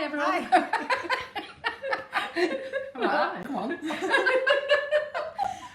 Hi everyone. Hi. Come on.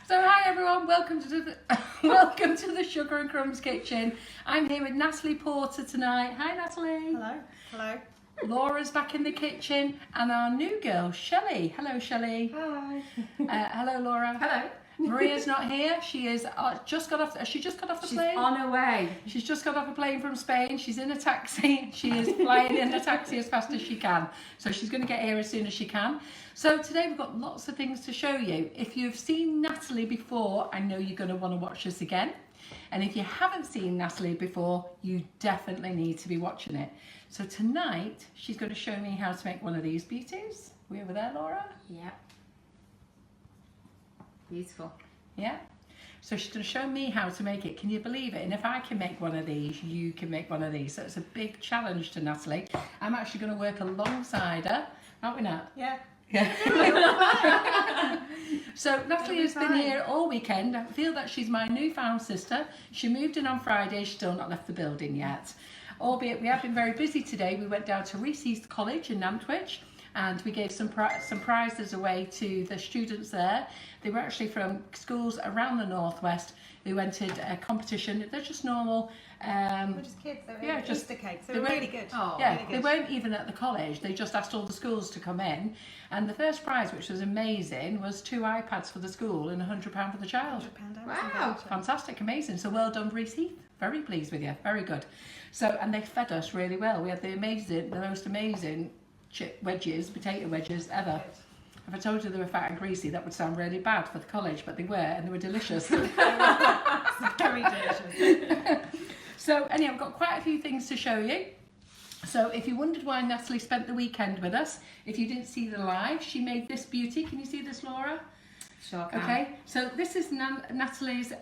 So hi everyone, welcome to the Sugar and Crumbs kitchen. I'm here with Natalie Porter tonight. Hi Natalie. Hello. Hello. Laura's back in the kitchen and our new girl Shelley. Hello Shelley. Hi. Hello Laura. Hello. Maria's not here. She is just got off. She just got off the She's plane. on her way. She's just got off a plane from Spain. She's in a taxi. She is flying in a taxi as fast as she can. So she's going to get here as soon as she can. So today we've got lots of things to show you. If you've seen Natalie before, I know you're going to want to watch this again. And if you haven't seen Natalie before, you definitely need to be watching it. So tonight, she's going to show me how to make one of these beauties. We over there, Laura? Yeah. Beautiful. Yeah. So she's going to show me how to make it. Can you believe it? And if I can make one of these, you can make one of these. So it's a big challenge to Natalie. I'm actually going to work alongside her, aren't we, Nat? Yeah. Yeah. So Natalie has been here all weekend. I feel that she's my newfound sister. She moved in on Friday. She's still not left the building yet. Albeit we have been very busy today. We went down to Reese's College in Nantwich and we gave some prizes away to the students there. They were actually from schools around the northwest who entered a competition. They're just normal. We're just kids. They were Easter cakes. They were really good. Oh, yeah, really good. They weren't even at the college. They just asked all the schools to come in. And the first prize, which was amazing, was 2 iPads for the school and £100 for the child. £100. Wow, fantastic, amazing. So well done, Reese Heath. Very pleased with you. Very good. So, and they fed us really well. We had the most amazing potato wedges ever. Good. If I told you they were fat and greasy, that would sound really bad for the college, but they were, and they were delicious. Very delicious. So anyway, I've got quite a few things to show you. So if you wondered why Natalie spent the weekend with us, if you didn't see the live, she made this beauty. Can you see this, Laura? Sure can. Okay, so this is Natalie's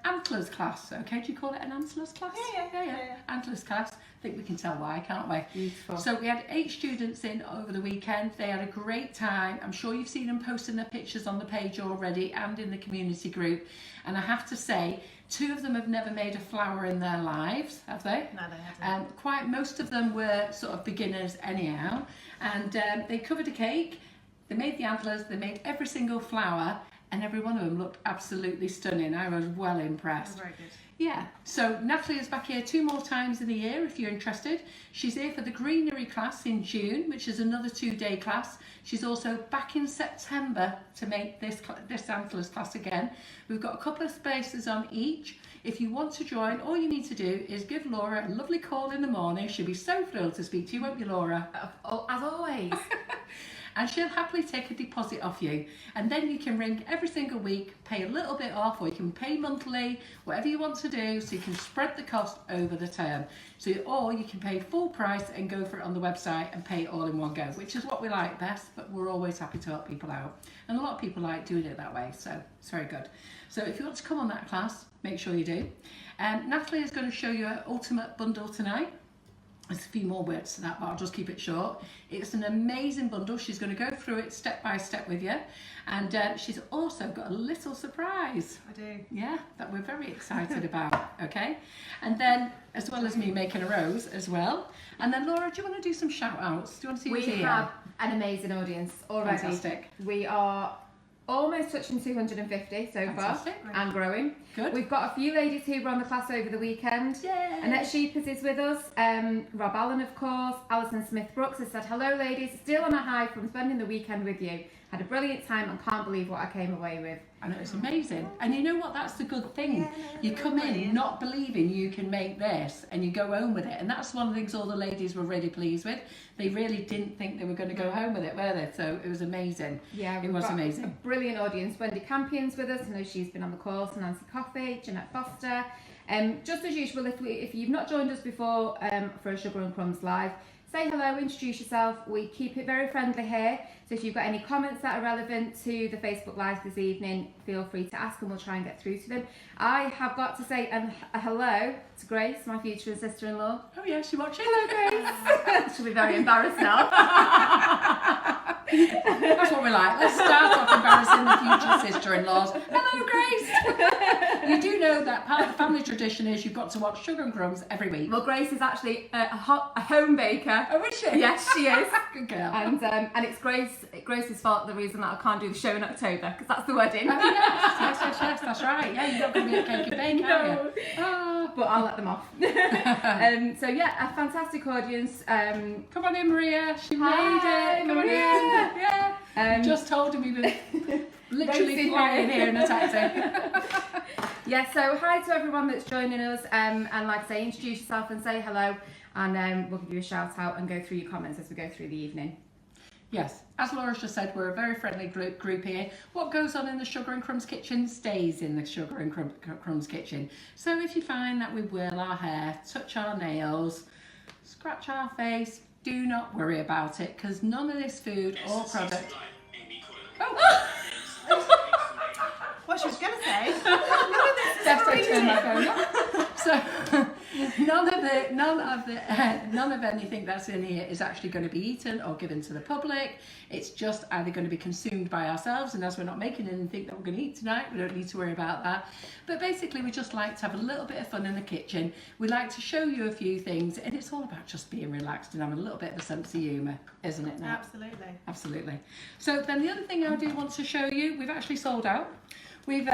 antlers class. Okay, do you call it an antlers class? Yeah. Antlers class. I think we can tell why, can't we? Beautiful. So we had 8 students in over the weekend. They had a great time. I'm sure you've seen them posting their pictures on the page already and in the community group. And I have to say, 2 of them have never made a flower in their lives, have they? No, they haven't. Quite most of them were sort of beginners anyhow. And they covered a cake. They made the antlers. They made every single flower. And every one of them looked absolutely stunning. I was well impressed. Very good. Yeah, so Natalie is back here 2 more times in a year if you're interested. She's here for the greenery class in June, which is another 2-day class. She's also back in September to make this antlers class again. We've got a couple of spaces on each. If you want to join, all you need to do is give Laura a lovely call in the morning. She'll be so thrilled to speak to you, won't you, Laura? As always. And she'll happily take a deposit off you. And then you can ring every single week, pay a little bit off, or you can pay monthly, whatever you want to do, so you can spread the cost over the term. Or you can pay full price and go for it on the website and pay it all in one go, which is what we like best, but we're always happy to help people out. And a lot of people like doing it that way, so it's very good. So if you want to come on that class, make sure you do. Natalie is going to show you an ultimate bundle tonight. There's a few more words to that, but I'll just keep it short. It's an amazing bundle. She's going to go through it step by step with you. And she's also got a little surprise. I do. Yeah, that we're very excited about, okay? And then, as well as me making a rose as well. And then, Laura, do you want to do some shout-outs? Do you want to see who's here? We have an amazing audience already. Fantastic. We are almost touching 250 so Fantastic. far and growing. Good. We've got a few ladies who were on the class over the weekend. Yay. Annette Sheepers is with us. Rob Allen, of course. Alison Smith Brooks has said, hello ladies, still on a high from spending the weekend with you. Had a brilliant time and can't believe what I came away with. I know, it's amazing. And you know what, that's the good thing. You come in not believing you can make this and you go home with it. And that's one of the things all the ladies were really pleased with. They really didn't think they were going to go home with it, were they? So it was amazing. Yeah, it was amazing. A brilliant audience. Wendy Campion's with us. I know she's been on the course. Nancy Coffey, Jeanette Foster. Just as usual, if you've not joined us before for a Sugar and Crumbs live, say hello, introduce yourself. We keep it very friendly here. So if you've got any comments that are relevant to the Facebook Live this evening, feel free to ask and we'll try and get through to them. I have got to say a hello to Grace, my future sister-in-law. Oh yeah, she's watching. Hello, Grace. She'll be very embarrassed now. That's what we like. Let's start off embarrassing the future sister-in-laws. Hello, Grace. You do know that part of the family tradition is you've got to watch Sugar and Crumbs every week. Well, Grace is actually a home baker. Oh, is she? Yes, she is. Good girl. And it's Grace's fault the reason that I can't do the show in October, because that's the wedding. Oh, yes, that's right. Yeah, you're not going to be a cake and bake, are you? Oh. But I'll let them off. So yeah, a fantastic audience. Come on in, Maria. She Hi, made it. Come Maria. on in. Yeah. Just told him we were literally flying here in a taxi. Yeah, so hi to everyone that's joining us. And like I say, introduce yourself and say hello. And we'll give you a shout out and go through your comments as we go through the evening. Yes, as Laura's just said, we're a very friendly group here. What goes on in the Sugar and Crumbs kitchen stays in the Sugar and Crumbs kitchen. So if you find that we whirl our hair, touch our nails, scratch our face, do not worry about it, because none of this food or product... Oh! What she was going to say. That's I turned my phone off. So none of anything that's in here is actually going to be eaten or given to the public. It's just either going to be consumed by ourselves, and as we're not making anything that we're going to eat tonight, we don't need to worry about that. But basically, we just like to have a little bit of fun in the kitchen. We like to show you a few things, and it's all about just being relaxed and having a little bit of a sense of humour, isn't it now? Absolutely. Absolutely. So then the other thing I do want to show you, we've actually sold out. We've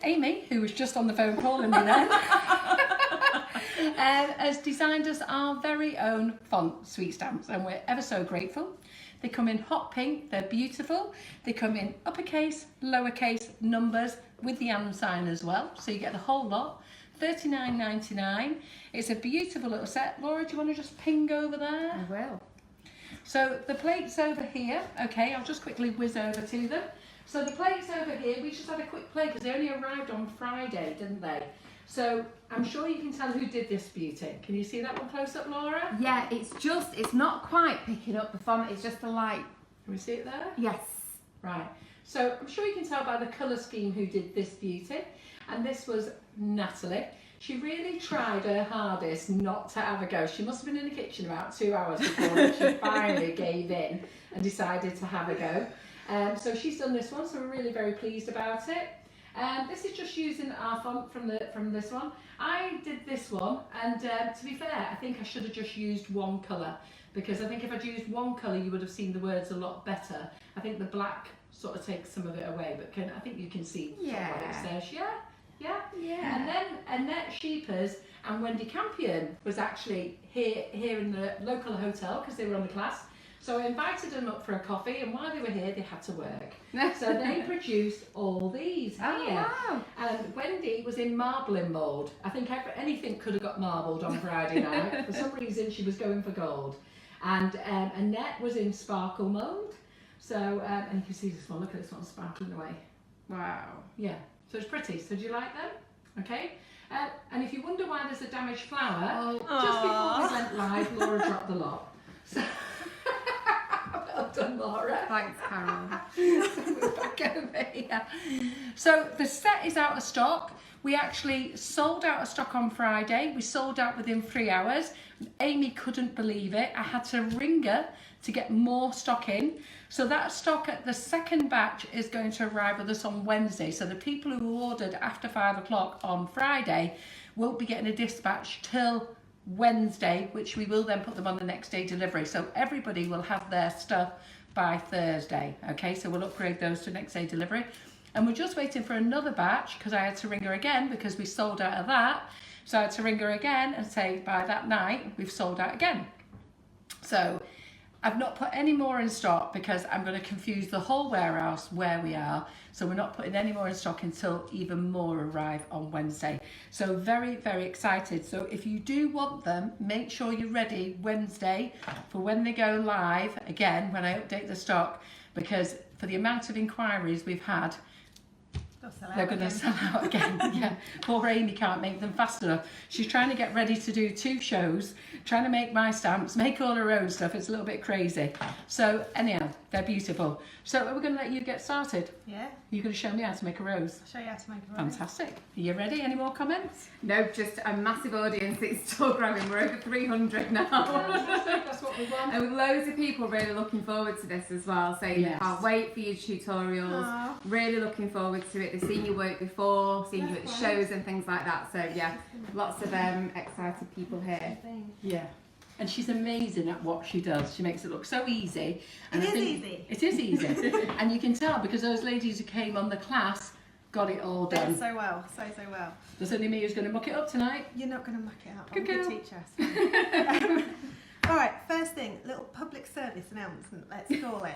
Amy, who was just on the phone calling me then, has designed us our very own font sweet stamps, and we're ever so grateful. They come in hot pink, they're beautiful. They come in uppercase, lowercase, numbers with the and sign as well, so you get the whole lot. $39.99. It's a beautiful little set. Laura, do you want to just ping over there? I will. So the plates over here, okay, I'll just quickly whiz over to them. So the plates over here, we just had a quick play because they only arrived on Friday, didn't they? So I'm sure you can tell who did this beauty. Can you see that one close up, Laura? Yeah, it's not quite picking up the font, it's just a light. Can we see it there? Yes. Right. So I'm sure you can tell by the colour scheme who did this beauty. And this was Natalie. She really tried her hardest not to have a go. She must have been in the kitchen about 2 hours before she finally gave in and decided to have a go. So she's done this one, so we're really very pleased about it. This is just using our font from this one. I did this one, and to be fair, I think I should have just used one colour, because I think if I'd used one colour, you would have seen the words a lot better. I think the black sort of takes some of it away, but I think you can see sort of what it says. Yeah. And then Annette Sheepers and Wendy Campion was actually here in the local hotel because they were on the class. So I invited them up for a coffee, and while they were here, they had to work. So they produced all these here. Wow. And Wendy was in marbling mould. I think anything could have got marbled on Friday night. For some reason, she was going for gold. And Annette was in sparkle mould. So, and you can see this one. Look at this one sparkling away. Wow. Yeah. So it's pretty. So do you like them? Okay. And if you wonder why there's a damaged flower, just before we went live, Laura dropped the lot. So well done, Laura. Thanks, Carol. We're back over here. So the set is out of stock. We actually sold out of stock on Friday. We sold out within 3 hours. Amy couldn't believe it. I had to ring her to get more stock in. So that stock at the second batch is going to arrive with us on Wednesday. So the people who ordered after 5 o'clock on Friday won't be getting a dispatch till Wednesday, which we will then put them on the next day delivery. So everybody will have their stuff by Thursday. Okay, so we'll upgrade those to next day delivery. And we're just waiting for another batch because I had to ring her again because we sold out of that. So I had to ring her again and say by that night we've sold out again. So I've not put any more in stock because I'm going to confuse the whole warehouse where we are. So we're not putting any more in stock until even more arrive on Wednesday. So very, very excited. So if you do want them, make sure you're ready Wednesday for when they go live again, when I update the stock, because for the amount of inquiries we've had, they're going to sell out again. Yeah, poor Amy can't make them fast enough. She's trying to get ready to do 2 shows, trying to make my stamps, make all her own stuff. It's a little bit crazy. So anyhow, they're beautiful. So we're going to let you get started. Yeah. You're going to show me how to make a rose. I'll show you how to make a rose. Fantastic. Are you ready? Any more comments? No, just a massive audience. It's still growing. We're over 300 now. That's what we want. And with loads of people really looking forward to this as well. Saying Yes. can't wait for your tutorials. Aww. Really looking forward to it. They've seen your work before, seen you at the shows and things like that. So yeah, lots of excited people here. Yeah. And she's amazing at what she does. She makes it look so easy. And It I is think easy. It is easy. And you can tell because those ladies who came on the class got it all Done done. so well, so well. There's only me who's going to muck it up tonight. You're not going to muck it up. Good I'm a girl. good teacher. All right, first thing, little public service announcement, let's call it.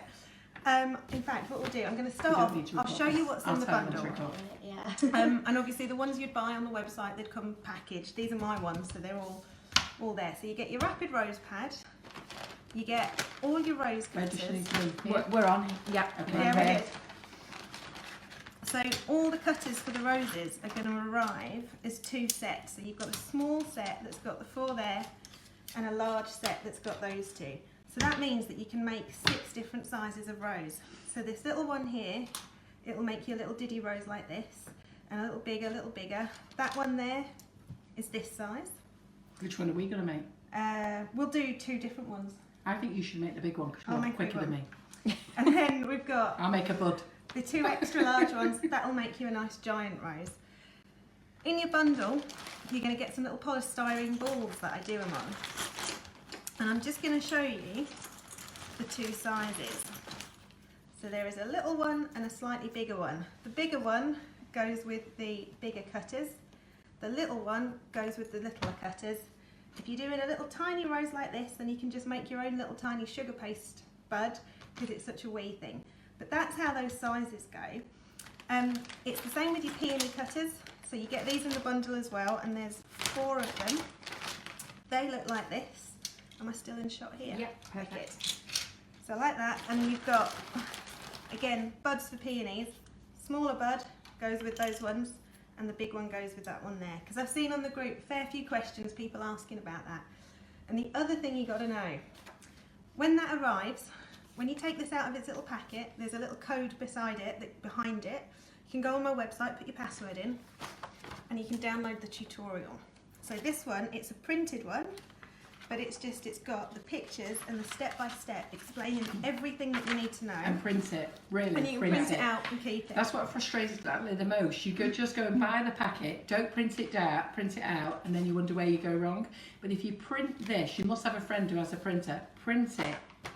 In fact, what we'll do, I'm going to start You don't off, need to I'll record show you this. what's I'll in the tell them to bundle. record. Yeah. And obviously the ones you'd buy on the website, they'd come packaged. These are my ones, so they're all there. So you get your rapid rose pad, you get all your rose Where does she cutters. need to be? We're on. Yeah. Okay. Yeah, Okay. we're good. So all the cutters for the roses are going to arrive as 2 sets. So you've got a small set that's got the 4 there and a large set that's got those 2. So that means that you can make 6 different sizes of rose. So this little one here, it'll make you a little diddy rose like this, and a little bigger. That one there is this size. Which one are we going to make? We'll do 2 different ones. I think you should make the big one because I'll you're make the big quicker than me. And then we've got I'll make a bud. the 2 extra large ones. That'll make you a nice giant rose. In your bundle, you're going to get some little polystyrene balls that I do them on. And I'm just going to show you the 2 sizes. So there is a little one and a slightly bigger one. The bigger one goes with the bigger cutters. The little one goes with the littler cutters. If you're doing a little tiny rose like this, then you can just make your own little tiny sugar paste bud because it's such a wee thing. But that's how those sizes go. It's the same with your peony cutters. So you get these in the bundle as well, and there's 4 of them. They look like this. Am I still in shot here? Yep, perfect. So like that, and you've got, again, buds for peonies. Smaller bud goes with those ones, and the big one goes with that one there. Because I've seen on the group a fair few questions, people asking about that. And the other thing you got to know, when that arrives, when you take this out of its little packet, there's a little code beside it, behind it. You can go on my website, put your password in, and you can download the tutorial. So this one, it's a printed one, but it's got the pictures and the step-by-step explaining everything that you need to know. And print it. Really. And you can print it out and keep it. That's what frustrates Natalie the most. You just go and buy the packet, don't print it out, and then you wonder where you go wrong. But if you print this, you must have a friend who has a printer. Print it.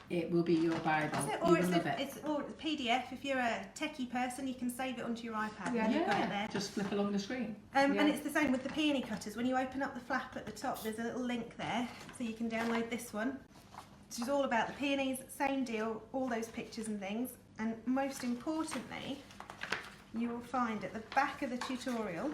It will be your Bible. That's it. You Or will love it. it's PDF. If you're a techie person, you can save it onto your iPad. Yeah. And you've got it there. Just flip along the screen. And it's the same with the peony cutters. When you open up the flap at the top, there's a little link there, so you can download this one, which is all about the peonies. Same deal, all those pictures and things. And most importantly, you will find at the back of the tutorial,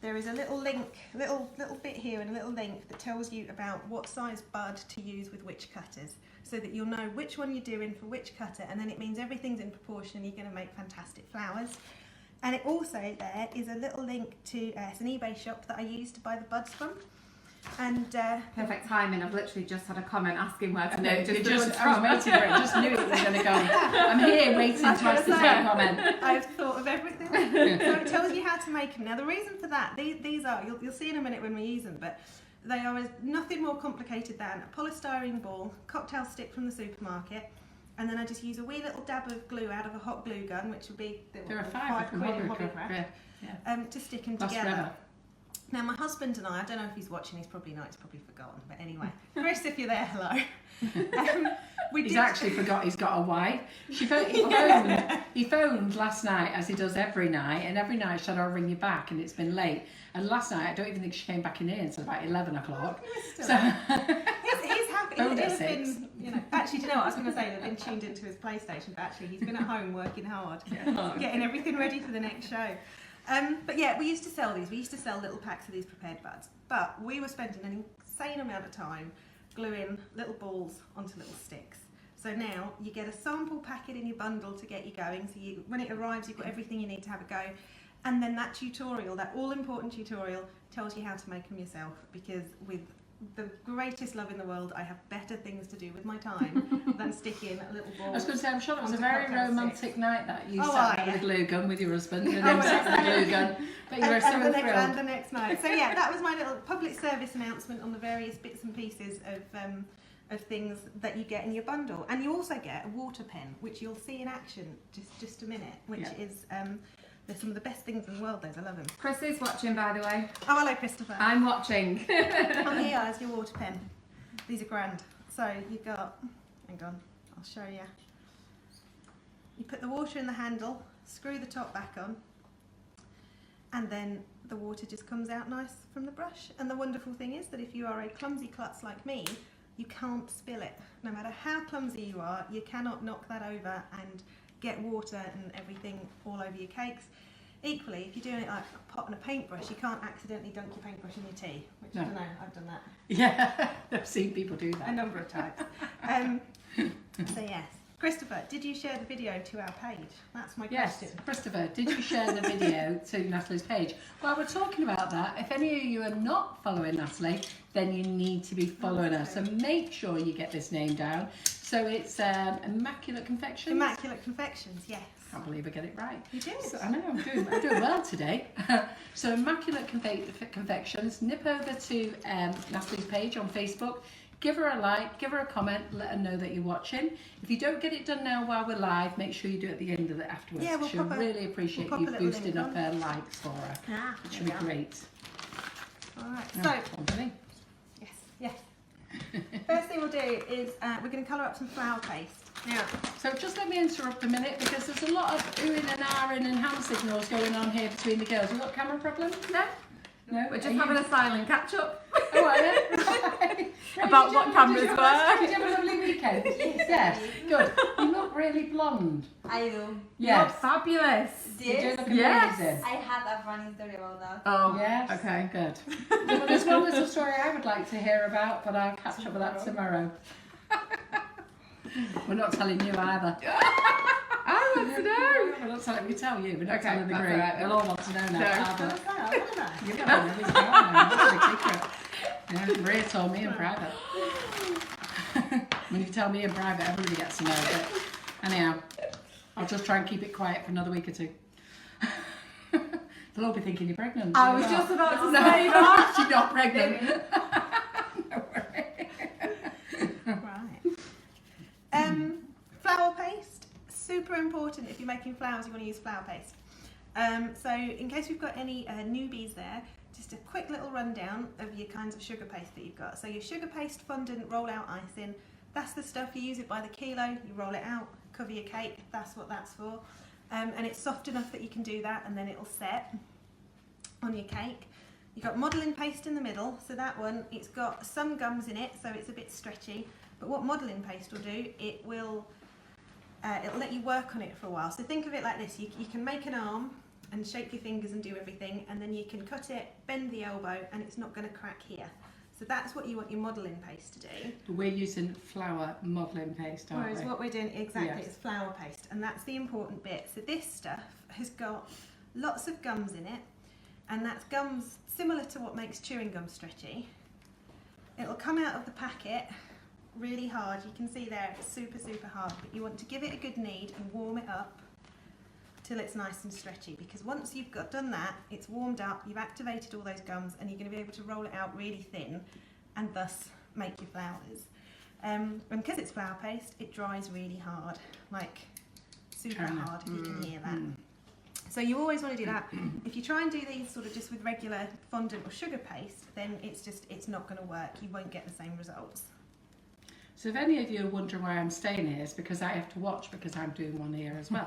there is a little link, little bit here and a little link that tells you about what size bud to use with which cutters, so that you'll know which one you're doing for which cutter, and then it means everything's in proportion and you're going to make fantastic flowers. And it also, there is a little link to it's an eBay shop that I use to buy the buds from. And Perfect timing. I've literally just had a comment asking where to No, go. I was the ones waiting from. for it. Just knew it was going to go. I'm here waiting to ask the same comment. I've thought of everything. So it tells you how to make them. Now the reason for that, these are, you'll see in a minute when we use them, but they are nothing more complicated than a polystyrene ball, cocktail stick from the supermarket, and then I just use a wee little dab of glue out of a hot glue gun, which would be There are 5 £5 from in Hobby Hobbycraft, Yeah. to stick them Lasts together. forever. Now my husband and I don't know if he's watching, he's probably not, he's probably forgotten, but anyway, Chris, if you're there, hello. He's actually forgot he's got a wife. He phoned last night, as he does every night, and every night she said, I'll ring you back, and it's been late. And last night, I don't even think she came back in here until about 11 o'clock. He's happy. Phoned at He's 6. been, actually, do you know what I was going to say? They've been tuned into his PlayStation, but actually he's been at home working hard, getting everything ready for the next show. But yeah, we used to sell these. We used to sell little packs of these prepared buds. But we were spending an insane amount of time gluing little balls onto little sticks. So now you get a sample packet in your bundle to get you going. So when it arrives, you've got everything you need to have a go. And then that tutorial, that all-important tutorial, tells you how to make them yourself. Because with the greatest love in the world, I have better things to do with my time than sticking a little ball. I was going to say, I'm sure it was a onto very cupcake romantic sticks. night that you Oh, sat there yeah. with a glue gun with your husband and then sat with a glue gun. But you were so and thrilled. the next night. So yeah, that was my little public service announcement on the various bits and pieces of things that you get in your bundle. And you also get a water pen, which you'll see in action just a minute, which is they're some of the best things in the world, those. I love them. Chris is watching, by the way. Oh, hello, Christopher. I'm watching. Come here as your water pen. These are grand. So you've got, hang on, I'll show you. You put the water in the handle, screw the top back on, and then the water just comes out nice from the brush. And the wonderful thing is that if you are a clumsy klutz like me, you can't spill it. No matter how clumsy you are, you cannot knock that over and get water and everything all over your cakes. Equally, if you're doing it like potting a paintbrush, you can't accidentally dunk your paintbrush in your tea, which I don't know, I've done that Yeah, I've seen people do a that. number of times. So yes. Christopher, did you share the video to our page? That's my Yes, question. Christopher, did you share the video to Natalie's page? While we're talking about that, if any of you are not following Natalie, then you need to be following her. So make sure you get this name down. So it's Immaculate Confections. Immaculate Confections, yes. I can't believe I get it right. You did. So, I know, I'm doing well today. So Immaculate Confections, nip over to Natalie's page on Facebook. Give her a like, give her a comment, let her know that you're watching. If you don't get it done now while we're live, make sure you do it at the end of it afterwards. Yeah, we'll she'll pop a- really appreciate we'll you pop a little boosting link up on. her likes for her. Ah, It should be great. All right, Oh, so on to me. yes. First thing we'll do is we're going to colour up some flour paste. Now, So just let me interrupt a minute because there's a lot of oohing and ahhing and hand signals going on here between the girls. You got a camera problem? No, No? we're just having a silent catch up. Oh, are you? Right. About Did what you- cameras did you were. have- Did you have a lovely weekend? Yes. Good. You look really blonde. I do. You're Yes. fabulous. You do Yes. look Yes. amazing. I had a funny story about that. Oh, Yes. okay. Good. Well, there's one little story I would like to hear about, but I'll catch up with that tomorrow. We're not telling you either. I want to know. We're not telling. We tell you. We're not Okay, telling the that's group. all right. They'll all want to know now. No. Either. what am I? You don't know. It's not. It's a big secret. Yeah, Maria told me in private. When you tell me in private, everybody gets to know it. Anyhow, I'll just try and keep it quiet for another week or two. They'll all be thinking you're pregnant. I was just about to No, say that. she's not pregnant. No worry. Right. Flour paste, super important if you're making flowers, you want to use flour paste. So in case we've got any newbies there, just a quick little rundown of your kinds of sugar paste that you've got. So your sugar paste fondant roll out icing, that's the stuff, you use it by the kilo, you roll it out, cover your cake, that's what that's for. And it's soft enough that you can do that and then it'll set on your cake. You've got modelling paste in the middle, so that one, it's got some gums in it, so it's a bit stretchy. But what modelling paste will do, it'll let you work on it for a while. So think of it like this, you can make an arm and shape your fingers and do everything, and then you can cut it, bend the elbow, and it's not going to crack here. So that's what you want your modelling paste to do. We're using flour modelling paste, aren't Whereas we? what we're doing, exactly, Yes. is flour paste, and that's the important bit. So this stuff has got lots of gums in it, and that's gums similar to what makes chewing gum stretchy. It'll come out of the packet really hard. You can see there it's super, super hard, but you want to give it a good knead and warm it up till it's nice and stretchy, because once you've done that, it's warmed up, you've activated all those gums, and you're going to be able to roll it out really thin and thus make your flowers. And because it's flour paste, it dries really hard, like super hard, if you can hear that. So you always want to do that. If you try and do these sort of just with regular fondant or sugar paste, then it's not going to work. You won't get the same results. So if any of you are wondering why I'm staying here, it's because I have to watch because I'm doing one here as well.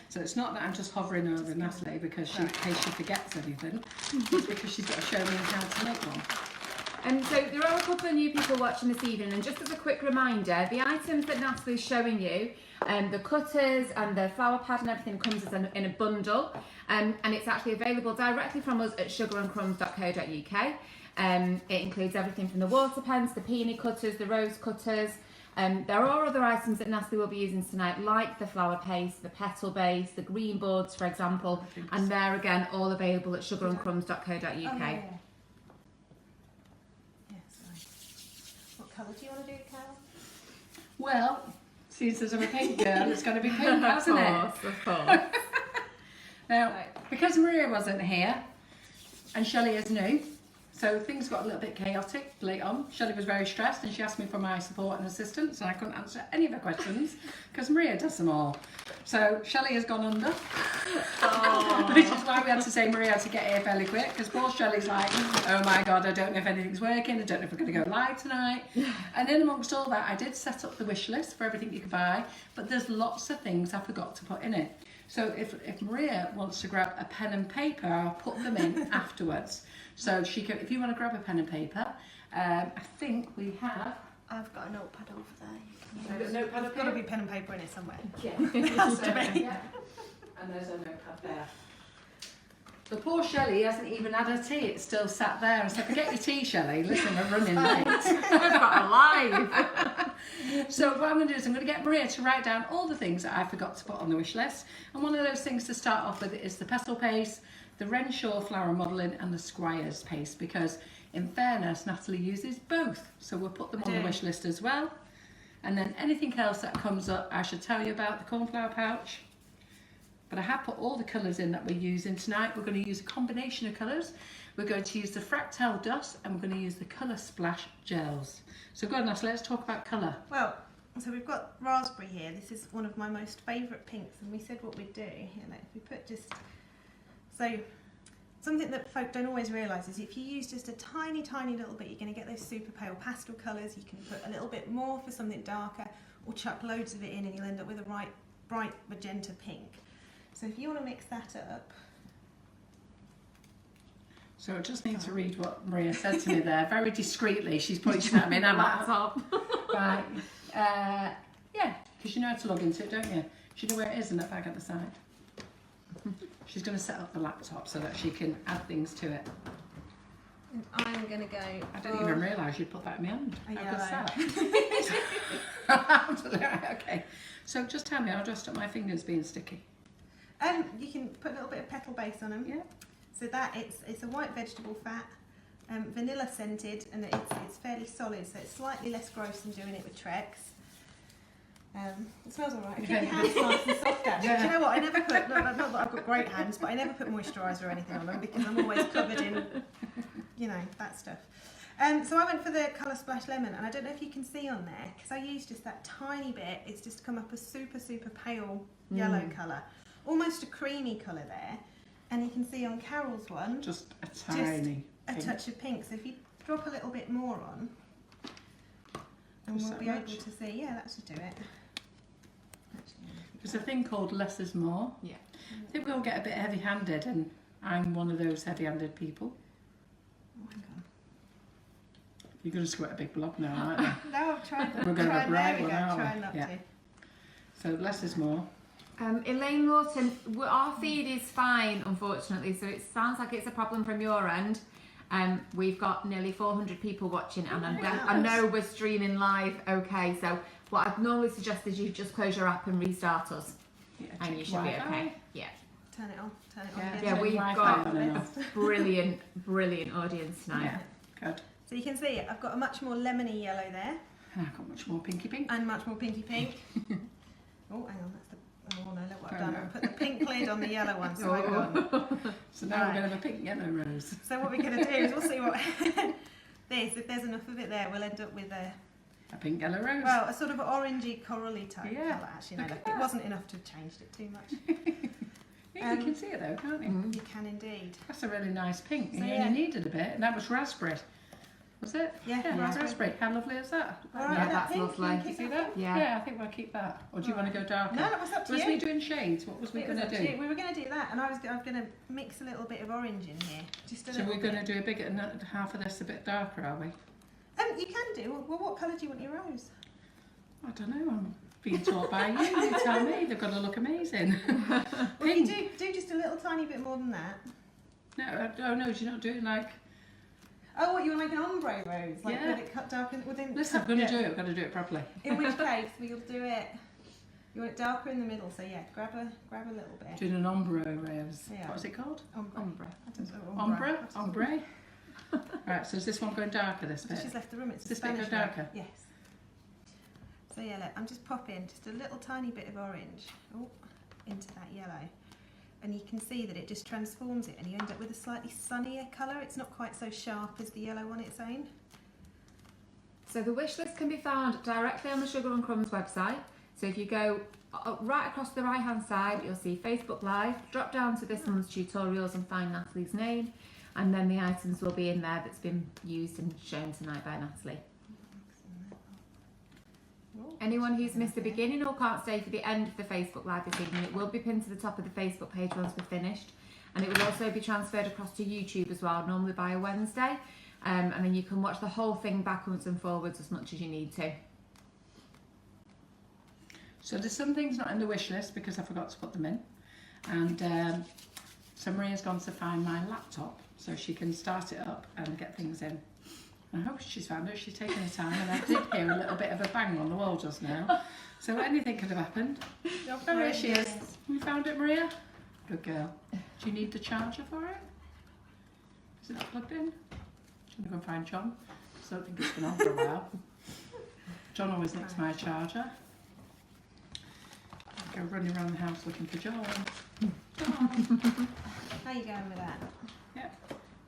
So it's not that I'm just hovering over Natalie because in case she forgets anything. It's because she's got to show me how to make one. So there are a couple of new people watching this evening, and just as a quick reminder, the items that Natalie's showing you, the cutters and the flower pad and everything comes as in a bundle, and it's actually available directly from us at sugarandcrumbs.co.uk. It includes everything from the water pens, the peony cutters, the rose cutters, There are other items that Natalie will be using tonight, like the flower paste, the petal base, the green boards, for example, and they're again all available at sugarandcrumbs.co.uk. Oh, yeah. Sorry. What colour do you want to do, Carol? Well, since I'm a pink girl, it's going to be pink, hasn't it? Of course. Now, because Maria wasn't here, and Shelley is new, so things got a little bit chaotic late on. Shelley was very stressed and she asked me for my support and assistance, and I couldn't answer any of her questions because Maria does them all. So Shelley has gone under, which is why we had to say Maria had to get here fairly quick, because poor Shelley's like, oh my God, I don't know if anything's working, I don't know if we're going to go live tonight. And in amongst all that, I did set up the wish list for everything you can buy, but there's lots of things I forgot to put in it. So if Maria wants to grab a pen and paper, I'll put them in afterwards. So she can, if you want to grab a pen and paper, I think we have. I've got a notepad over there. I've got a notepad There's got to be pen and paper in it somewhere. Yeah. Has to be. Yeah. And there's a notepad there. The poor Shelley hasn't even had her tea, it's still sat there. I said, forget your tea, Shelley. Listen, we're running late. We've got a live. So what I'm going to do is I'm going to get Maria to write down all the things that I forgot to put on the wish list. And one of those things to start off with is the petal paste, the Renshaw flower modelling and the Squires paste, because in fairness, Natalie uses both. So we'll put them on the wish list as well. And then anything else that comes up, I should tell you about the Cornflower Pouch. But I have put all the colours in that we're using tonight. We're going to use a combination of colours. We're going to use the Fractal Dust and we're going to use the Colour Splash gels. So go on, Natalie, let's talk about colour. Well, so we've got raspberry here. This is one of my most favourite pinks, and we said what we'd do. You know, if we put just... So, something that folk don't always realise is if you use just a tiny, tiny little bit, you're going to get those super pale pastel colours. You can put a little bit more for something darker, or chuck loads of it in and you'll end up with a bright magenta pink. So if you want to mix that up... So I just need to read what Maria said to me there, very discreetly. She's pointing at me and I'm like, Laptop. right. Yeah, because you know how to log into it, don't you? Do you know where it is in that bag at the side? She's going to set up the laptop so that she can add things to it. And I'm going to go... I didn't even realise you'd put that in my hand. How good's that? Okay. So just tell me, how do I stop my fingers being sticky? You can put a little bit of petal base on them. Yeah. So that it's a white vegetable fat, vanilla scented, and it's fairly solid, so it's slightly less gross than doing it with Trex. It smells alright. Keep your hands nice and soft actually. Yeah. Do you know what? I never put, not that I've got great hands, but I never put moisturiser or anything on them because I'm always covered in, you know, that stuff. So I went for the Colour Splash Lemon, and I don't know if you can see on there, because I used just that tiny bit, it's just come up a super, super pale yellow colour. Almost a creamy colour there. And you can see on Carol's one, just a tiny touch of pink. So if you drop a little bit more on, and we'll be able to see, yeah, that should do it. There's a thing called less is more. Yeah. I think we'll get a bit heavy-handed, and I'm one of those heavy-handed people. Oh, hang on. You're going to squirt a big blob now, aren't you? No, I've tried that. We're going to have a bright one, aren't we? Try not to. So less is more. Elaine Lawton, our feed is fine, unfortunately, so it sounds like it's a problem from your end. We've got nearly 400 people watching, and I know we're streaming live okay, so what I'd normally suggest is you just close your app and restart us, and you should be okay. Yeah. Turn it on. Turn it on. Yeah, we've got a brilliant audience tonight. Yeah, good. So you can see I've got a much more lemony yellow there. And I've got much more pinky pink. And much more pinky pink. Oh, hang on, that's the... Oh no, look what I've done. I've put the pink lid on the yellow one, so hang on. So now we're going to have a pink yellow rose. So what we're going to do is we'll see what... if there's enough of it there, we'll end up with a pink yellow rose. Well, a sort of orangey, corally type colour. Actually, no, look, it wasn't enough to have changed it too much. Yeah, you can see it though, can't you? You can indeed. That's a really nice pink. So, you only needed a bit, and that was raspberry. Was it? Yeah, raspberry. How lovely is that? Yeah, that's lovely. You see that? Yeah. I think we'll keep that. Or do you want to go darker? No, it was up to you. Was we doing shades? What was we going to do? We were going to do that, and I was going to mix a little bit of orange in here. Just a so little we're going to do a bit, and half of this a bit darker, are we? You can do. Well, what colour do you want your rose? I don't know. I'm being taught by you. You tell me. They've got to look amazing. Well, you do just a little tiny bit more than that. No, oh no, you're not doing like... Oh, what, you want to make an ombre rose? Like Yeah. with it cut dark within... Listen, I'm going to do it. I've got to do it properly. In which case, we'll do it... You want it darker in the middle, so yeah, grab a little bit. Doing an ombre rose. Yeah. What is it called? Ombre. I don't know, Ombre? Ombre? Right, so is this one going darker, this bit? She's left the room. It's This a bit Spanish go darker? rose. Yes. So yeah, look, I'm just popping just a little tiny bit of orange into that yellow. And you can see that it just transforms it and you end up with a slightly sunnier colour. It's not quite so sharp as the yellow on its own. So the wish list can be found directly on the Sugar and Crumbs website. So if you go right across the right hand side, you'll see Facebook Live. Drop down to this month's tutorials and find Natalie's name. And then the items will be in there that's been used and shown tonight by Natalie. Anyone who's missed the beginning or can't stay for the end of the Facebook Live this evening, it will be pinned to the top of the Facebook page once we're finished. And it will also be transferred across to YouTube as well, normally by a Wednesday. And then you can watch the whole thing backwards and forwards as much as you need to. So there's some things not in the wish list because I forgot to put them in. And so Maria's gone to find my laptop so she can start it up and get things in. I hope she's found it. She's taken her time, and I did hear a little bit of a bang on the wall just now. So anything could have happened. Oh, there she is. You found it, Maria? Good girl. Do you need the charger for it? Is it not plugged in? Should I go and find John? I don't think it's been on for a while. John always nicks my charger. I go running around the house looking for John. How you going with that? Yeah,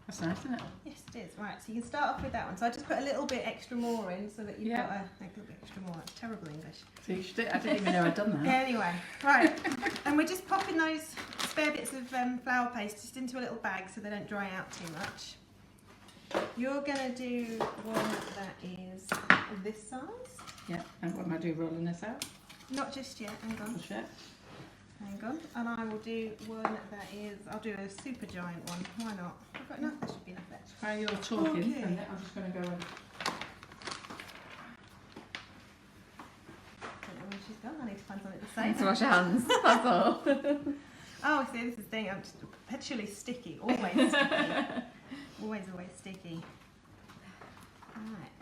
that's nice, isn't it? Yes, it is. Right, so you can start off with that one. So I just put a little bit extra more in so that you've got a little bit extra more. That's terrible English. So I didn't even know I'd done that. Anyway, right. And we're just popping those spare bits of flour paste just into a little bag so they don't dry out too much. You're going to do one that is this size. Yeah, and what am I doing, rolling this out? Not just yet, hang on. Push it. Hang on. And I will do one that is, I'll do a super giant one. Why not? I've got enough, there should be enough there. While you're talking, Okay. and I'm just going to go and... Don't know where she's gone. I need to find something to say. Need to wash your hands, that's all. Oh, see, this is the thing. I'm just perpetually sticky. Always sticky. Always sticky. Alright.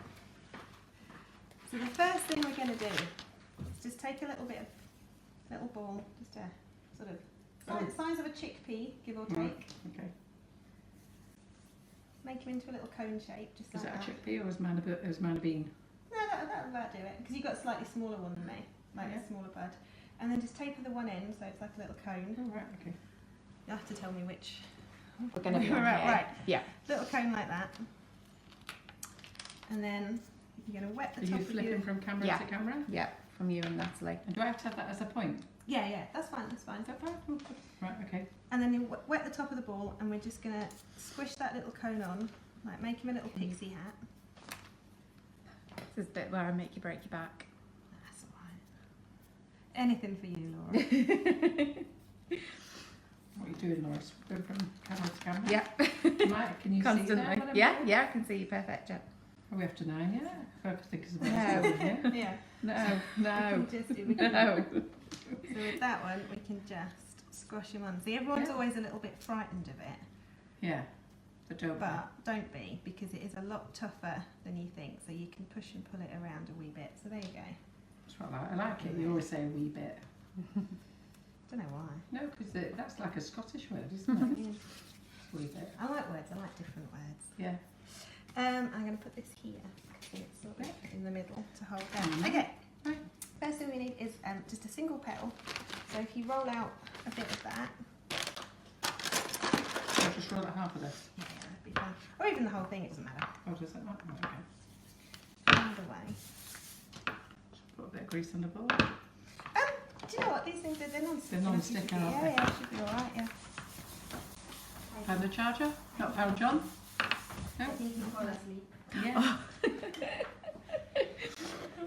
So the first thing we're going to do is just take a little bit of, little ball, just a sort of size of a chickpea, give or take. Okay. Make them into a little cone shape, just Is like that that. a chickpea or is mine a bean? No, that'll about do it, because you've got a slightly smaller one than me, like Yeah. a smaller bud. And then just taper the one end, so it's like a little cone. Oh, right, okay. You have to tell me which. We're going to be Right, here. right. Yeah. Little cone like that. And then you're going to wet the Are top you of flipping your... from camera Yeah. to camera? Yeah, from you and Natalie. And do I have to have that as a point? Yeah, that's fine, that's fine. Is that fine? Oh, good. Right, okay. And then you wet the top of the ball, and we're just going to squish that little cone on, like make him a little pixie hat. This is the bit where I make you break your back. That's alright. Anything for you, Laura. What are you doing, Laura? Going from camera to camera? Yep. Can you see Constantly. that? when I'm Yeah, doing? yeah, I can see you perfect, yeah. Are we up to 9 yet? I think it's No. about Yeah. No, no, We can no. So with that one, we can just squash him on. See, everyone's Yeah. always a little bit frightened of it, Yeah, but don't be. but don't be, because it is a lot tougher than you think. So you can push and pull it around a wee bit. So there you go. That's what I like it. You always say a wee bit. Don't know why. No, because that's like a Scottish word, isn't it? Yeah. Wee bit. I like words. I like different words. Yeah. I'm going to put this here, so it's sort of in the middle to hold down. Mhm. Okay. Right. First thing we need is just a single petal. So if you roll out a bit of that, So just roll out half of this. yeah, that'd be fine. Or even the whole thing. It doesn't matter. Oh, does that matter? Oh, okay. Either way. Just put a bit of grease on the bowl. Do you know what? These things they're non-stick. They're non-stick, aren't they? Yeah, should be all right. Yeah. Found the charger? Not found John? No? You can fall asleep. Yeah.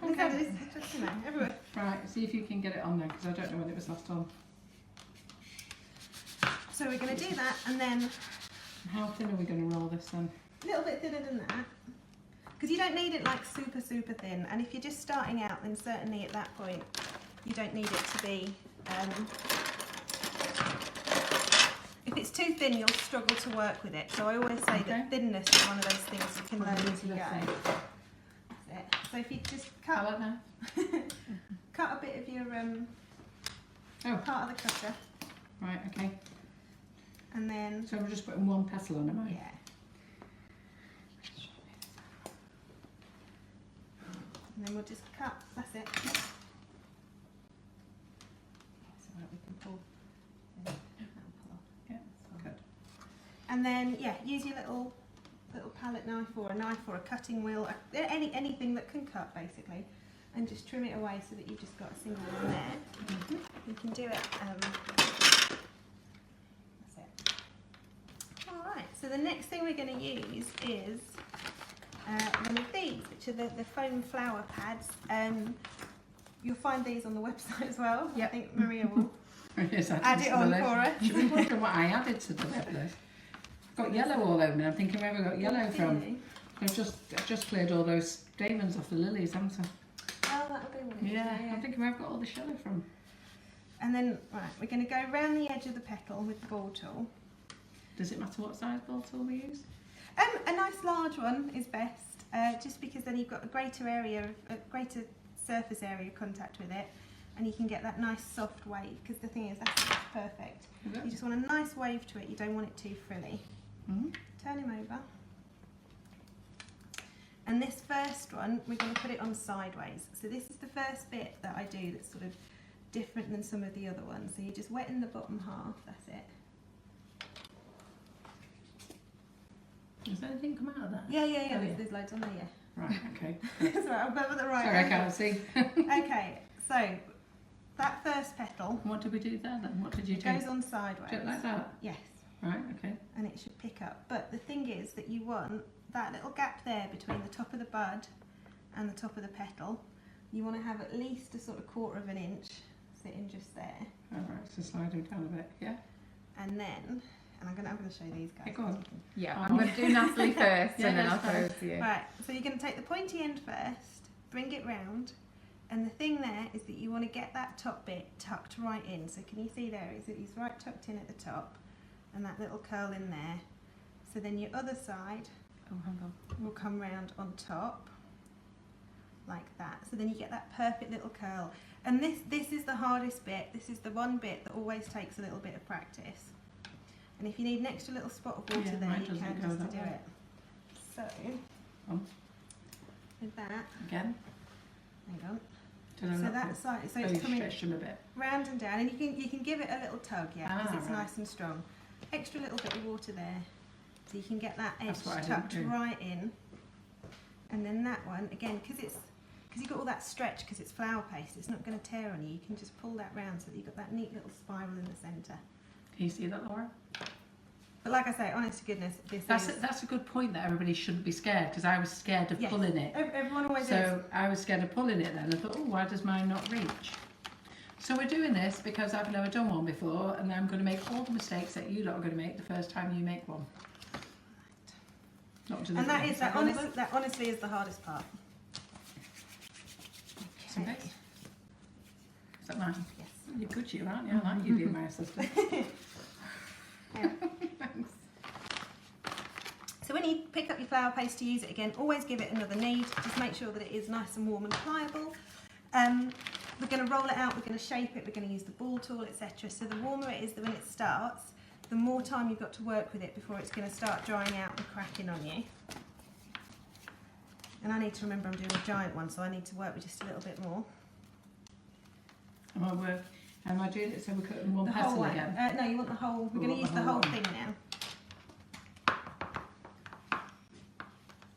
Okay. Just, you know, everywhere. Right, see if you can get it on there because I don't know when it was last on. So we're going to do that, and then How thin are we going to roll this then? a little bit thinner than that, because you don't need it like super thin. And if you're just starting out, then certainly at that point you don't need it to be. If If it's too thin, you'll struggle to work with it. So I always say that thinness is one of those things you can learn as you go. That's it. So if you just cut, like that. cut a bit of your part of the cutter, Right, okay. and then So we're just putting one petal on, am I? yeah. And then we'll just cut. That's it. So that we can pull. That'll pull off. Yeah, good. And then yeah, use your little palette knife or a knife or a cutting wheel, anything that can cut basically, and just trim it away so that you've just got a single one there. You can do it. That's it. All right. So the next thing we're going to use is one of these, which are the foam flower pads. You'll find these on the website as well. Yep. I think Maria will Yes, add it on for us. Should we wonder what I added to the web list? Got yellow all over me. I'm thinking where have I got yellow from? Really? I've just cleared all those stamens off the lilies, haven't I? Oh, that'll be one. Yeah, I'm thinking where I've got all the yellow from. And then, right, we're going to go around the edge of the petal with the ball tool. Does it matter what size ball tool we use? A nice large one is best, just because then you've got a greater area, a greater surface area contact with it, and you can get that nice soft wave. Because the thing is, that's perfect. Is it? You just want a nice wave to it. You don't want it too frilly. Mm-hmm. Turn him over. And this first one, we're going to put it on sideways. So this is the first bit that I do that's sort of different than some of the other ones. So you just wet in the bottom half. That's it. Does anything come out of that? Yeah. Oh, yeah. There's loads on there. Yeah. Right, okay. That's right. I'll go with the right. Sorry, I angle. can't see. Okay, so that first petal What did we do there then? What did you do? goes on sideways. Do it like that? Yes, Right, okay. and it should pick up. But the thing is that you want that little gap there between the top of the bud and the top of the petal. You want to have at least a sort of 1/4 of an inch sitting just there. Alright, so slide them down a bit, yeah? And then, and I'm going to show these guys. Yeah, go on. Yeah, Oh. I'm going to do Natalie first Yeah, and then I'll that's throw fine. it to you. Right, so you're going to take the pointy end first, bring it round, and the thing there is that you want to get that top bit tucked right in. So can you see there? It's right tucked in at the top, and that little curl in there. So then your other side Oh, hang on. will come round on top, like that. So then you get that perfect little curl. And this is the hardest bit. This is the one bit that always takes a little bit of practice. And if you need an extra little spot of water Yeah, there, mine you doesn't can go just to that do way. it. So, with that, Again? hang on. Did I So not that do- side, so oh, it's you coming stretched them a bit. round and down, and you can give it a little tug, yeah, because it's right. nice and strong. Extra little bit of water there, so you can get that edge That's what I didn't tucked do. right in. And then that one again, because you've got all that stretch, because it's flour paste, it's not going to tear on you. You can just pull that round so that you've got that neat little spiral in the centre. Can you see that, Laura? But like I say, honest to goodness, That's a good point that everybody shouldn't be scared, because I was scared of Yes. pulling it. Everyone always is. So I was scared of pulling it then. I thought, oh, why does mine not reach? So we're doing this because I've never done one before, and I'm going to make all the mistakes that you lot are going to make the first time you make one. Not to And that the honestly is the hardest part. Some Okay. bits. Is that mine? Yes. You're good, you aren't you? I like you being my assistant. Yeah. Thanks. So when you pick up your flour paste to use it again, always give it another knead. Just make sure that it is nice and warm and pliable. We're going to roll it out, we're going to shape it, we're going to use the ball tool, etc. So the warmer it is when it starts, the more time you've got to work with it before it's going to start drying out and cracking on you. And I need to remember I'm doing a giant one, so I need to work with just a little bit more. Am I doing it so we're cutting one The whole petal one. again? No, you want the whole, we're We going to want use the the whole whole thing now.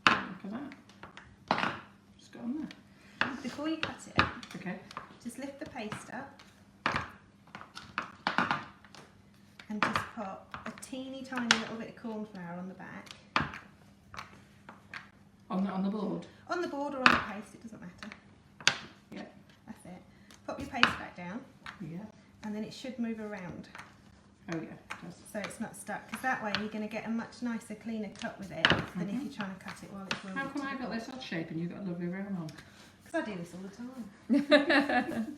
Look at that. Just got on there. Before you cut it, Okay. just lift the paste up and just put a teeny tiny little bit of cornflour on the back. On the board? On the board or on the paste, it doesn't matter. Yeah. That's it. Pop your paste back down Yeah. and then it should move around Oh yeah, it does. so it's not stuck. Because that way you're going to get a much nicer, cleaner cut with it than if you're trying to cut it while it's How come I got this odd shape and you got a lovely round one? Because I do this all the time.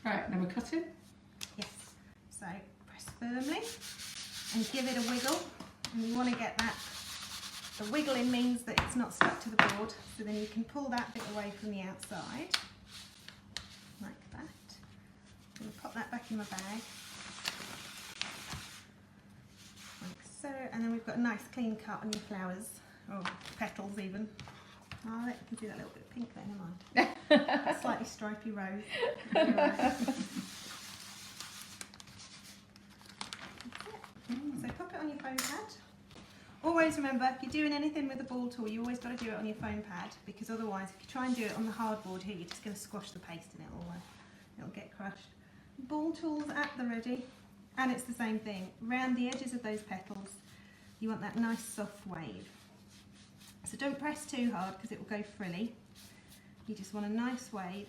Right, now we're cutting. Yes. So press firmly. and give it a wiggle. And you want to get that, the wiggling means that it's not stuck to the board, so then you can pull that bit away from the outside, like that. I'm going to pop that back in my bag, like so, and then we've got a nice clean cut on your flowers, or petals even. Oh, you can see that little bit of pink there, never mind. A slightly stripy rose. So pop it on your foam pad. Always remember, if you're doing anything with a ball tool, you always got to do it on your foam pad, because otherwise, if you try and do it on the hardboard here, you're just going to squash the paste and it'll get crushed. Ball tools at the ready, and it's the same thing. Round the edges of those petals, you want that nice soft wave. So don't press too hard because it will go frilly. You just want a nice wave.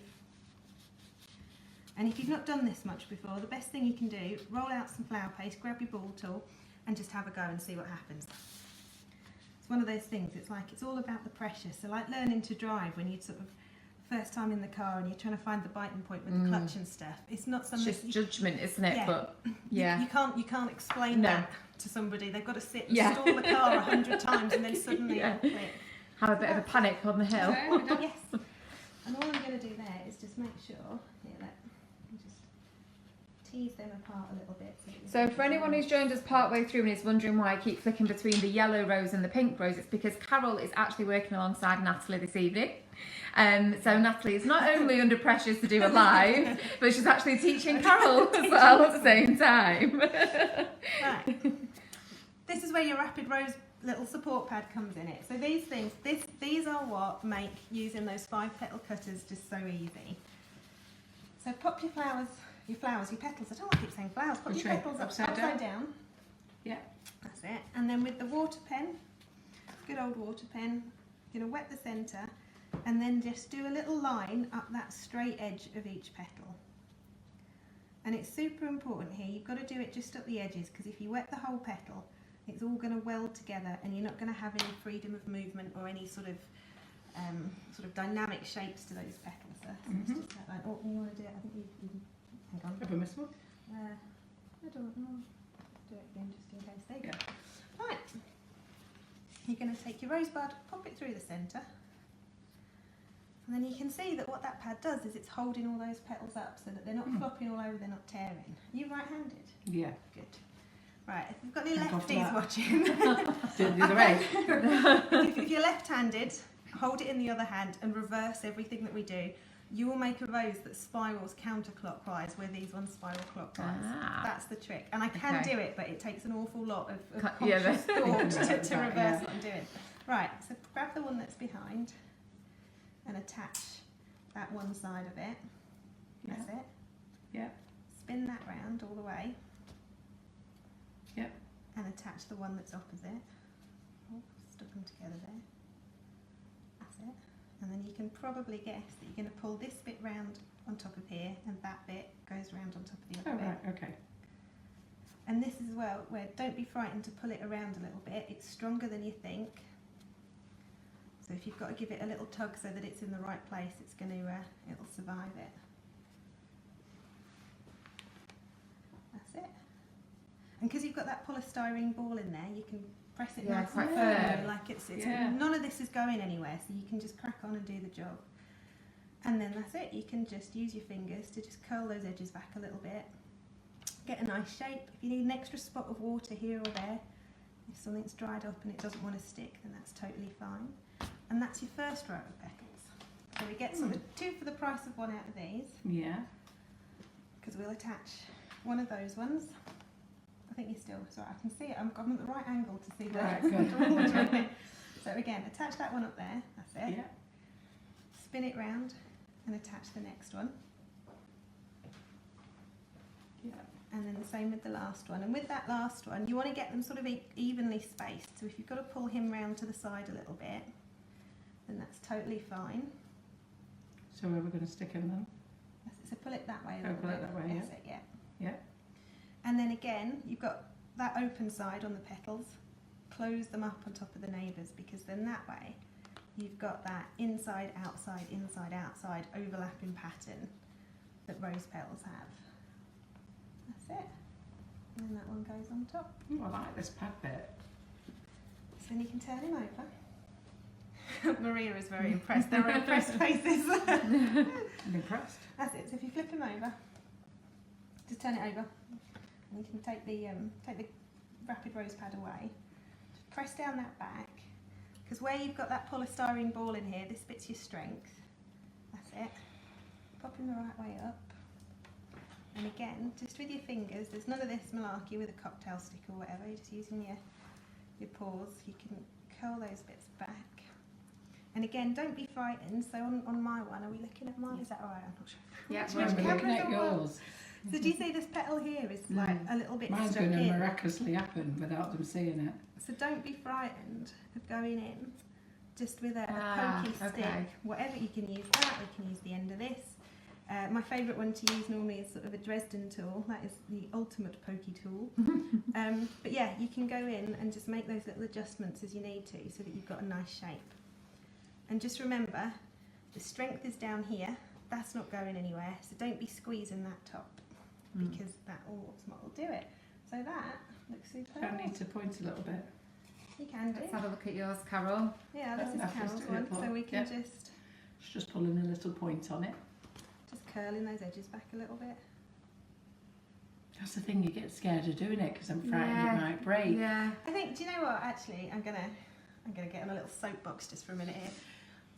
And if you've not done this much before, the best thing you can do, roll out some flower paste, grab your ball tool and just have a go and see what happens. It's one of those things, it's like it's all about the pressure. So like learning to drive when you sort of first time in the car and you're trying to find the biting point with the clutch and stuff. It's not something. It's just judgment, isn't it? Yeah. But yeah, you can't explain that to somebody. They've got to sit and Yeah. stall the car 100 times and then suddenly Yeah. it'll click. have a bit of a panic on the hill. Yes. And all I'm going to do there is just make sure, just tease them apart a little bit. So for anyone who's joined us partway through and is wondering why I keep flicking between the yellow rose and the pink rose, it's because Carol is actually working alongside Natalie this evening. So Natalie is not only under pressure to do a live, but she's actually teaching Carol as well at the same time. Right. This is where your Rapid Rose little support pad comes in it. So these things, these are what make using those 5-petal cutters just so easy. So pop your flowers, your petals, I don't want to keep saying flowers, pop your petals upside down. Yeah. That's it. And then with the water pen, good old water pen, you're going to wet the centre and then just do a little line up that straight edge of each petal. And it's super important here, you've got to do it just at the edges, because if you wet the whole petal, it's all going to weld together and you're not going to have any freedom of movement or any sort of dynamic shapes to those petals. So it's just that line. Oh, you want to do it? I think you can. Hang on. Have I missed one? I don't know. Do it again just in case. There you Yeah. go. Right. You're going to take your rosebud, pop it through the centre. And then you can see that what that pad does is it's holding all those petals up so that they're not flopping all over, they're not tearing. Are you right-handed? Yeah. Good. Right, if you've got any Thank God for lefties that. watching, Do the other way. if you're left-handed, hold it in the other hand and reverse everything that we do. You will make a rose that spirals counterclockwise where these ones spiral clockwise. Ah. That's the trick. And I can Okay. do it, but it takes an awful lot of Yeah, conscious thought to Right, reverse yeah. what I'm doing. Right, so grab the one that's behind and attach that one side of it. That's it. Yeah. Spin that round all the way. Yep. And attach the one that's opposite. Oh, stuck them together there. That's it. And then you can probably guess that you're going to pull this bit round on top of here, and that bit goes round on top of the Oh, other bit. right, okay. And this is where don't be frightened to pull it around a little bit. It's stronger than you think. So if you've got to give it a little tug so that it's in the right place, it's going to it'll survive it. That's it. And because you've got that polystyrene ball in there, you can press it nice and quite firmly, firm. like it's Yeah. none of this is going anywhere, so you can just crack on and do the job. And then that's it. You can just use your fingers to just curl those edges back a little bit. Get a nice shape. If you need an extra spot of water here or there, if something's dried up and it doesn't want to stick, then that's totally fine. And that's your first row of petals. So we get sort of 2 for the price of 1 out of these, Yeah. because we'll attach one of those ones. I think you're still, sorry, I can see it. I'm at the right angle to see Right, the good. So again, attach that one up there. That's it. Yeah. Spin it round and attach the next one. Yeah. And then the same with the last one. And with that last one, you want to get them sort of evenly spaced. So if you've got to pull him round to the side a little bit, then that's totally fine. So where are we going to stick him then? So pull it that way a Oh, little pull it bit. that way, That's it, yeah. Yeah. And then again, you've got that open side on the petals. Close them up on top of the neighbours, because then that way you've got that inside, outside overlapping pattern that rose petals have. That's it. And then that one goes on top. Ooh, I like this pad bit. So then you can turn him over. Maria is very impressed. There are impressed faces. I'm impressed. That's it. So if you flip him over, just turn it over, and you can take the rapid rose pad away. Just press down that back, because where you've got that polystyrene ball in here, this bit's your strength. That's it. Pop him the right way up. And again, just with your fingers, there's none of this malarkey with a cocktail stick or whatever, you're just using your paws. You can curl those bits back. And again, don't be frightened. So on my one, are we looking at mine? Is that alright? I'm not sure. Yeah, We're looking at yours. So do you see this petal here is like a little bit Mine's stuck going to in? miraculously happen without them seeing it. So don't be frightened of going in just with a pokey stick. Okay. Whatever, you can use that, you can use the end of this. My favourite one to use normally is sort of a Dresden tool. That is the ultimate pokey tool. But yeah, you can go in and just make those little adjustments as you need to so that you've got a nice shape. And just remember, the strength is down here. That's not going anywhere. So don't be squeezing that top because that will do it. So that looks superb. I need to point a little bit. You can do. Let's have a look at yours, Carol. Yeah, this is I've Carol's just one. done it, So we can yep. just It's just pulling a little point on it. curling those edges back a little bit. That's the thing, you get scared of doing it because I'm frightened Yeah. it might break. Yeah. I think, do you know what, actually, I'm gonna get on a little soapbox just for a minute here.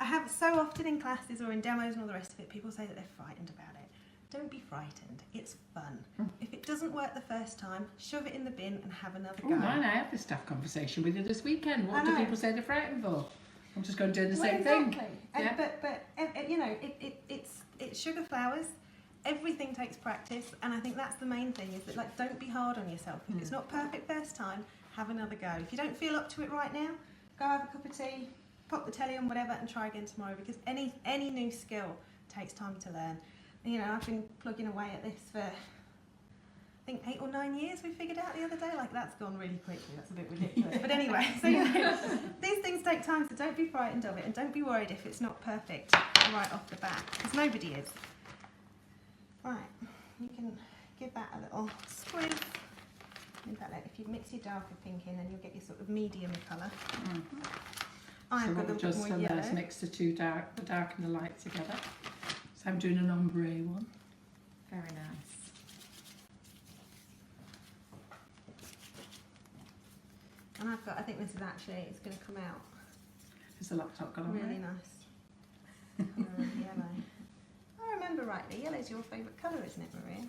I have so often in classes or in demos and all the rest of it, people say that they're frightened about it. Don't be frightened, it's fun. If it doesn't work the first time, shove it in the bin and have another Oh go. man, I had this staff conversation with you this weekend. What I do know. people say they're frightened for? I'm just going to do the Well, same exactly. thing. And, Yeah. but you know, it's sugar flowers. Everything takes practice, and I think that's the main thing, is that, like, don't be hard on yourself. If it's not perfect first time, have another go. If you don't feel up to it right now, go have a cup of tea, pop the telly on, whatever, and try again tomorrow, because any new skill takes time to learn. And, you know, I've been plugging away at this for, I think, 8 or 9 years. We figured out the other day, like, that's gone really quickly. That's a bit ridiculous. But anyway, so, you know, these things take time, so don't be frightened of it, and don't be worried if it's not perfect right off the bat, because nobody is. Right, you can give that a little squeeze. If you mix your darker pink in, then you'll get your sort of medium colour. I've So got a what we've little bit just more done there yellow. is mix the dark and the light together. So I'm doing an ombre one. Very nice. And I've got, I think this is actually, it's going to come out Is the laptop gone really away? nice. Yellow. I remember rightly, yellow is your favourite colour, isn't it, Maria?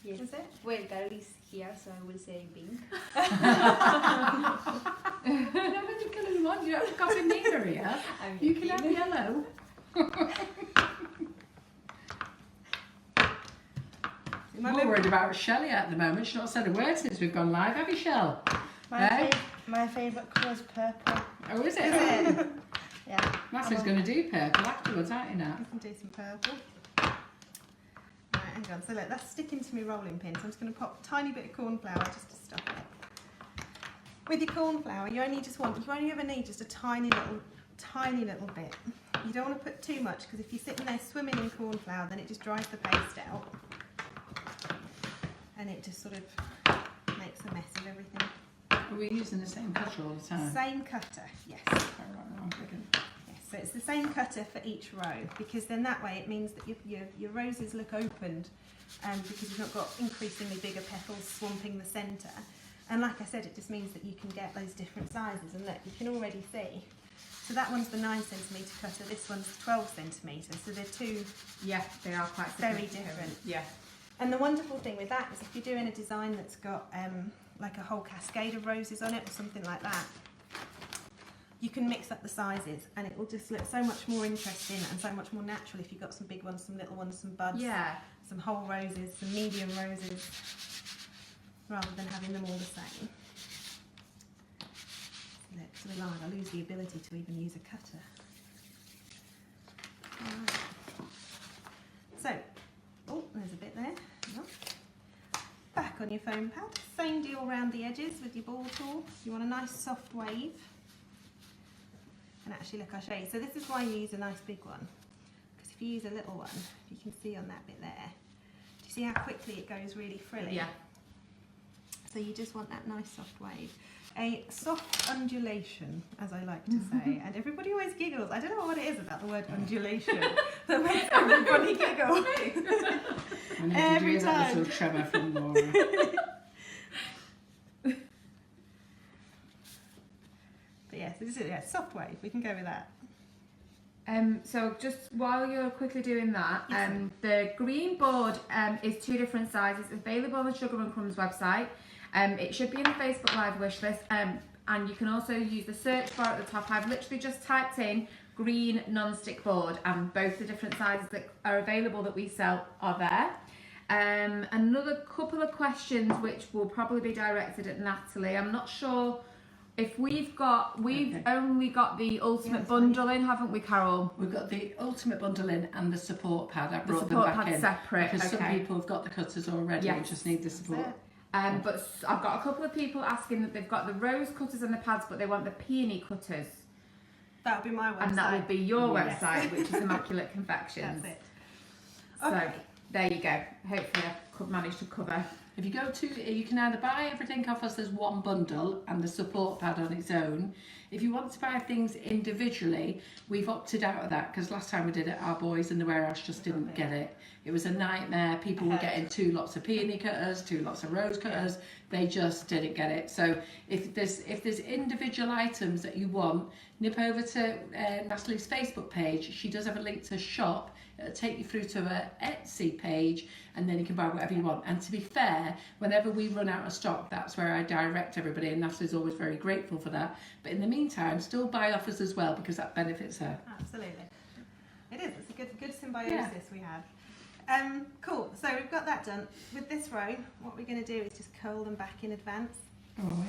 Yes. Is it? Well, that is here, so I will say pink. You don't have any colour you want. You don't have to copy me, Maria. You can have yellow. I'm more worried about Shelley at the moment. She's not said a word since we've gone live, have you, Shell? My favourite colour is purple. Oh, is it? Is it? Yeah. Natalie's going to do purple afterwards, aren't you, Nat? You can do some purple. Right, hang on. So look, that's sticking to my rolling pin. So I'm just going to pop a tiny bit of cornflour just to stop it. With your cornflour, you only ever need just a tiny little bit. You don't want to put too much, because if you're sitting there swimming in cornflour, then it just dries the paste out, and it just sort of makes a mess of everything. Are we using the same cutter all the time? Same cutter, yes. Oh, right, I'm thinking. Yes, so it's the same cutter for each row, because then that way it means that your roses look opened, because you've not got increasingly bigger petals swamping the centre. And like I said, it just means that you can get those different sizes, and look, you can already see. So that one's the 9cm cutter, this one's 12cm, so they're two Yeah, they are quite very significant. different. Yeah. And the wonderful thing with that is if you're doing a design that's got like a whole cascade of roses on it or something like that, you can mix up the sizes and it will just look so much more interesting and so much more natural if you've got some big ones, some little ones, some buds, Yeah. some whole roses, some medium roses, rather than having them all the same. Look, so we're live, I lose the ability to even use a cutter. Right. So, oh, there's a bit there. Hang on. Back on your foam pad, same deal around the edges with your ball tool. You want a nice soft wave. And actually, look, I'll show you. So this is why you use a nice big one. Because if you use a little one, you can see on that bit there. Do you see how quickly it goes really frilly? Yeah. So you just want that nice soft wave. A soft undulation, as I like to say. And everybody always giggles. I don't know what it is about the word undulation that makes everybody giggle. I need Every to do that time. little tremor from Laura. But yes, this is soft wave. We can go with that. So just while you're quickly doing that, Yes. the green board is 2 different sizes, available on the Sugar and Crumbs website. It should be in the Facebook Live wish list, and you can also use the search bar at the top. I've literally just typed in green non-stick board, and both the different sizes that are available that we sell are there. Another couple of questions which will probably be directed at Natalie. I'm not sure if we've Okay. only got the ultimate Yes, bundle in, haven't we, Carol? We've got the ultimate bundle in and the support pad. I The brought them support back pad in separate, because some okay. people have got the cutters already and Yes. just need the support. That's it. But I've got a couple of people asking that they've got the rose cutters and the pads, but they want the peony cutters, That would be my website. and that will be your Yes. website, which is Immaculate Confections. That's it. So Okay. there you go. Hopefully I could manage to cover. If you go to, you can either buy everything off us as one bundle and the support pad on its own. If you want to buy things individually, we've opted out of that because last time we did it, our boys in the warehouse just didn't get it. It was a nightmare. People were getting 2 lots of peony cutters, 2 lots of rose cutters. They just didn't get it. So if there's individual items that you want, nip over to Natalie's Facebook page. She does have a link to shop. It'll take you through to her Etsy page, and then you can buy whatever you want. And to be fair, whenever we run out of stock, that's where I direct everybody, and Natalie's always very grateful for that. But in the meantime, still buy off us as well because that benefits her. Absolutely. It is. It's a good symbiosis we have. Cool. So we've got that done. With this row, what we're going to do is just curl them back in advance. Oh,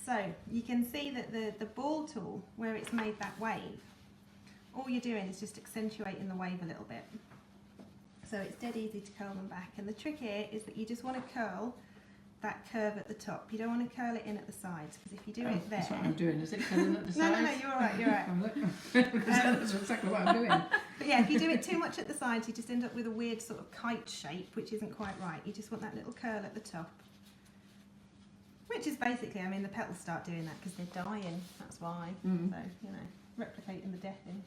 So you can see that the ball tool, where it's made that wave, all you're doing is just accentuating the wave a little bit. So it's dead easy to curl them back. And the trick here is that you just want to curl that curve at the top. You don't want to curl it in at the sides, because if you do it there... That's what I'm doing. Is it curling at the No, sides? no, you're all right, you're right. That's exactly what I'm doing. But yeah, if you do it too much at the sides, you just end up with a weird sort of kite shape, which isn't quite right. You just want that little curl at the top. Which is basically, I mean, the petals start doing that because they're dying. That's why. Mm. So, you know, replicating the death in.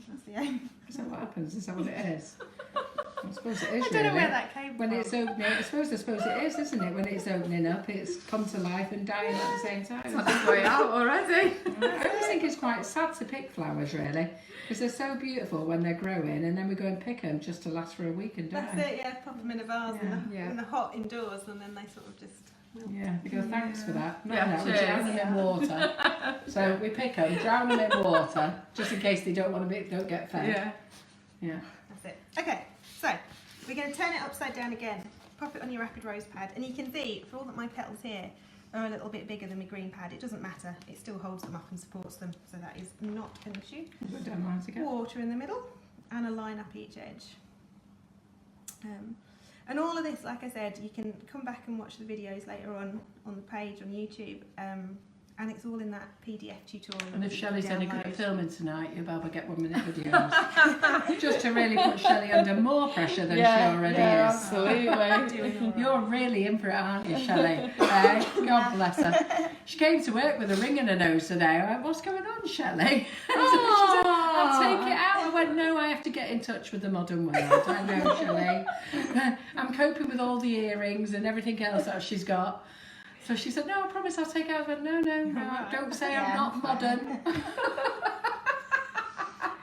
That's the aim. Is that what happens? Is that what it is? I suppose it is. I don't know really. where that came When from. it's opening, I suppose it is, isn't it? When it's opening up, it's come to life and dying at the same time. It's on its way out already. I always think it's quite sad to pick flowers, really, because they're so beautiful when they're growing, and then we go and pick them just to last for a week and die. That's it, yeah. Pop them in a vase Yeah. in the hot indoors, and then they sort of just... Yeah, they go, thanks for that. No, Yeah, no, we cheers. drown them in water. So we pick them, drown them in water, just in case they don't get fed. Yeah. Yeah. That's it. Okay, so we're going to turn it upside down again. Pop it on your rapid rose pad, and you can see, for all that my petals here are a little bit bigger than my green pad, it doesn't matter. It still holds them up and supports them, so that is not an issue. We'll go down lines again. Water in the middle, and a line up each edge. And all of this, like I said, you can come back and watch the videos later on the page on YouTube, and it's all in that PDF tutorial. And if that you Shelley's can any good download. at filming tonight, you'll be able to get 1 minute videos. Just to really put Shelley under more pressure than she already is. absolutely. Doing all right. You're really in for it, aren't you, Shelley? God bless her. She came to work with a ring in her nose today. I went, what's going on, Shelley? She said, I'll take it out. I went, no, I have to get in touch with the modern world. I know, Shelley. I'm coping with all the earrings and everything else that she's got. So she said, no, I promise I'll take it out. I went, no, don't say I'm not modern.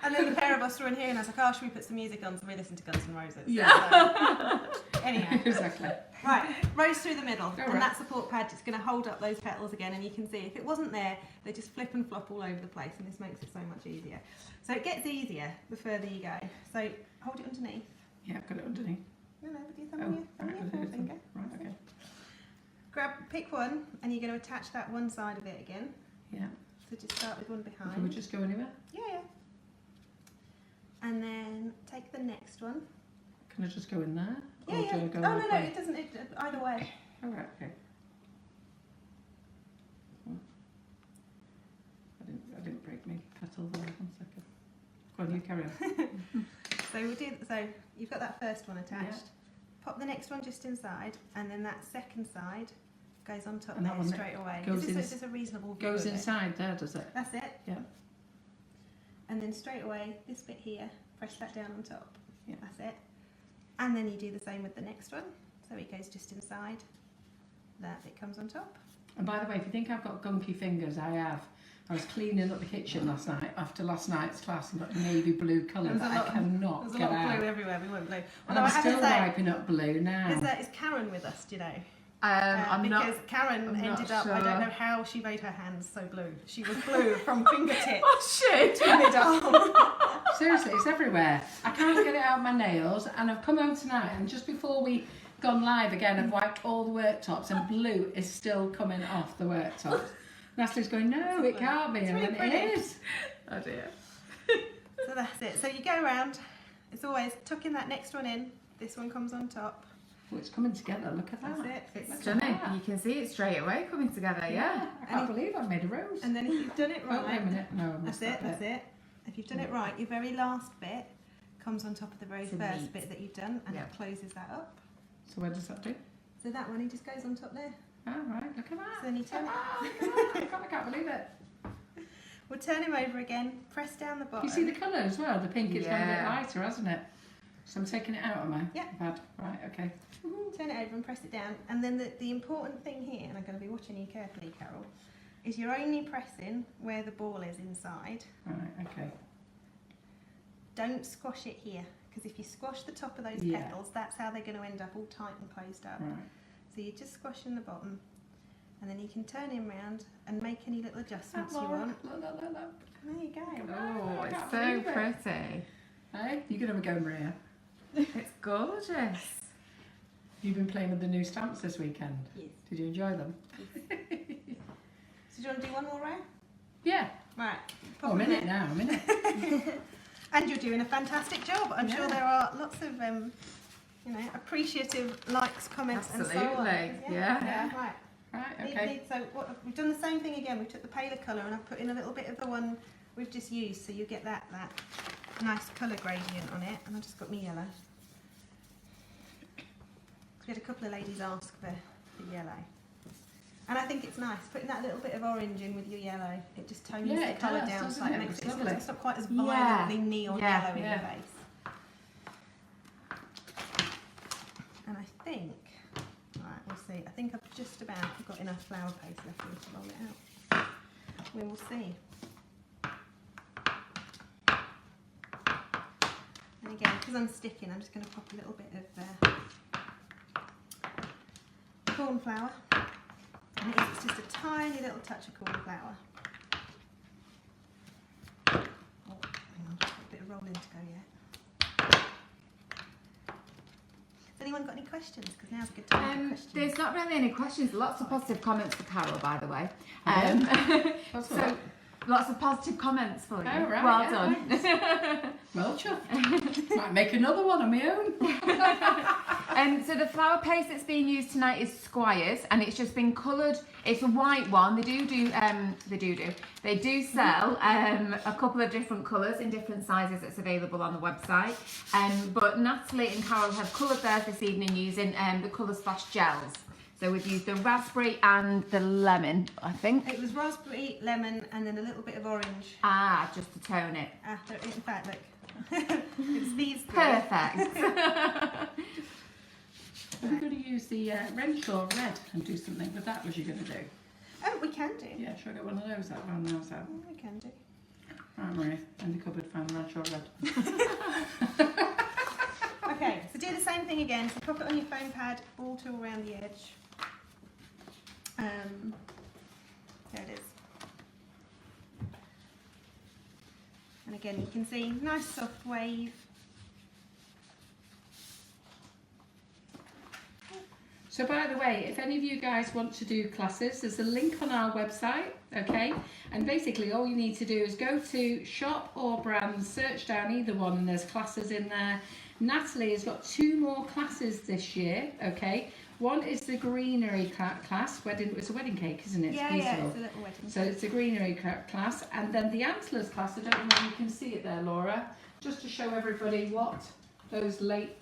And then the pair of us were in here, and I was like, oh, should we put some music on so we listen to Guns N' Roses? Yeah. So, anyhow. Exactly. Right, rose through the middle, Go and right. that support pad is going to hold up those petals again, and you can see if it wasn't there, they just flip and flop all over the place, and this makes it so much easier. So it gets easier the further you go. So hold it underneath. Yeah, I've got it underneath. No, with your Oh, thumb and right, your with your forefinger. Right, okay. Pick one, and you're going to attach that one side of it again. Yeah. So just start with one behind. Can we just go anywhere? Yeah. And then take the next one. Can I just go in there? Yeah, Or yeah. do I go Oh, all no, the no, way? it doesn't. Either way. Oh, right, okay. I didn't break my petal there. 1 second. Go on, you carry on. So you've got that first one attached. Pop the next one just inside, and then that second side, goes on top And that there one straight away. goes This is a reasonable view Goes of it. inside there, does it? That's it. Yeah. And then straight away, this bit here, press that down on top. Yeah. That's it. And then you do the same with the next one. So it goes just inside. That bit comes on top. And by the way, if you think I've got gunky fingers, I have. I was cleaning up the kitchen last night after last night's class and got navy blue colour that I cannot There's a get lot of out. blue everywhere. We went blue. And Although I'm I have to still say, wiping up blue now. is Karen with us? Do you know? I'm because Karen I'm not ended up. I sure. don't know how she made her hands so blue. She was blue from fingertip Oh shit! to mid-arm. Seriously, it's everywhere. I can't get it out of my nails, and I've come home tonight, and just before we gone live again, I've wiped all the worktops, and blue is still coming off the worktops. Natalie's going, no, it can't be, It's and really then it pretty. is. Oh dear. So that's it. So you go around. It's always tucking that next one in. This one comes on top. Oh, it's coming together. Look at that. That's it. It's Look at stunning. that. You can see it straight away coming together. Yeah. I can't believe I made a rose. And then if you've done it Oh, wait a right, minute. No, I that's missed it. that That's bit. it. If you've done it right, your very last bit comes on top of the very To first meet. bit that you've done, and Yeah. it closes that up. So where does that do? So that one, it just goes on top there. Oh, right. Look at that. So then you turn it. Ah, look at that. I can't believe it. We'll turn him over again. Press down the bottom. You see the colour as well? The pink, it's gone a bit Yeah. lighter, hasn't it? So I'm taking it out, am I? Yeah. Bad. Right, okay. Turn it over and press it down. And then the important thing here, and I'm going to be watching you carefully, Carol, is you're only pressing where the ball is inside. Right, okay. Don't squash it here, because if you squash the top of those Yeah. petals, that's how they're going to end up all tight and closed up. Right. So you're just squashing the bottom, and then you can turn him round and make any little adjustments you Laura, want. look. There you go. Oh, I it's can't so believe it. pretty. Hey, you can have a go, Maria. It's gorgeous. You've been playing with the new stamps this weekend. Yes. Did you enjoy them? So do you want to do one more row? Yeah. Right. Oh, a minute now, a minute. And you're doing a fantastic job. I'm sure Yeah. there are lots of, appreciative likes, comments, and so on. Absolutely, yeah. Right. Right, Need- okay. need- so we've done the same thing again. We took the paler colour and I've put in a little bit of the one we've just used, so you get that nice colour gradient on it. And I've just got me yellow. We had a couple of ladies ask for the yellow. And I think it's nice, putting that little bit of orange in with your yellow. It just tones Yeah, the it colour does, down doesn't slightly. it? Makes It's it, lovely. it's not quite as Yeah. violently neon Yeah, yellow in yeah. your face. And I think, right, we'll see. I think I've just about got enough flower paste left for me to roll it out. We will see. And again, because I'm sticking, I'm just going to pop a little bit of cornflower. And it's just a tiny little touch of cornflower. Oh, hang on, got a bit of rolling to go yet. Has anyone got any questions? Because now's a good time for questions. There's not really any questions. Lots of positive comments for Carol, by the way. That's all So, right. lots of positive comments for you. Oh, right, well yeah, done. Well chuffed. Might make another one of my own. So the flower paste that's being used tonight is Squires, and it's just been coloured. It's a white one. They do sell a couple of different colours in different sizes that's available on the website. But Natalie and Carol have coloured theirs this evening using the Colour Splash gels. So we've used the raspberry and the lemon, I think. It was raspberry, lemon, and then a little bit of orange Ah, just to tone it. after. In fact, look, it's these three. Perfect. Are we going to use the Renshaw red and do something with that? Was you going to do? Oh, we can do. Yeah, should I get one of those out? One of those out. We can do. Right, Maria, in the cupboard, found Renshaw red. Okay, so do the same thing again. So pop it on your foam pad, ball tool around the edge. There it is. And again, you can see nice soft wave. So by the way, if any of you guys want to do classes, there's a link on our website, okay? And basically all you need to do is go to shop or brands, search down either one, and there's classes in there. Natalie has got 2 more classes this year, okay? One is the greenery class, it's a wedding cake, isn't it? Yeah, It's yeah, beautiful. it's a little wedding. So it's a greenery class, and then the antlers class, I don't know if you can see it there, Laura, just to show everybody what those late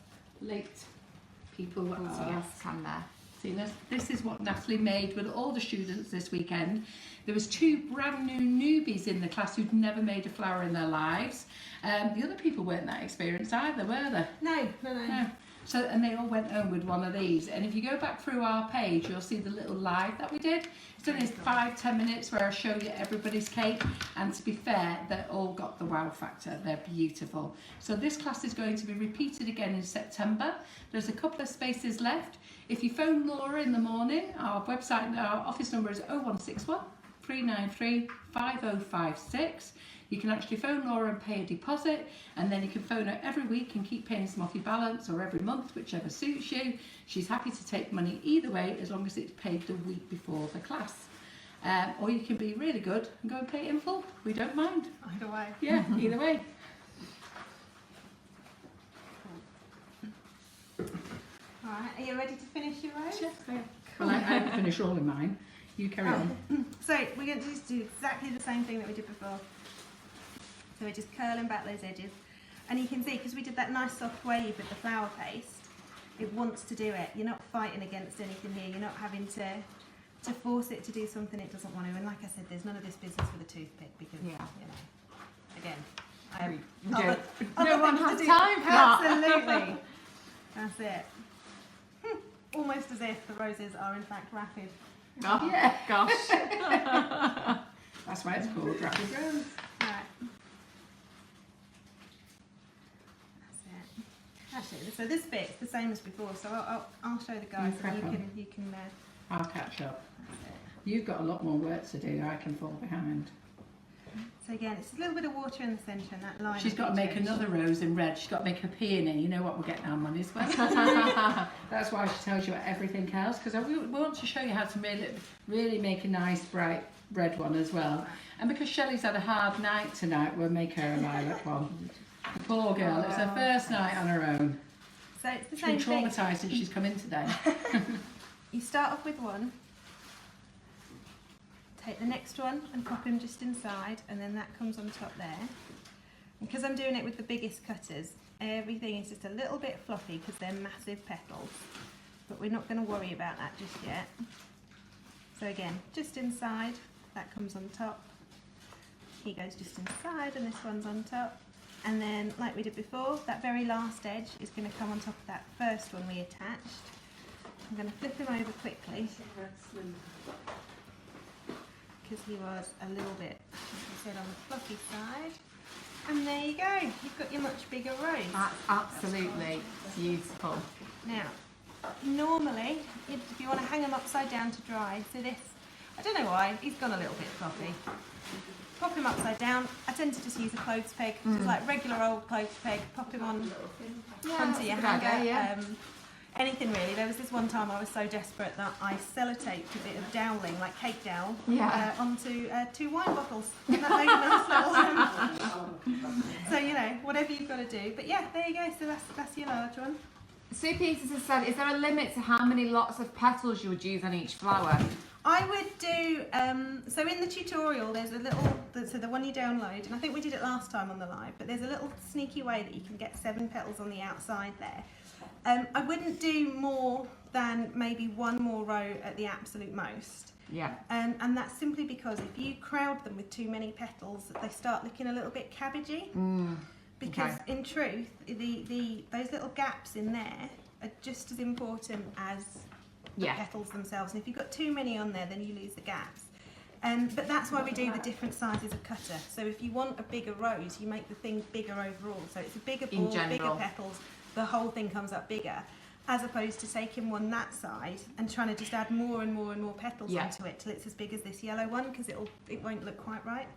people So are. yes, can there. Tina. This is what Natalie made with all the students this weekend. There was 2 brand new newbies in the class who'd never made a flower in their lives. The other people weren't that experienced either, were they? No. No. So, and they all went home with one of these. And if you go back through our page, you'll see the little live that we did. It's only 5-10 minutes where I show you everybody's cake. And to be fair, they all got the wow factor. They're beautiful. So this class is going to be repeated again in September. There's a couple of spaces left. If you phone Laura in the morning, our website, our office number is 0161 393 5056. You can actually phone Laura and pay a deposit, and then you can phone her every week and keep paying some off your balance, or every month, whichever suits you. She's happy to take money either way, as long as it's paid the week before the class. Or you can be really good and go and pay it in full. We don't mind. Either way. Yeah, either way. Alright, are you ready to finish your rose? Yes, I am. Well, I haven't finished all of mine. You carry on. So we're going to just do exactly the same thing that we did before. So we're just curling back those edges. And you can see, because we did that nice soft wave with the flower paste, it wants to do it. You're not fighting against anything here. You're not having to force it to do something it doesn't want to. And like I said, there's none of this business with a toothpick, because, you know, again, I have No one has time for that. Absolutely. That's it. Almost as if the roses are in fact rapid. Oh, Yeah. gosh. That's why it's called Rapid Rose. Right. That's it. Actually, so this bit's the same as before, so I'll show the guys You and crack on. you can I'll catch up. that's it. You've got a lot more work to do. I can fall behind. So again, it's a little bit of water in the centre, and that line. She's got to make change. another rose in red. She's got to make a peony. You know what, we're getting our money's worth. That's why she tells you everything else, because we want to show you how to really make a nice bright red one as well. And because Shelley's had a hard night tonight, we'll make her a lilac one. The poor girl, it was her first night on her own. So it's the She's been same thing. traumatised since she's come in today. You start off with one, take the next one and pop him just inside, and then that comes on top there. And because I'm doing it with the biggest cutters, everything is just a little bit fluffy because they're massive petals. But we're not going to worry about that just yet. So again, just inside, that comes on top. He goes just inside, and this one's on top. And then, like we did before, that very last edge is going to come on top of that first one we attached. I'm going to flip him over quickly, because he was a little bit, like I said, on the fluffy side. And there you go, you've got your much bigger rose. That's absolutely beautiful. Now, normally, if you want to hang them upside down to dry, so this, I don't know why, he's gone a little bit fluffy. Pop him upside down. I tend to just use a clothes peg, just like regular old clothes peg, pop him on onto your hanger. Anything really. There was this one time I was so desperate that I sellotaped a bit of doweling, like cake dowel, onto 2 wine bottles. And that made a nice little so, you know, whatever you've got to do. But yeah, there you go. So that's your large one. Sue Peters has said, is there a limit to how many lots of petals you would use on each flower? I would do, so in the tutorial there's a little, so the one you download, and I think we did it last time on the live, but there's a little sneaky way that you can get 7 petals on the outside there. I wouldn't do more than maybe 1 more row at the absolute most. Yeah. And that's simply because if you crowd them with too many petals, they start looking a little bit cabbagey. Because in truth, those little gaps in there are just as important as the petals themselves. And if you've got too many on there, then you lose the gaps. But that's why we do the different sizes of cutter. So if you want a bigger rose, you make the thing bigger overall. So it's a bigger ball, bigger petals, the whole thing comes up bigger. As opposed to taking one that size and trying to just add more and more and more petals onto it till it's as big as this yellow one, because it won't look quite right.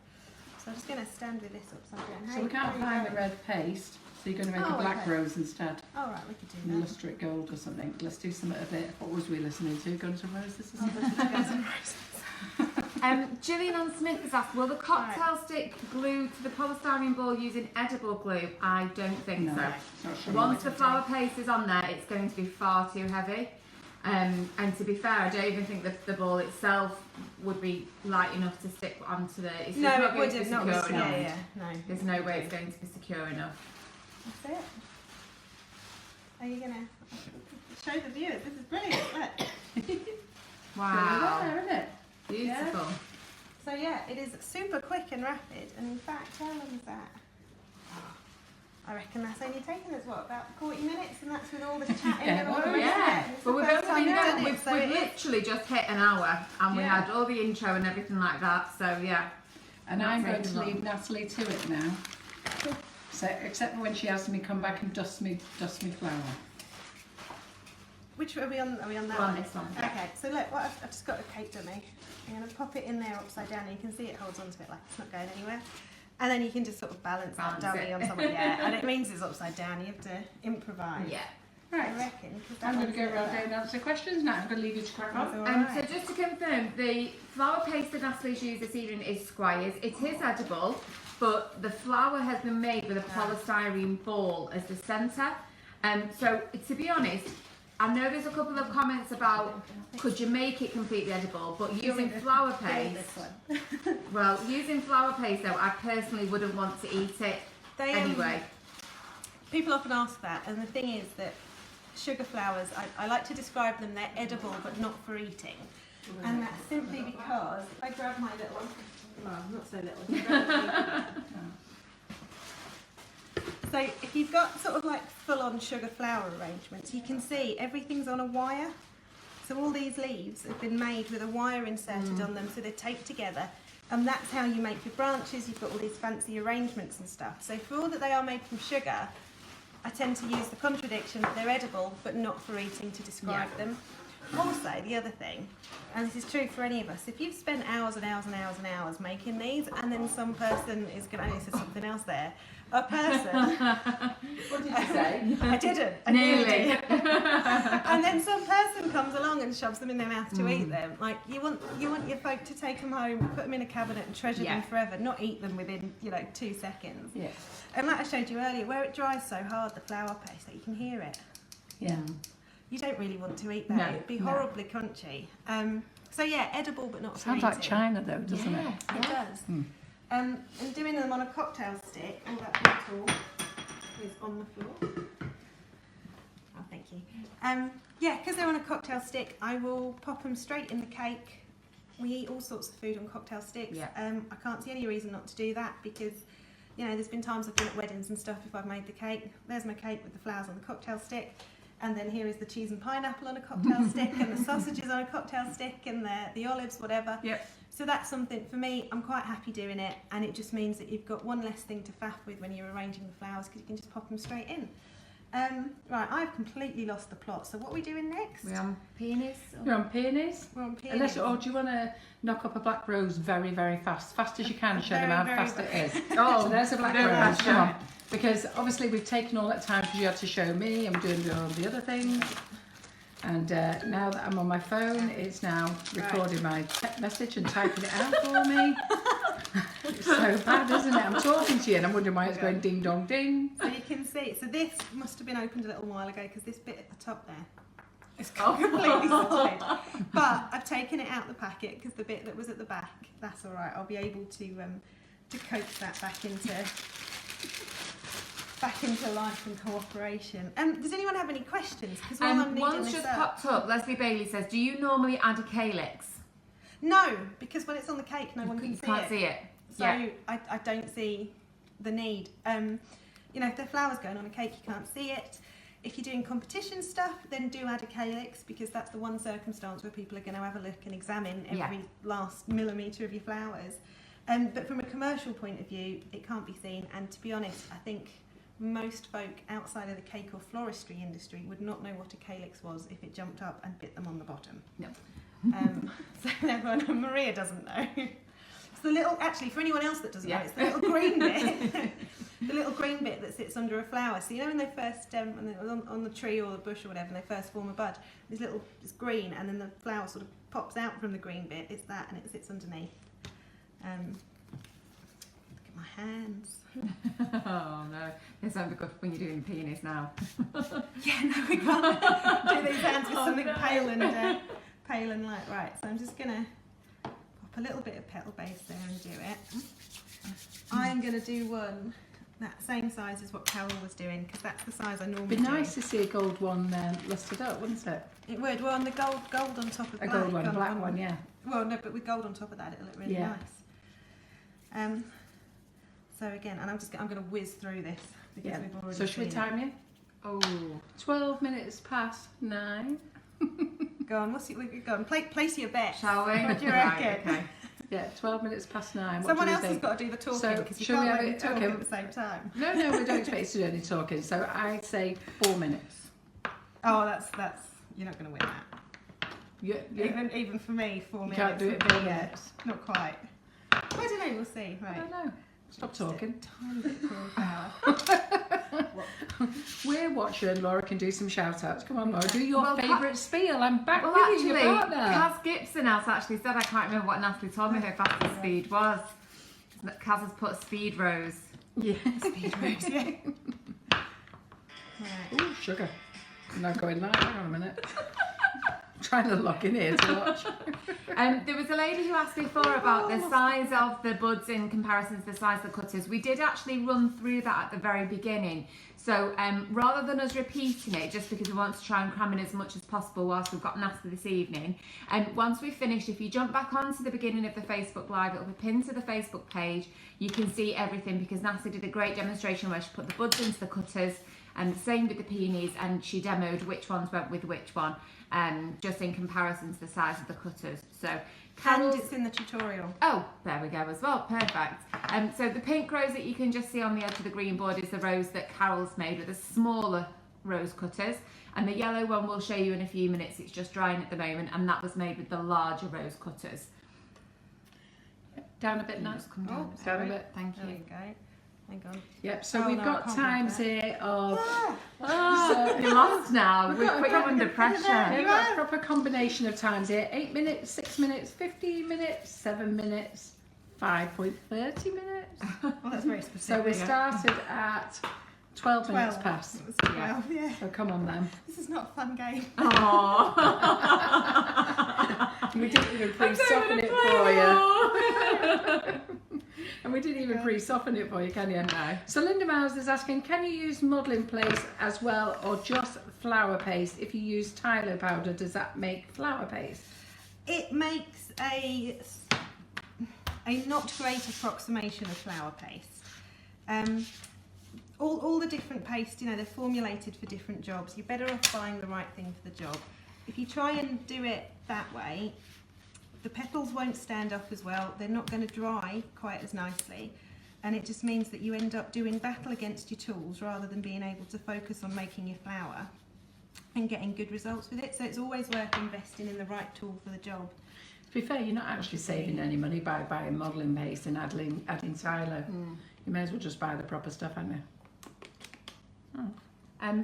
So I'm just going to stand with this upside down. So we can't find the red paste, so you're going to make a black rose instead. All right, we could do that. Illustrate gold or something. Let's do something a bit. What was we listening to? Guns N' Roses or something? Gillian on Smith has asked, will the cocktail stick glue to the polystyrene ball using edible glue? I don't think so. Not sure. Once the flower paste is on there, it's going to be far too heavy. And to be fair, I don't even think that the ball itself would be light enough to stick onto the. It's No, just it not going to be wouldn't. secure Not enough. no. There's no way it's going to be secure enough. That's it. Are you going to show the viewers? This is brilliant. Look. Wow. There, isn't it? Beautiful. So yeah, it is super quick and rapid. And in fact, how long is that? I reckon that's only taken us, what, about 40 minutes? And that's with all the chatting and all the rest Yeah, of it. It's but the we've first only time been we've done, done it, we've so it is. literally just hit an hour and we Yeah. had all the intro and everything like that, so yeah. And I'm going That's to really leave Natalie to it now. So, except for when she has me come back and dust me flour. Which are we on? Are we on that We're on one? this one. Okay, so look, what I've just got a cake dummy. I'm going to pop it in there upside down and you can see it holds onto it like it's not going anywhere. And then you can just sort of balance that Balance dummy it. on something. Yeah, and it means it's upside down. You have to improvise. Yeah. I Right, reckon. 'Cause that I'm going to one's go a bit around better. and answer questions now. I'm going to leave you to crack That's on. all So right. just to confirm, the flour paste that Natalie's used this evening is squares. It is edible, but the flour has been made with a polystyrene ball as the centre. So to be honest, I know there's a couple of comments about could you make it completely edible, but using flour paste, This one. well, using flour paste though, I personally wouldn't want to eat it They, anyway. People often ask that, and the thing is that sugar flours, I like to describe them, they're edible but not for eating. And that's simply because if I grab my little, well, not so little. If you grab so if you've got sort of like full-on sugar flour arrangements, you can see everything's on a wire. So all these leaves have been made with a wire inserted on them, so they're taped together. And that's how you make your branches. You've got all these fancy arrangements and stuff. So for all that they are made from sugar, I tend to use the contradiction that they're edible but not for eating to describe them. Also, the other thing, and this is true for any of us, if you've spent hours and hours and hours and hours making these, and then some person is going to, say something else there, a person. What did you say? I didn't. I Nearly. did. And then some person comes along and shoves them in their mouth to eat them. Like you want your folk to take them home, put them in a cabinet, and treasure them forever, not eat them within 2 seconds. Yeah. And like I showed you earlier, where it dries so hard, the flour paste, that you can hear it. Yeah. You don't really want to eat that. No, It'd be no. horribly crunchy. So yeah, edible but not for Sounds eating. like China though, doesn't it? It does. Hmm. And doing them on a cocktail stick, all that tool is on the floor. Oh, thank you. Yeah, because they're on a cocktail stick, I will pop them straight in the cake. We eat all sorts of food on cocktail sticks. Yeah. I can't see any reason not to do that because, there's been times I've been at weddings and stuff if I've made the cake. There's my cake with the flowers on the cocktail stick. And then here is the cheese and pineapple on a cocktail stick and the sausages on a cocktail stick and the olives, whatever. Yep. So that's something, for me, I'm quite happy doing it, and it just means that you've got one less thing to faff with when you're arranging the flowers because you can just pop them straight in. Right, I've completely lost the plot, so what are we doing next? We're on peonies. You're on peonies? We're on peonies. Unless, or do you want to knock up a black rose very, very fast? Fast as you can, show them how Very, fast very it is. Oh, So there's a black no rose, pressure. come on. Because obviously we've taken all that time because you had to show me, I'm doing all the other things. And now that I'm on my phone, it's now recording my text message and typing it out for me. It's so bad, isn't it? I'm talking to you and I'm wondering why it's going ding dong ding. So you can see, so this must have been opened a little while ago because this bit at the top there is completely solid. But I've taken it out the packet because the bit that was at the back, that's all right. I'll be able to coax that back into life and cooperation. Does anyone have any questions? Because while I'm kneading One's this just up, popped up. Leslie Bailey says, do you normally add a calyx? no, because when it's on the cake, no one can You see can't it. see it. So Yeah. I don't see the need. If there are flowers going on a cake, you can't see it. If you're doing competition stuff, then do add a calyx because that's the one circumstance where people are going to have a look and examine every last millimetre of your flowers. But from a commercial point of view, it can't be seen. And to be honest, I think most folk outside of the cake or floristry industry would not know what a calyx was if it jumped up and bit them on the bottom. No. So everyone, Maria doesn't know. It's the little, actually, for anyone else that doesn't know, Yeah. it's the little green bit. The little green bit that sits under a flower. So when they first, when they're on the tree or the bush or whatever, and they first form a bud, it's green, and then the flower sort of pops out from the green bit. It's that, and it sits underneath. Look at my hands. Oh no, they sound good when you're doing peonies now. Yeah, no, we can't do these hands with something pale and light. Right, so I'm just gonna pop a little bit of petal base there and do it. I'm gonna do one that same size as what Carol was doing, because that's the size I normally Be do. nice to see a gold one lusted up, wouldn't it? It would. Well, on the gold on top of A black. gold one, a black one, yeah. Well, no, but with gold on top of that, it'll look really Yeah. nice. So again, and I'm going to whiz through this because Yeah. we've already. So should we seen it. time you? Oh. 12 minutes past 9. Go on. Go on. Place your bet. Shall we? What do you Right, reckon? okay. Yeah, 12 minutes past 9. What Someone do you else has think? got to do the talking So, because you shall we can't have really it- talk okay. at the same time. No, we don't expect you to do any talking. So I'd say 4 minutes. Oh, that's you're not going to win that. Even for me, 4 You minutes. can't do it in 4 minutes. Not quite. I don't know. We'll see. I Right. don't know. Stop talking. Tiny bit of cornflower. We're watching. Laura can do some shout outs. Come on, Laura. Do your Well, favourite spiel. I'm back Well, with you, actually, your partner. Kaz Gibson has actually said, I can't remember what Natalie told me her fastest speed was. Kaz has put speed rose. Yeah. Speed rose, yeah. Right. Ooh, sugar. I'm not going live. Hang on a minute. I'm trying to log in here to watch. There was a lady who asked before about the size of the buds in comparison to the size of the cutters. We did actually run through that at the very beginning. So rather than us repeating it, just because we want to try and cram in as much as possible whilst we've got Natalie this evening, and once we've finished, if you jump back onto the beginning of the Facebook Live, it'll be pinned to the Facebook page. You can see everything because Natalie did a great demonstration where she put the buds into the cutters, and the same with the peonies, and she demoed which ones went with which one, just in comparison to the size of the cutters. So And Carol's... it's in the tutorial. Oh, there we go as well. Perfect. So the pink rose that you can just see on the edge of the green board is the rose that Carol's made with the smaller rose cutters. And the yellow one we'll show you in a few minutes. It's just drying at the moment, and that was made with the larger rose cutters. Down a bit now. Just come down, Oh, a bit. Down a bit. Thank There we you. go. Hang on. Yep, so Oh, we've no, I got can't times do here of... Oh, you're lost now. We've got a put you proper- under We've pressure. got a proper combination of times here. 8 minutes, 6 minutes, 15 minutes, 7 minutes, 5.30 minutes. Well, that's very specific. So we started at 12 minutes 12. past. It was 12, yeah. So come on then. This is not a fun game. Aww. We didn't even pre-soften it for you. And we didn't even pre-soften it for you, can you? No. So Linda Miles is asking, can you use modelling paste as well, or just flour paste? If you use Tylo powder, does that make flour paste? It makes a not great approximation of flour paste. All the different pastes, they're formulated for different jobs. You're better off buying the right thing for the job. If you try and do it that way, the petals won't stand up as well. They're not going to dry quite as nicely. And it just means that you end up doing battle against your tools rather than being able to focus on making your flour and getting good results with it. So it's always worth investing in the right tool for the job. To be fair, you're not actually saving any money by buying modelling paste and adding Tylo. You may as well just buy the proper stuff, haven't you?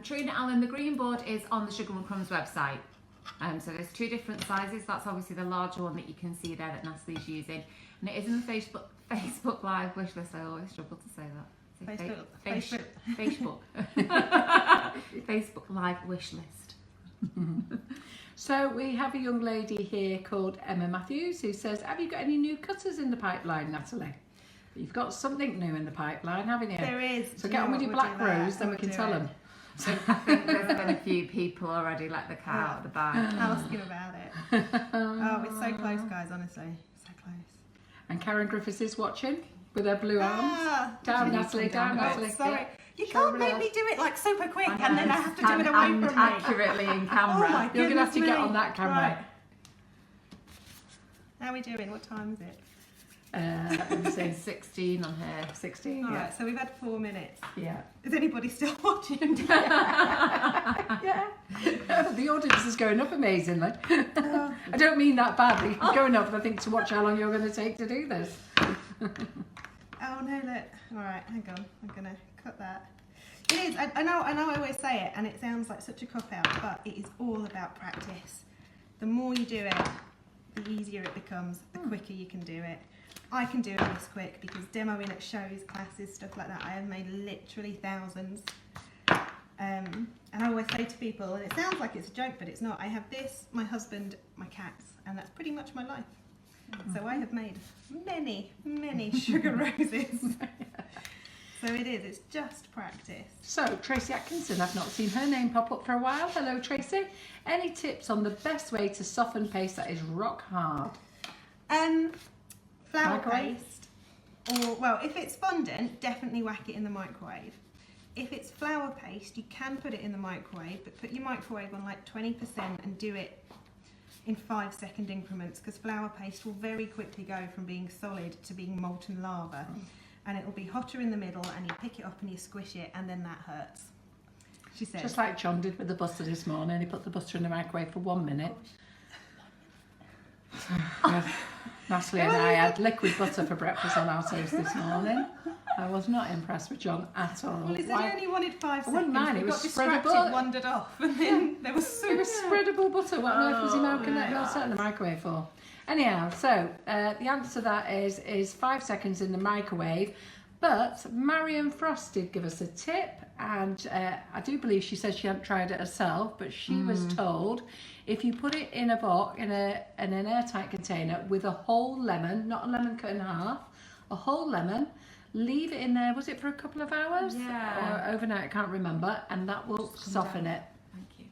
Trina Allen, the green board is on the Sugar and Crumbs website. So there's 2 different sizes. That's obviously the larger one that you can see there that Natalie's using. And it is in the Facebook Live wish list. I always struggle to say that. Facebook. Facebook Live wish list. So we have a young lady here called Emma Matthews who says, have you got any new cutters in the pipeline, Natalie? You've got something new in the pipeline, haven't you? There is. So get on with your black rose, then we can tell them. I think there's been a few people already let the cat out of the bag. Asking about it. Oh, we're so close, guys, honestly. So close. And Karen Griffiths is watching with her blue arms. Down, Natalie, down, Natalie. Sorry. You Show can't her make else. me do it like super quick I know, and then I have to do it away and from me. accurately in camera. Oh my You're going to have to goodness get me. on that camera. Right. How are we doing? What time is it? Let me see. It's 16 on here. 16, All yeah. right, so we've had 4 minutes. Yeah. Is anybody still watching? Yeah. The audience is going up amazingly. I don't mean that badly. It's going up, I think, to watch how long you're going to take to do this. Oh no, look. All right, hang on. I'm going to cut that. It is. I know I always say it and it sounds like such a cop-out, but it is all about practice. The more you do it, the easier it becomes, the quicker you can do it. I can do it this quick because demoing at shows, classes, stuff like that, I have made literally thousands. And I always say to people, and it sounds like it's a joke, but it's not, I have this, my husband, my cats, and that's pretty much my life. So I have made many, many sugar roses. So it is, it's just practice. So, Tracy Atkinson, I've not seen her name pop up for a while. Hello, Tracy. Any tips on the best way to soften paste that is rock hard? Flour Microwave? paste, or, well, if it's fondant, definitely whack it in the microwave. If it's flour paste, you can put it in the microwave, but put your microwave on like 20% and do it in 5-second increments, because flour paste will very quickly go from being solid to being molten lava. And it will be hotter in the middle, and you pick it up and you squish it, and then that hurts. She said. Just like John did with the butter this morning. He put the butter in the microwave for 1 minute. Natalie and I had liquid butter for breakfast on our toast this morning. I was not impressed with John at all. Well, he said he only wanted 5 seconds. I wouldn't mind, We it was got distracted, spreadable. wandered off, and then there was It was spreadable butter. What on earth was he milking that yeah. not set in the microwave for? Anyhow, so the answer to that is 5 seconds in the microwave. But Marion Frost did give us a tip, and I do believe she said she hadn't tried it herself, but she was told if you put it in a box, in an airtight container with a whole lemon, not a lemon cut in half, a whole lemon, leave it in there, was it for a couple of hours? Yeah. Or overnight, I can't remember, and that will soften it. Thank you.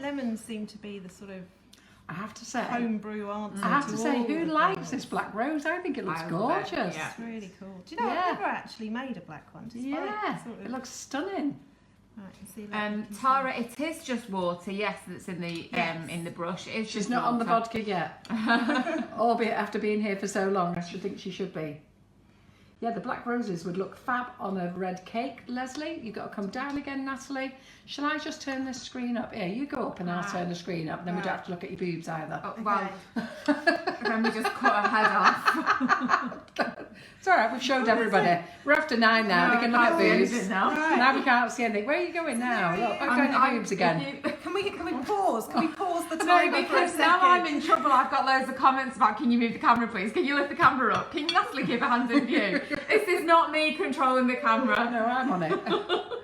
Lemons seem to be the sort of I have to say, homebrew answer. I have to say, all who the likes things. this black rose? I think it looks I love it, gorgeous. yeah. It's really cool. Do you know, Yeah. I've never actually made a black one. Despite Yeah, sort of, it looks stunning. right, you see, look, you can see. Tara, it is just water. Yes, that's in the Yes. in the brush. It is She's just not on the water. vodka yet. Albeit after being here for so long, I should think she should be. Yeah, the black roses would look fab on a red cake. Leslie, you've got to come down again, Natalie. Shall I just turn this screen up? Here, you go up and I'll turn the screen up. Then we don't have to look at your boobs either. Oh, well, Okay. then we just cut her head off. It's all right, we've showed everybody. We're after 9 now, No, we can I look can't at see boobs. anything now. Right. Now we can't see anything. Where are you going now? Look, I'm going to boobs again. Can we pause? Can we pause the No, timer for a because second? now I'm in trouble. I've got loads of comments about, can you move the camera, please? Can you lift the camera up? Can you Natalie keep a hand in view? This is not me controlling the camera. No, I'm on it.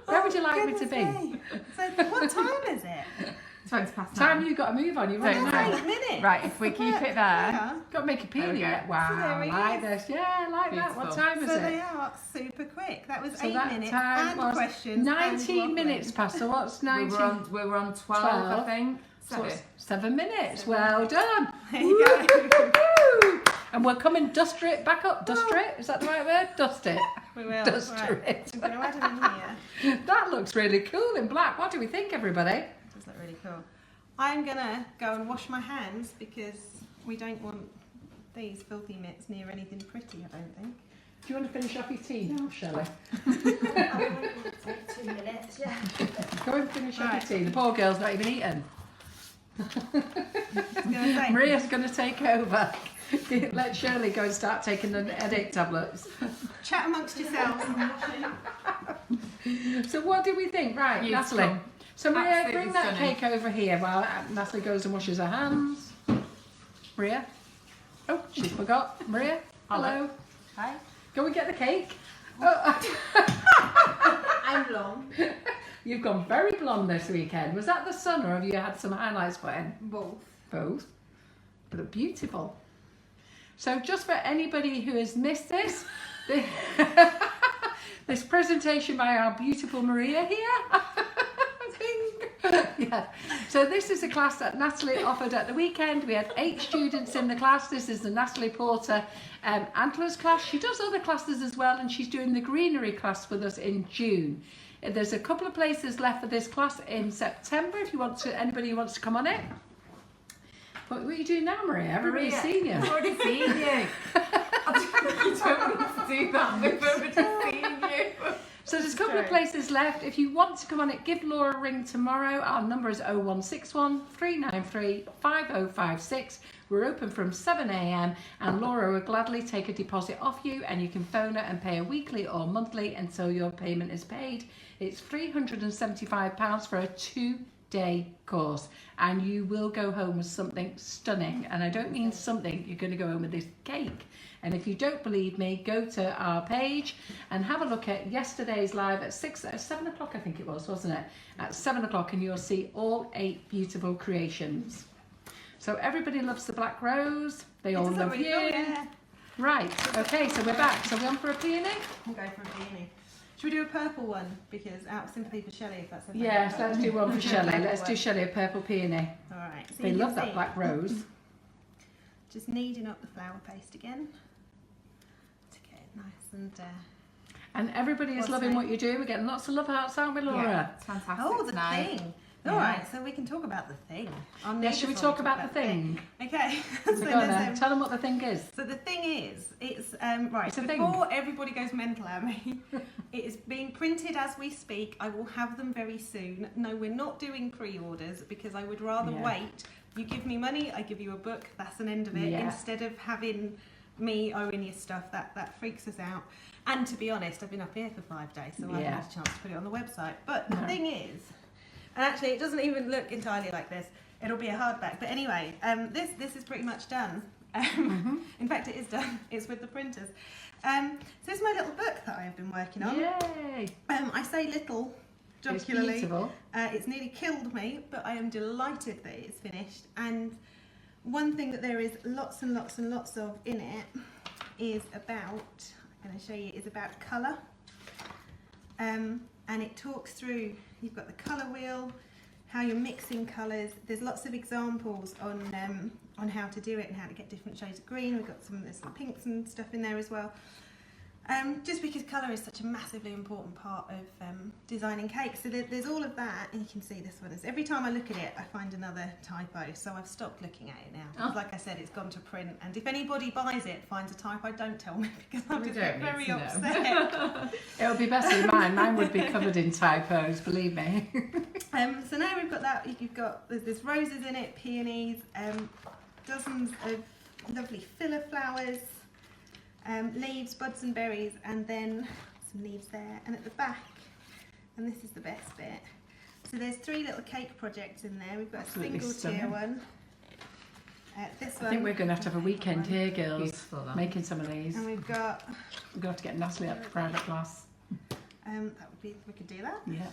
Where would you like me to be? Goodness me. So what time is it? 20 past 9. Time you got to move on, you're running Don't now. know. 8 minutes. Right, if we keep it there. Yeah. Got to make a peony. There we go. Wow, So there I he like is. this. Yeah, I like that. What Beautiful. time is So it? they are super quick. That was So 8 that minutes time and was questions. 19 and minutes waffling. past. So what's 19? We were on 12, I think. So it's 7. 7 minutes. Well done. There you go. Woo! And we're coming duster it back up. Duster it? Is that the right word? Dust it. We will. Duster Right. it. I'm going to add them in here. That looks really cool in black. What do we think, everybody? It does look really cool. I'm going to go and wash my hands because we don't want these filthy mitts near anything pretty, I don't think. Do you want to finish off your tea now, Shelley? I might take 2 minutes, yeah. Go and finish off Right. your tea. The poor girl's not even eaten. I was going to say, Maria's going to take over. Let Shirley go and start taking the headache tablets. chat amongst yourselves. So what do we think? Right, Beautiful. Natalie. So Maria, Absolutely bring that stunning. cake over here while Natalie goes and washes her hands. Maria. Oh, she forgot. Maria, hello. Hi. Go and get the cake. Oh, I'm blonde. you've gone very blonde this weekend. Was that the sun or have you had some highlights put in? Both. Both. But they're beautiful. So just for anybody who has missed this, this presentation by our beautiful Maria here. I think. Yeah. So this is a class that Natalie offered at the weekend. We had 8 students in the class. This is the Natalie Porter Antlers class. She does other classes as well, and she's doing the greenery class with us in June. There's a couple of places left for this class in September if you want to, anybody who wants to come on it. What are you doing now, Maria? Everybody's seen you. I've already seen you. You don't need to do that. We've already seen you. So there's a couple of places left. If you want to come on it, give Laura a ring tomorrow. Our number is 0161 393 5056. We're open from 7 a.m. and Laura will gladly take a deposit off you, and you can phone her and pay her weekly or monthly until your payment is paid. It's £375 for a 2-day course, and you will go home with something stunning. And I don't mean something, you're going to go home with this cake. And if you don't believe me, go to our page and have a look at yesterday's live at 7 o'clock, I think it was, wasn't it? At 7 o'clock, and you'll see all 8 beautiful creations. So everybody loves the black rose. They all love you. Yeah. Right, okay, so we're back. So we're on for a peony? We'll go for a peony. Should we do a purple one? Because out of sympathy for Shelley, if that's okay. Yes, let's do one for Shelley. Let's do Shelley a purple peony. Alright. So They you can love that see, black rose. just kneading up the flour paste again to get it nice and... And everybody is What's loving that? what you do. We're getting lots of love hearts, aren't we, Laura? Yeah, it's fantastic Oh, the tonight. thing. Yeah. Alright, so we can talk about the thing. Yes, should we talk about the thing? Okay. So go on then. Tell them what the thing is. So the thing is, it's right. It's a Before everybody goes mental at me, it is being printed as we speak. I will have them very soon. No, we're not doing pre-orders because I would rather Yeah. wait. You give me money, I give you a book. That's an end of it. Yeah. Instead of having me owing you stuff, that freaks us out. And to be honest, I've been up here for 5 days, so I haven't Yeah. had a chance to put it on the website. But the No. thing is, and actually it doesn't even look entirely like this. It'll be a hardback. But anyway, this is pretty much done. In fact, it is done. It's with the printers. So this is my little book that I have been working on. Yay! I say little It's jocularly. beautiful. It's nearly killed me, but I am delighted that it's finished. And one thing that there is lots and lots and lots of in it is about, I'm going to show you, is about colour. And it talks through, you've got the colour wheel, how you're mixing colours. There's lots of examples on how to do it and how to get different shades of green. We've got there's some pinks and stuff in there as well. Just because colour is such a massively important part of designing cakes. So there's all of that, and you can see this one is, every time I look at it I find another typo, so I've stopped looking at it now. Oh. Like I said, it's gone to print, and if anybody buys it, finds a typo, don't tell me because I'll We just don't get need very to know. upset. It would be better than mine. Mine would be covered in typos, believe me. So now we've got that, there's roses in it, peonies, dozens of lovely filler flowers, leaves, buds and berries, and then some leaves there, and at the back, and this is the best bit, so there's 3 little cake projects in there. We've got Absolutely a single tier stunning. one, this one, I think we're going to have a weekend here, girls, Beautiful, that. making some of these. and we've got, We're going to have to get Natalie up for private class. that would be, we could do that, Yeah.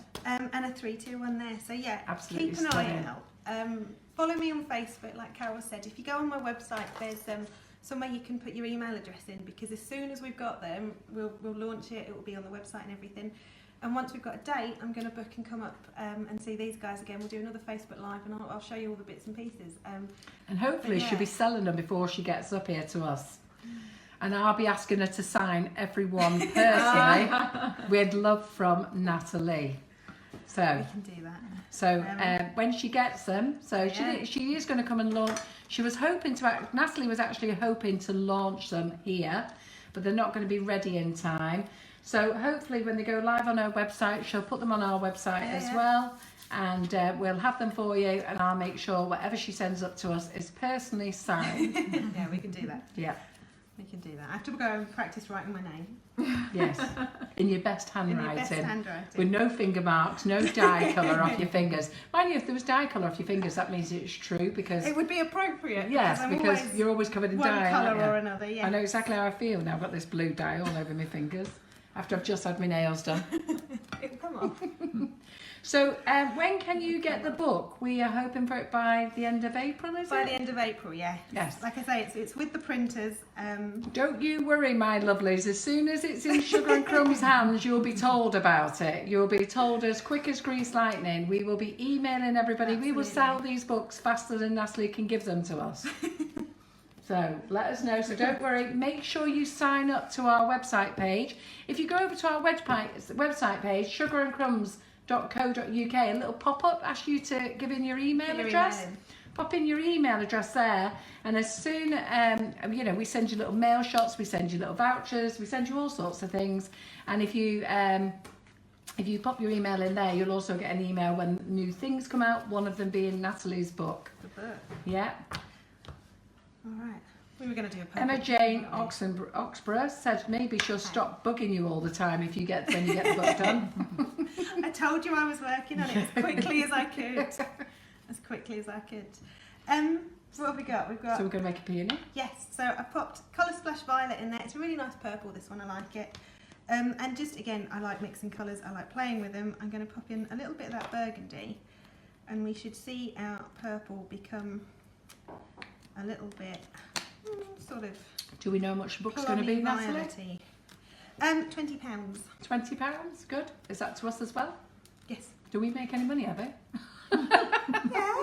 and a 3-tier one there, so yeah, Absolutely keep an stunning. eye out. Follow me on Facebook, like Carol said. If you go on my website, there's somewhere you can put your email address in, because as soon as we've got them, we'll launch it. It will be on the website and everything. And once we've got a date, I'm going to book and come up and see these guys again. We'll do another Facebook Live, and I'll show you all the bits and pieces. And hopefully Yeah. she'll be selling them before she gets up here to us. And I'll be asking her to sign everyone personally with love from Natalie. So, We can do that. so when she gets them, so Yeah. she is going to come and launch. She was hoping to, Natalie was actually hoping to launch them here, but they're not going to be ready in time. So hopefully when they go live on her website, she'll put them on our website as Yeah. well. And we'll have them for you, and I'll make sure whatever she sends up to us is personally signed. Yeah, we can do that. Yeah, We can do that. I have to go and practice writing my name yes. In your best in your handwriting. best handwriting. With no finger marks, no dye colour off your fingers. Mind you, if there was dye colour off your fingers, that means it's true, because It would be appropriate. yes, I'm because always you're always covered in one dye, colour aren't you? or another. Yeah. I know exactly how I feel now. I've got this blue dye all over my fingers after I've just had my nails done. It'll come off. So when can you get the book? We are hoping for it by the end of April, is By it? the end of April, yeah. Yes. Like I say, it's with the printers. Don't you worry, my lovelies. As soon as it's in Sugar and Crumbs' hands, you'll be told about it. You'll be told as quick as grease lightning. We will be emailing everybody. We will sell these books faster than Natalie can give them to us. So let us know. So don't worry. Make sure you sign up to our website page. If you go over to our website page, sugarandcrumbs.co.uk, a little pop-up asks you to give in your email address. Pop in your email address there, and as soon we send you little mail shots, we send you little vouchers, we send you all sorts of things. And if you pop your email in there, you'll also get an email when new things come out, one of them being Natalie's book. The book. Yeah. All right. We were going to do a purple. Emma Jane Oxborough said maybe she'll stop bugging you all the time when you get the book done. I told you I was working on it as quickly as I could. As quickly as I could. What have we got? We've got... So we're going to make a peony. Yes, so I popped Colour Splash Violet in there. It's a really nice purple, this one, I like it. And just, again, I like mixing colours, I like playing with them. I'm going to pop in a little bit of that burgundy, and we should see our purple become a little bit, sort of... Do we know how much the book's going to be, Natalie? violet-y. £20. £20, good. Is that to us as well? Yes. Do we make any money, Abby? Yeah.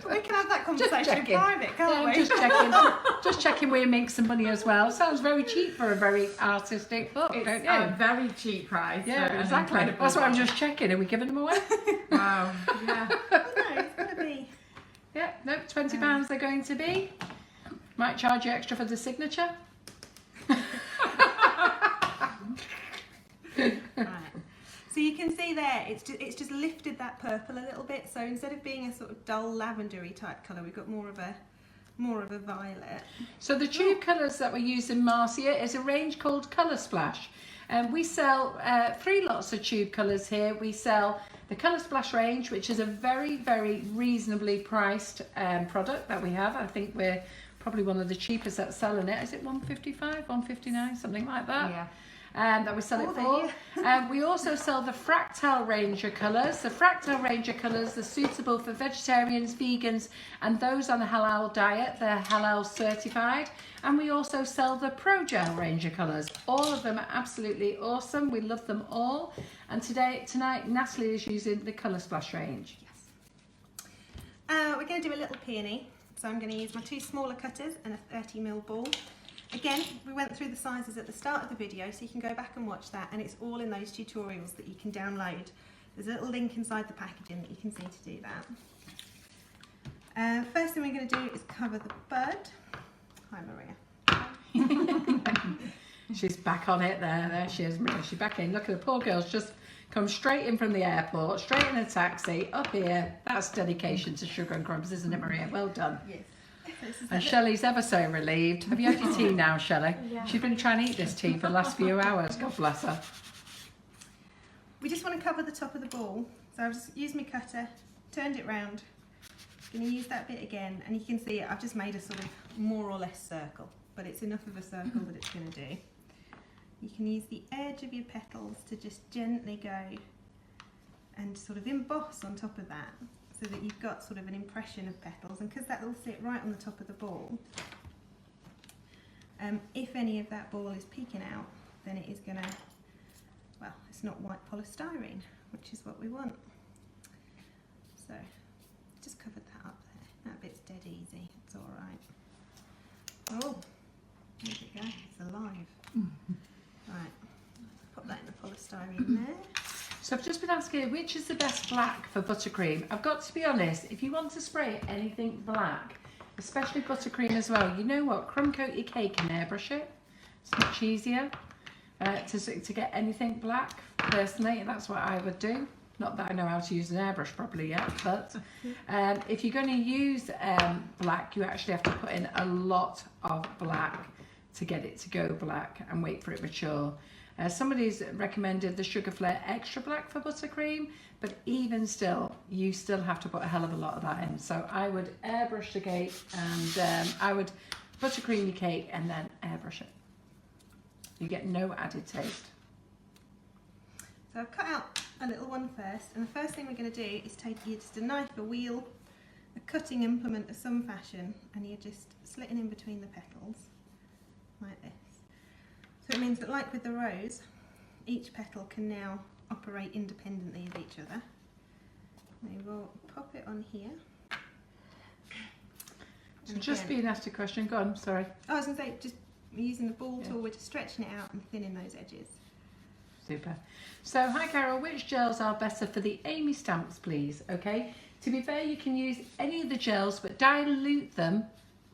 We can have that conversation in private, can't Yeah, we? just checking we make some money as well. Sounds very cheap for a very artistic book, It's don't you? a very cheap price. Yeah, for an exactly. incredible That's what I'm book. just checking. Are we giving them away? Wow. Yeah. No, it's got to be. Yeah, no, £20 they're going to be. Might charge you extra for the signature. Right. So you can see there, it's just lifted that purple a little bit. So instead of being a sort of dull lavendery type colour, we've got more of a violet. So the tube colours that we use in Marcia is a range called Colour Splash. And we sell 3 lots of tube colours here. We sell the Colour Splash range, which is a very, very reasonably priced product that we have. I think we're probably one of the cheapest that's selling it. Is it £1.55, £1.59, something like that? Yeah. That we sell it for. We also sell the Fractal range of colours. The Fractal range of colours are suitable for vegetarians, vegans, and those on a halal diet. They're halal certified. And we also sell the Pro Gel range of colours. All of them are absolutely awesome. We love them all. And tonight, Natalie is using the Colour Splash range. We're going to do a little peony. So I'm going to use my 2 smaller cutters and a 30mm ball. Again, we went through the sizes at the start of the video, so you can go back and watch that, and it's all in those tutorials that you can download. There's a little link inside the packaging that you can see to do that. First thing we're going to do is cover the bud. Hi Maria. She's back on it there. There she is, Maria. She's back in. Look at the poor girl's just come straight in from the airport, straight in a taxi, up here. That's dedication to Sugar and Crumbs, isn't it, Maria? Well done. Yes. And Shelley's ever so relieved. Have you had your tea now, Shelley? Yeah. She's been trying to eat this tea for the last few hours. God bless her. We just want to cover the top of the ball. So I've just used my cutter, turned it round. I'm going to use that bit again, and you can see I've just made a sort of more or less circle, but it's enough of a circle that it's going to do. You can use the edge of your petals to just gently go and sort of emboss on top of that, so that you've got sort of an impression of petals, and because that will sit right on the top of the ball, if any of that ball is peeking out, then it is going to, well, it's not white polystyrene, which is what we want. So just covered that up there. That bit's dead easy, it's all right. Oh, there we go, it's alive. Right, put that in the polystyrene there. So I've just been asking which is the best black for buttercream. I've got to be honest, if you want to spray anything black, especially buttercream as well, you know what? Crumb coat your cake and airbrush it. It's much easier to get anything black, personally. That's what I would do. Not that I know how to use an airbrush properly yet, but if you're going to use black, you actually have to put in a lot of black to get it to go black and wait for it to mature. Somebody's recommended the Sugar Flare Extra Black for buttercream, but even still, you still have to put a hell of a lot of that in. So I would airbrush the cake, and I would buttercream your cake and then airbrush it. You get no added taste. So I've cut out a little one first, and the first thing we're going to do is take just a knife, a wheel, a cutting implement of some fashion, and you're just slitting in between the petals, like this. So it means that, like with the rose, each petal can now operate independently of each other. We will pop it on here. So And just again, being asked a question, go on, sorry. I was going to say, just using the ball Yeah. tool, we're just stretching it out and thinning those edges. Super. So, hi Carol, which gels are better for the Amy stamps, please? Okay. To be fair, you can use any of the gels, but dilute them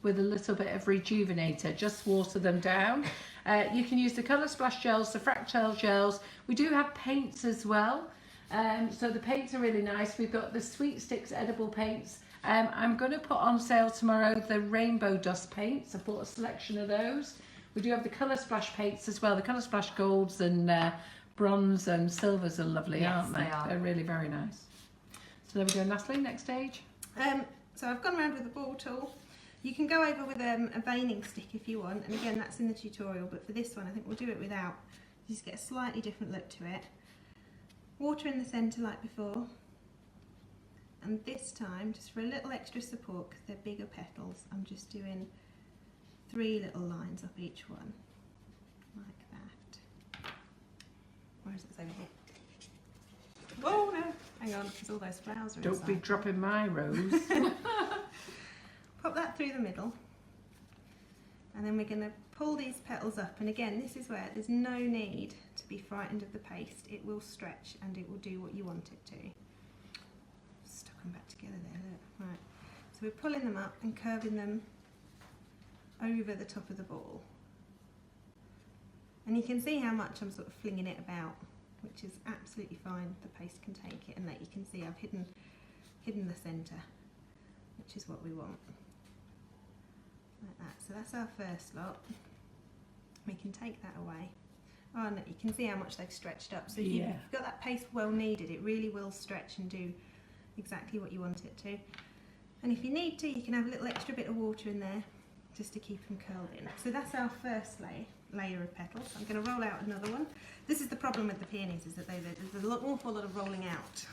with a little bit of rejuvenator. Just water them down. You can use the Colour Splash gels, the Fractal gels. We do have paints as well. So the paints are really nice. We've got the Sweet Sticks edible paints. I'm going to put on sale tomorrow the Rainbow Dust paints. I bought a selection of those. We do have the Colour Splash paints as well. The Colour Splash golds and bronze and silvers are lovely, Yes, aren't they? they are. They're really very nice. So there we go, Natalie, next stage. So I've gone around with the ball tool. You can go over with a veining stick if you want, and again that's in the tutorial, but for this one I think we'll do it without. You just get a slightly different look to it. Water in the centre like before, and this time, just for a little extra support, because they're bigger petals, I'm just doing 3 little lines up each one, like that. Where is it? It's over here. Oh no, hang on, because all those flowers are Don't inside. be dropping my rose. Pop that through the middle. And then we're going to pull these petals up, and again this is where there's no need to be frightened of the paste. It will stretch and it will do what you want it to. Stuck them back together there, look. Right. So we're pulling them up and curving them over the top of the ball. And you can see how much I'm sort of flinging it about, which is absolutely fine. The paste can take it, and that you can see I've hidden the centre, which is what we want. Like that. So that's our first lot. We can take that away. Oh, and you can see how much they've stretched up. So if you've got that paste well kneaded, it really will stretch and do exactly what you want it to. And if you need to, you can have a little extra bit of water in there just to keep them curled in. So that's our first layer of petals. I'm going to roll out another one. This is the problem with the peonies, is that there's an awful lot of rolling out.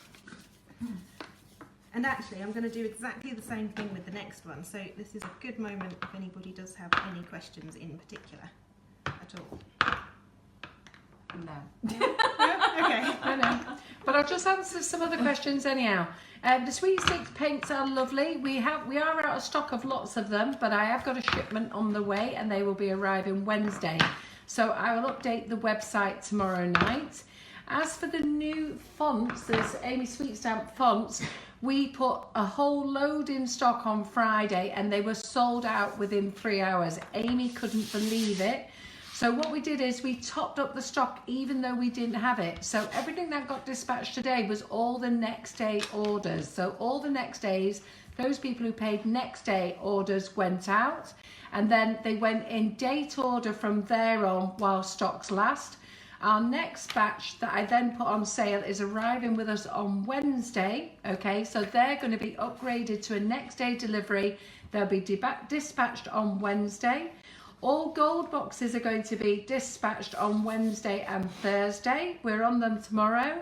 And actually, I'm going to do exactly the same thing with the next one. So this is a good moment if anybody does have any questions in particular at all. No. Okay. I know. But I'll just answer some other questions anyhow. The sweet sticks paints are lovely. We are out of stock of lots of them, but I have got a shipment on the way and they will be arriving Wednesday. So I will update the website tomorrow night. As for the new fonts, there's Amy Sweet Stamp fonts. We put a whole load in stock on Friday and they were sold out within 3 hours. Amy couldn't believe it. So what we did is we topped up the stock even though we didn't have it. So everything that got dispatched today was all the next day orders. So all the next days, those people who paid next day orders went out, and then they went in date order from there on while stocks last. Our next batch that I then put on sale is arriving with us on Wednesday. Okay, so they're going to be upgraded to a next day delivery. They'll be dispatched on Wednesday. All gold boxes are going to be dispatched on Wednesday and Thursday. We're on them tomorrow.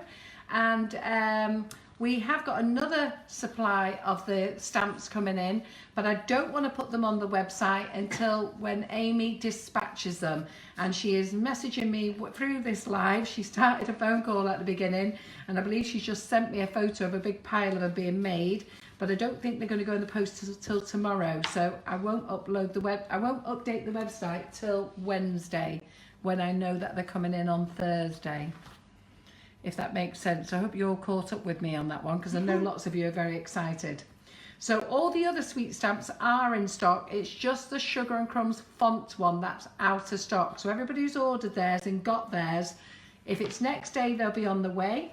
And we have got another supply of the stamps coming in, but I don't want to put them on the website until when Amy dispatches them. And she is messaging me through this live. She started a phone call at the beginning, and I believe she's just sent me a photo of a big pile of them being made. But I don't think they're going to go in the post till tomorrow, so I won't update the website till Wednesday, when I know that they're coming in on Thursday. If that makes sense. I hope you're all caught up with me on that one, because I know lots of you are very excited. So all the other sweet stamps are in stock. It's just the Sugar and Crumbs font one that's out of stock. So everybody who's ordered theirs and got theirs, if it's next day, they'll be on the way.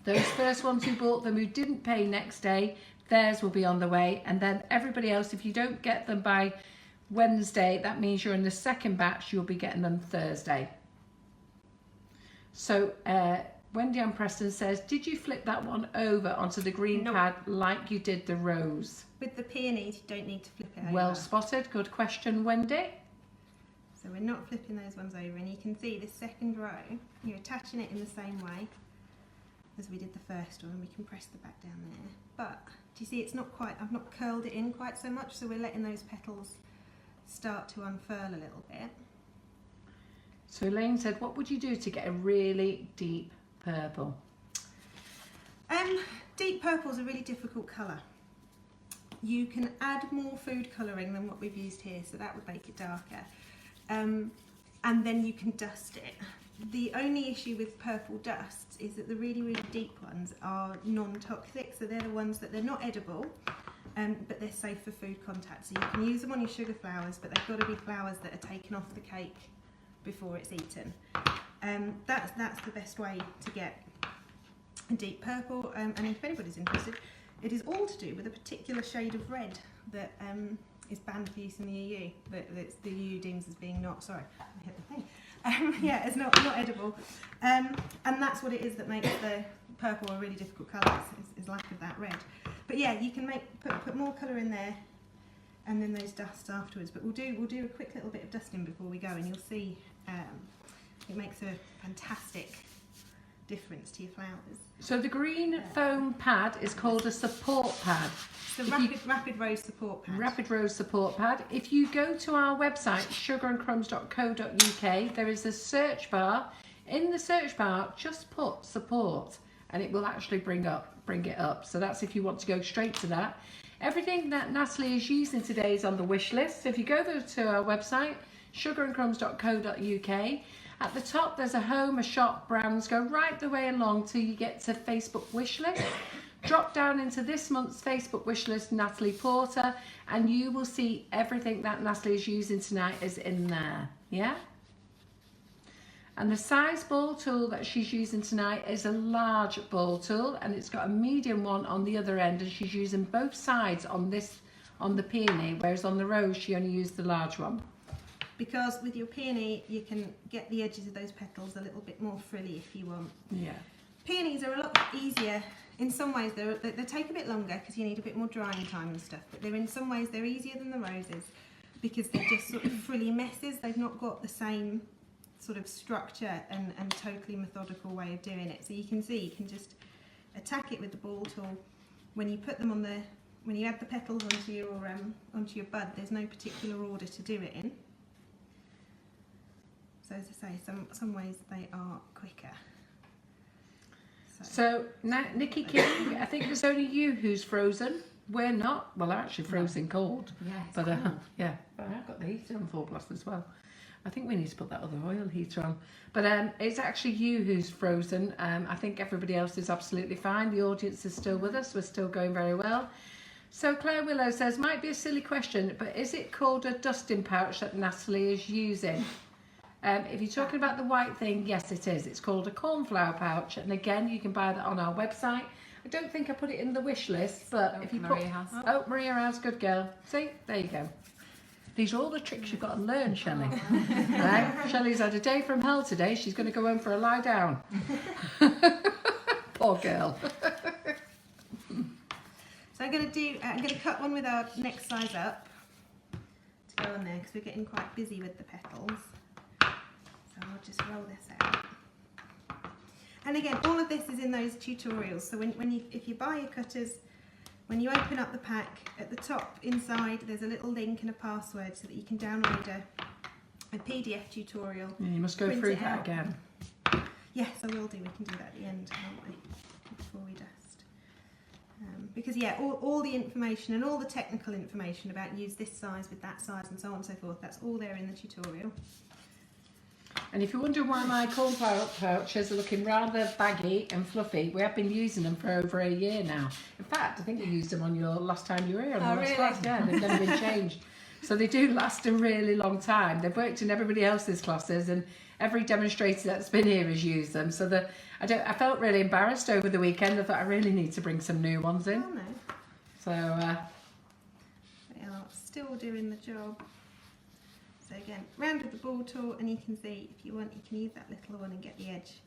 Those first ones who bought them who didn't pay next day, theirs will be on the way. And then everybody else, if you don't get them by Wednesday, that means you're in the second batch, you'll be getting them Thursday. So Wendy Ann Preston says, did you flip that one over onto the green pad like you did the rose? With the peonies, you don't need to flip it over. Well spotted. Good question, Wendy. So we're not flipping those ones over, and you can see this second row, you're attaching it in the same way as we did the first one, and we can press the back down there. But do you see it's not quite, I've not curled it in quite so much, so we're letting those petals start to unfurl a little bit. So Elaine said, what would you do to get a really deep purple? Deep purple is a really difficult colour. You can add more food colouring than what we've used here, so that would make it darker. And then you can dust it. The only issue with purple dusts is that the really, really deep ones are non-toxic, so they're the ones that they're not edible, but they're safe for food contact. So you can use them on your sugar flowers, but they've got to be flowers that are taken off the cake before it's eaten. That's the best way to get a deep purple, and if anybody's interested, it is all to do with a particular shade of red that is banned for use in the EU, that the EU deems as being not, sorry, I hit the thing. Yeah, it's not edible, and that's what it is that makes the purple a really difficult colour, is lack of that red. But yeah, you can put more colour in there, and then those dusts afterwards. But we'll do a quick little bit of dusting before we go, and you'll see it makes a fantastic difference to your flowers. So the green foam pad is called a support pad. The rapid rose support pad. Rapid Rose support pad. If you go to our website sugarandcrumbs.co.uk, there is a search bar In the search bar, just put support and it will actually bring it up. So that's if you want to go straight to that. Everything that Natalie is using today is on the wish list. So if you go to our website, sugarandcrumbs.co.uk, at the top there's a home, a shop, brands, go right the way along till you get to Facebook wish list. Drop down into this month's Facebook wish list, Natalie Porter, and you will see everything that Natalie is using tonight is in there, yeah? And the size ball tool that she's using tonight is a large ball tool, and it's got a medium one on the other end, and she's using both sides on the peony, whereas on the rose she only used the large one. Because with your peony you can get the edges of those petals a little bit more frilly if you want. Yeah. Peonies are a lot easier. In some ways they take a bit longer because you need a bit more drying time and stuff, but in some ways they're easier than the roses because they're just sort of frilly messes. They've not got the same sort of structure and totally methodical way of doing it. So you can see you can just attack it with the ball tool. When you put them on when you add the petals onto your bud, there's no particular order to do it in. So as I say, some ways they are quicker. So Nikki King, I think there's only you who's frozen. We're not. Well, actually frozen cold. Yeah, but yeah, but I've got the heater on full blast as well. I think we need to put that other oil heater on. But it's actually you who's frozen. I think everybody else is absolutely fine. The audience is still with us. We're still going very well. So Claire Willow says, might be a silly question, but is it called a dusting pouch that Natalie is using? If you're talking about the white thing, yes it is. It's called a Cornflower Pouch, and again you can buy that on our website. I don't think I put it in the wish list, but if you Maria has. Oh, Maria has, good girl. See, there you go. These are all the tricks you've got to learn, Shelley. Right? Shelley's had a day from hell today. She's going to go home for a lie down. Poor girl. So I'm going to cut one with our next size up to go on there because we're getting quite busy with the petals. So I'll just roll this out. And again, all of this is in those tutorials. So if you buy your cutters, when you open up the pack, at the top inside there's a little link and a password so that you can download a PDF tutorial. Yeah, you must go through that again. Yes, I will do. We can do that at the end, can't we? Before we dust. Because yeah, all the information and all the technical information about use this size with that size and so on and so forth, that's all there in the tutorial. And if you're wondering why my Cornflower pouches are looking rather baggy and fluffy, we have been using them for over a year now. In fact, I think you used them on your last time you were here. Oh, really? Class. Yeah, they've never been changed. So they do last a really long time. They've worked in everybody else's classes, and every demonstrator that's been here has used them. So I felt really embarrassed over the weekend. I thought I really need to bring some new ones in. Oh no. So They are still doing the job. So again, round with the ball tool, and you can see if you want, you can use that little one and get the edge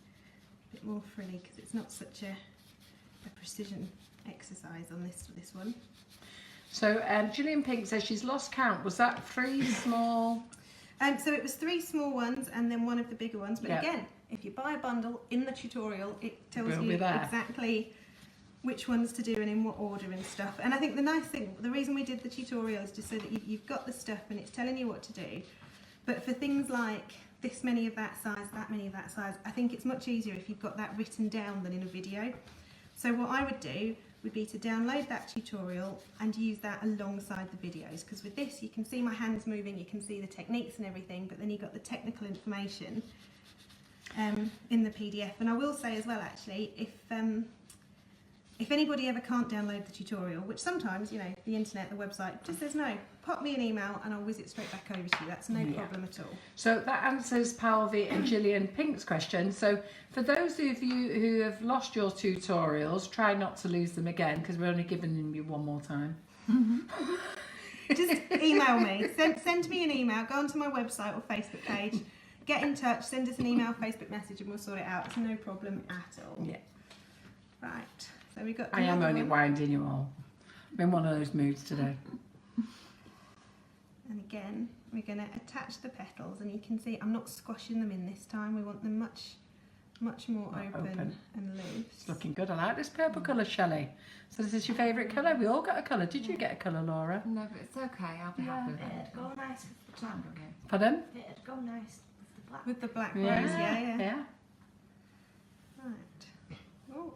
a bit more frilly because it's not such a precision exercise on this one. So Gillian Pink says she's lost count. Was that 3 small? So it was 3 small ones and then one of the bigger ones. But Yep. again, if you buy a bundle in the tutorial, it tells Will you be there. exactly which ones to do and in what order and stuff. And I think the nice thing, the reason we did the tutorial is just so that you've got the stuff and it's telling you what to do. But for things like this many of that size, that many of that size, I think it's much easier if you've got that written down than in a video. So what I would do would be to download that tutorial and use that alongside the videos, because with this you can see my hands moving, you can see the techniques and everything, but then you've got the technical information in the PDF. And I will say as well, actually, if anybody ever can't download the tutorial, which sometimes, you know, the internet, the website just says no, pop me an email and I'll whiz it straight back over to you. That's no problem at all. So that answers Palvi and Gillian Pink's question. So for those of you who have lost your tutorials, try not to lose them again, because we're only giving them you one more time. Just email me, send me an email, go onto my website or Facebook page, get in touch, send us an email, Facebook message, and we'll sort it out. It's no problem at all. Yeah. Right. So we got. I am another only one. winding you all. I'm in one of those moods today. And again, we're going to attach the petals, and you can see I'm not squashing them in this time. We want them much more open and loose. It's looking good. I like this purple colour, Shelley. So this is your favourite colour? We all got a colour. Did you get a colour, Laura? No, but it's okay. I'll be happy with it. It'd go nice with the black. Pardon? It'd go nice with the black. With the black Yeah. rose, yeah. Right. Oh.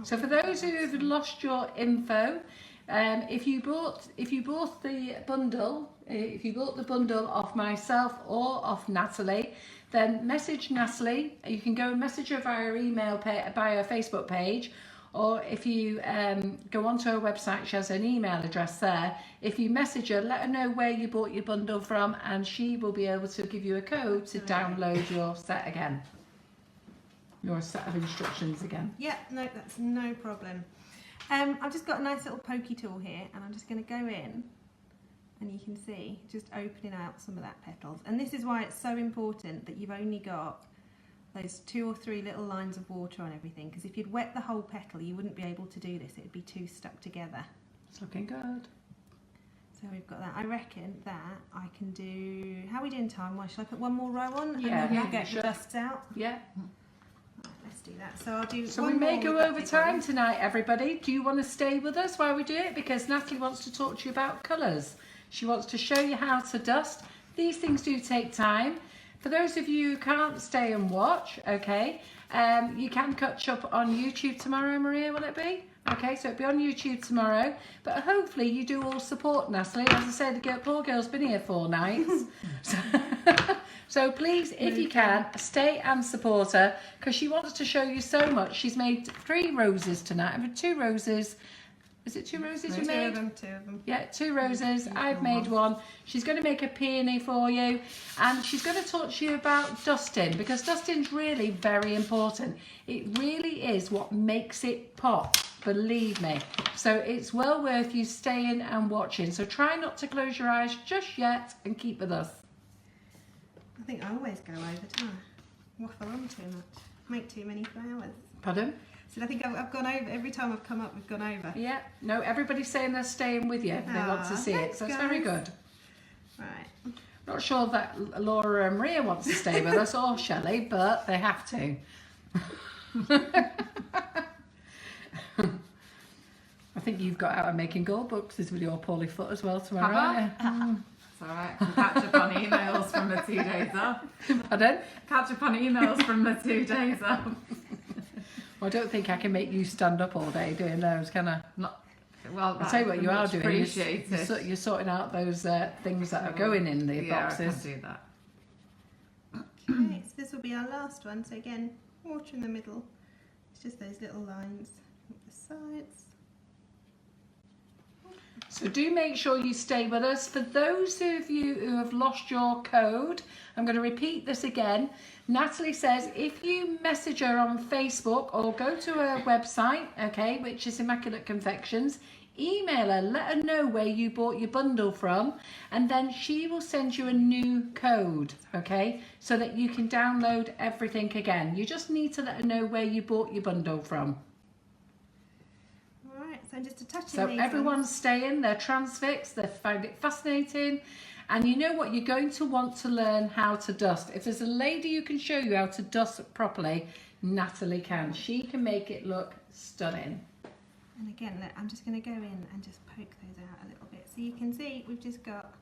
So for those who have lost your info, if you bought the bundle, off myself or off Natalie, then message Natalie. You can go and message her via her email by her Facebook page, or if you go onto her website, she has an email address there. If you message her, let her know where you bought your bundle from, and she will be able to give you a code to download your set again. Your set of instructions again. Yeah, no, that's no problem. I've just got a nice little pokey tool here, and I'm just going to go in, and you can see just opening out some of that petals. And this is why it's so important that you've only got those 2 or 3 little lines of water on everything, because if you'd wet the whole petal, you wouldn't be able to do this. It'd be too stuck together. It's looking good. So we've got that. I reckon that I can do. How are we doing time-wise? Shall I put one more row on? Yeah, and then we'll yeah, get sure. the dusts out. Yeah. Let's do that. So I'll do. So one we may more go with that over big time one. tonight, everybody. Do you want to stay with us while we do it? Because Natalie wants to talk to you about colours. She wants to show you how to dust. These things do take time. For those of you who can't stay and watch, okay, you can catch up on YouTube tomorrow, Maria, will it be? Okay, so it'll be on YouTube tomorrow. But hopefully you do all support Natalie. As I said, the poor girl's been here 4 nights. So please, if you can, stay and support her, because she wants to show you so much. She's made 3 roses tonight. I've had 2 roses. Is it 2 roses you made? 2 of them. Yeah, 2 roses. I've made 1. She's going to make a peony for you, and she's going to talk to you about dusting, because dusting's really very important. It really is what makes it pop, believe me. So it's well worth you staying and watching. So try not to close your eyes just yet and keep with us. I think I always go over, don't I? Waffle on too much. Make too many flowers. Pardon? So I think I've gone over. Every time I've come up, we've gone over. Yeah, no, everybody's saying they're staying with you. They want to see it, thanks, so it's guys. very good. Right. Not sure that Laura and Maria wants to stay with us, or Shelley, but they have to. I think you've got out of making gold boxes with your poorly foot as well tomorrow, Have I? aren't you? It's alright, I can catch up on emails from the 2 days off. Pardon? Catch up on emails from the 2 days off. Well, I don't think I can make you stand up all day doing those, can I? Not, well, I'll tell you what you are doing. Appreciated. You're sorting out those things that are going in the boxes. I can do that. Okay, so this will be our last one. So again, water in the middle. It's just those little lines at the sides. So do make sure you stay with us. For those of you who have lost your code, I'm going to repeat this again. Natalie says if you message her on Facebook or go to her website, okay, which is Immaculate Confections, email her, let her know where you bought your bundle from, and then she will send you a new code, okay, so that you can download everything again. You just need to let her know where you bought your bundle from. Alright, so I'm just attaching So these everyone's ones. staying, they're transfixed, they find it fascinating, and you know what, you're going to want to learn how to dust. If there's a lady who can show you how to dust properly, Natalie can. She can make it look stunning. And again, look, I'm just going to go in and just poke those out a little bit. So you can see we've just got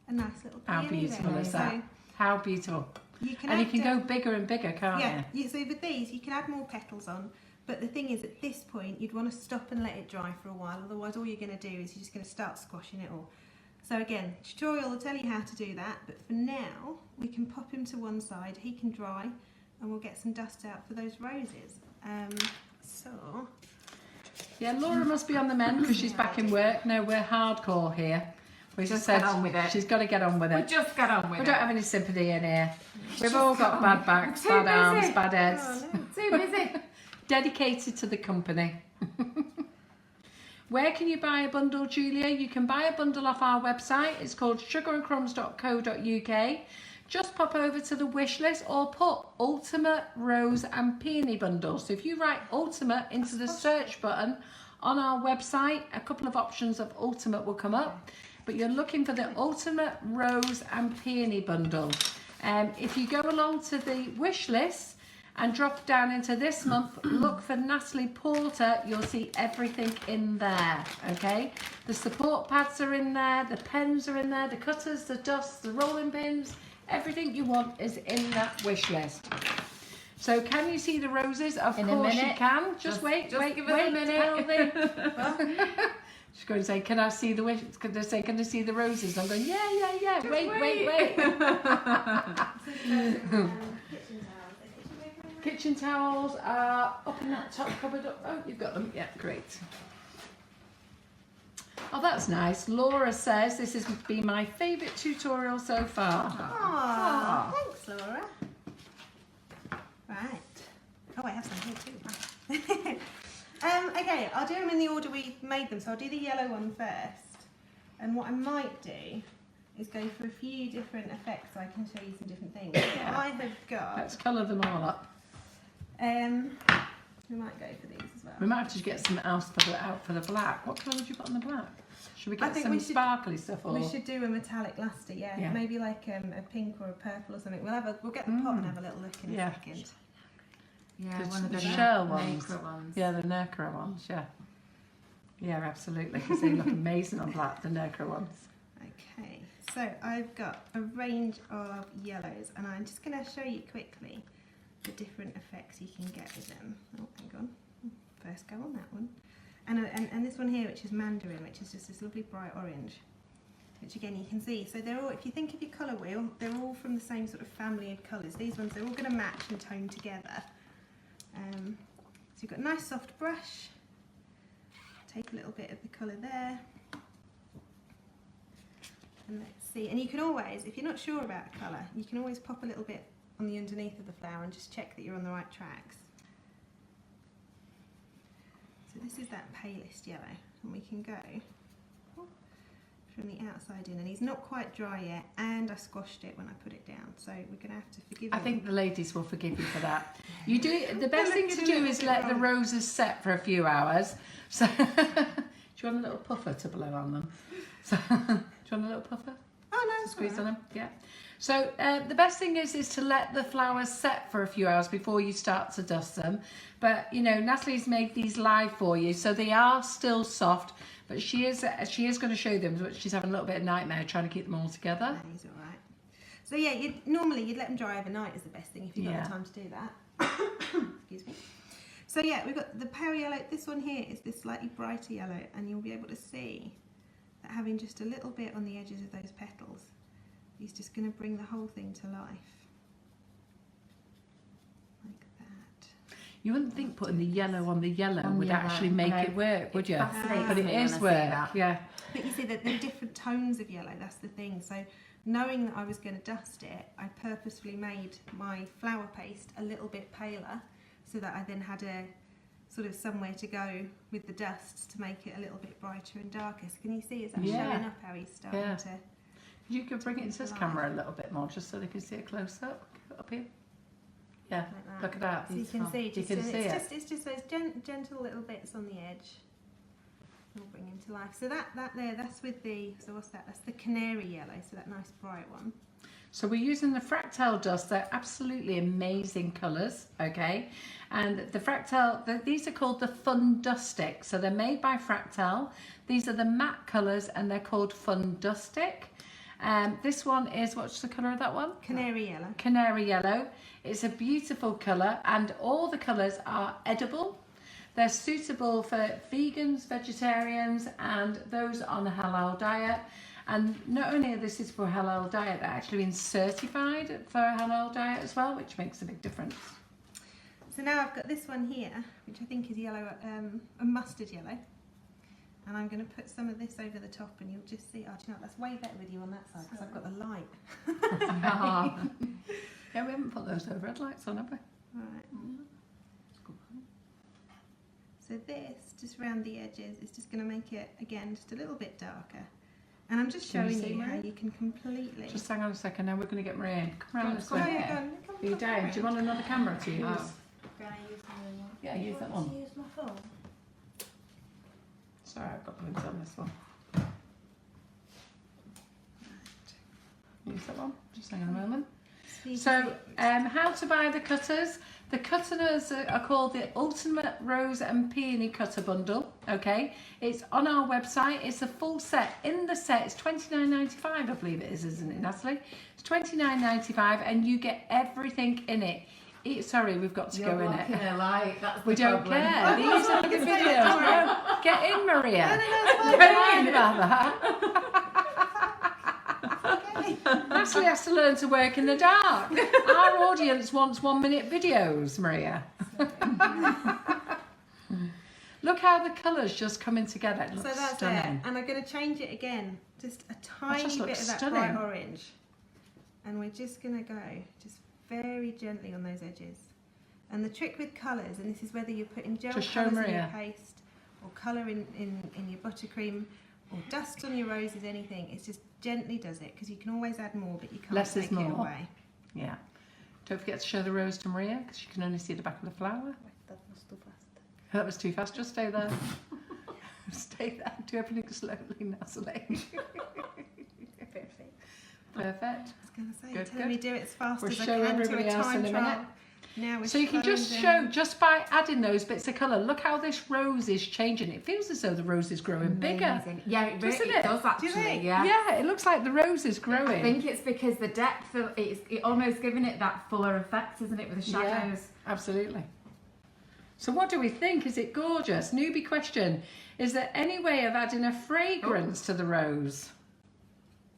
a nice little How peony beautiful there. is that? How beautiful. You can And you add, can go bigger and bigger, can't yeah, you? so with these you can add more petals on, but the thing is at this point you'd want to stop and let it dry for a while, otherwise all you're going to do is you're just going to start squashing it all. So again, tutorial will tell you how to do that, but for now we can pop him to one side, he can dry, and we'll get some dust out for those roses. Yeah, Laura must be on the mend because she's back in work. No, we're hardcore here. We Just get on with it. She's got to get on with We it. just get on with We it. don't have any sympathy in here. We've all got bad backs, Too bad arms, busy. bad heads. Oh, no. Too busy. Dedicated to the company. Where can you buy a bundle, Julia? You can buy a bundle off our website. It's called sugarandcrumbs.co.uk. Just pop over to the wish list or put Ultimate Rose and Peony bundle. So if you write Ultimate into the search button on our website, a couple of options of Ultimate will come up. But you're looking for the Ultimate Rose and Peony bundle. If you go along to the wish list and drop down into this month, look for Natalie Porter, you'll see everything in there, okay? The support pads are in there, the pens are in there, the cutters, the dusts, the rolling pins, everything you want is in that wish list. So can you see the roses? Of In a course you minute. can. Just wait, give us a wait, minute. She's going to say, can I see the wish? Can I see the roses? I'm going, yeah. Wait. Kitchen towels are up in that top cupboard. Oh, you've got them. Yeah, great. Oh, that's nice. Laura says this has been my favourite tutorial so far. Aww, thanks, Laura. Right. Oh, I have some here too. Okay, I'll do them in the order we made them. So I'll do the yellow one first. And what I might do is go for a few different effects so I can show you some different things. So I have got... Let's colour them all up. We might go for these as well. We might have to get some else out for the black. What colour would you put on the black? Should we I get think some we should- sparkly stuff? Or... We should do a metallic luster, yeah. Maybe like a pink or a purple or something. We'll get the pot and have a little look in a second. Yeah, Because one of the the shell ones. ones. Yeah, the Nacre ones, yeah. Yeah, absolutely, because they look amazing on black, the Nacre ones. Okay, so I've got a range of yellows and I'm just going to show you quickly the different effects you can get with them. Oh, hang on. First go on that one. And this one here, which is Mandarin, which is just this lovely bright orange, which again you can see. So they're all, if you think of your colour wheel, they're all from the same sort of family of colours. These ones, they're all going to match and tone together. So you've got a nice soft brush. Take a little bit of the colour there. And let's see. And you can always, if you're not sure about a colour, you can always pop a little bit on the underneath of the flower and just check that you're on the right tracks. So this is that palest yellow, and we can go from the outside in, and he's not quite dry yet, and I squashed it when I put it down, so we're going to have to forgive him. I think the ladies will forgive you for that. You do the best thing to do is let the roses set for a few hours. So, do you want a little puffer to blow on them? So, do you want a little puffer? Oh no, Squeeze on them, yeah. So the best thing is to let the flowers set for a few hours before you start to dust them. But you know, Natalie's made these live for you, so they are still soft. But she is going to show them, but she's having a little bit of nightmare trying to keep them all together. No, he's all right. So yeah, normally you'd let them dry overnight is the best thing if you've got the time to do that. Excuse me. So yeah, we've got the pale yellow. This one here is this slightly brighter yellow, and you'll be able to see that having just a little bit on the edges of those petals, he's just going to bring the whole thing to life. Like that. You wouldn't think putting the yellow on the yellow would actually make it work, would you? Fascinates But it me when is I see work, that. yeah. But you see that there are different tones of yellow, that's the thing. So knowing that I was going to dust it, I purposefully made my flower paste a little bit paler so that I then had a sort of somewhere to go with the dust to make it a little bit brighter and darker. So can you see, is that showing up how he's starting to... You could bring it into this camera a little bit more, just so they can see it close up. Up here. Yeah, like that. look at that. So you can see, You can see it. It's just those gentle little bits on the edge. We'll bring him to life. So that there, that's with the, so what's that? That's the canary yellow, so that nice bright one. So we're using the Fractal Dust. They're absolutely amazing colours, okay? And the Fractal, these are called the Fun Dustic. So they're made by Fractal. These are the matte colours and they're called Fun Dustic. This one is, what's the colour of that one? Canary yellow. Canary yellow. It's a beautiful colour and all the colours are edible. They're suitable for vegans, vegetarians and those on a halal diet. And not only are this is for a halal diet, they're actually been certified for a halal diet as well, which makes a big difference. So now I've got this one here, which I think is yellow, a mustard yellow. And I'm going to put some of this over the top and you'll just see, oh, do you know what, that's way better with you on that side because I've got the light. Yeah, we haven't put those overhead lights on, have we? Right. So this, just around the edges, is just going to make it, again, just a little bit darker. And I'm just Can you showing see, you how Marie? you can completely... Just hang on a second, now we're going to get Maria in. Come around this Oh, way. yeah, go on, Are you down? Do you want another camera to use? Can I use the other one? Yeah, use that one. To use my phone. Sorry, I've got blinks on this one. Use that one. Just hang on a moment. So, how to buy the cutters? The cutters are called the Ultimate Rose and Peony Cutter Bundle. Okay, it's on our website. It's a full set. In the set, it's $29.95. I believe it is, isn't it, Natalie? It's $29.95, and you get everything in it. Sorry, we've got to You're go in blocking it. her light. That's We the don't problem. care. These are the videos. No, get in, Maria. No, Don't mind about that. Natalie has to learn to work in the dark. Our audience wants 1 minute videos, Maria. Look how the colours just coming together. It looks So that's stunning. it. And I'm going to change it again. Just a tiny just bit looks of that stunning. bright orange. And we're just going to go just very gently on those edges. And the trick with colours, and this is whether you're putting gel Just show colours in your Maria. paste or colour in your buttercream or dust on your roses, anything, it's just gently does it because you can always add more but you can't Less is take it more. away. Yeah. Don't forget to show the rose to Maria because you can only see the back of the flower. That was too fast. That was too fast. Just stay there. Stay there. Do everything slowly, Natalie. Perfect. Perfect. I was going to say, Good, telling me do it as fast We'll as I show can to everybody a else time in a trial. minute. Now we're So you can just colouring show, just by adding those bits of colour, look how this rose is changing. It feels as though the rose is growing bigger. Amazing. Yeah, it really Doesn't it it? does Do you actually. think? Yeah. Yeah, it looks like the rose is growing. I think it's because the depth of it's almost giving it that fuller effect, isn't it, with the Yeah. shadows? Absolutely. So what do we think? Is it gorgeous? Newbie question. Is there any way of adding a fragrance to the rose?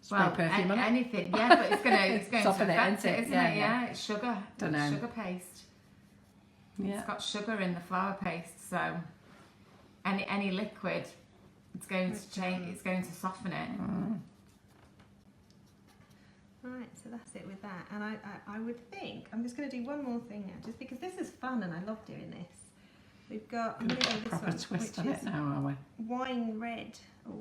Spray Well, perfume on it? anything, yeah, but it's going to Soften it, affect isn't it? isn't Yeah, it? yeah. Yeah, it's sugar. Dunno. It's sugar paste. Yeah. It's got sugar in the flower paste, so any liquid, it's going to change. It's going to soften it. Right, so that's it with that. And I would think, I'm just going to do one more thing now, just because this is fun and I love doing this. We've got, I'm going to do this Proper one, twist which on it is now, are we? wine red. Oh,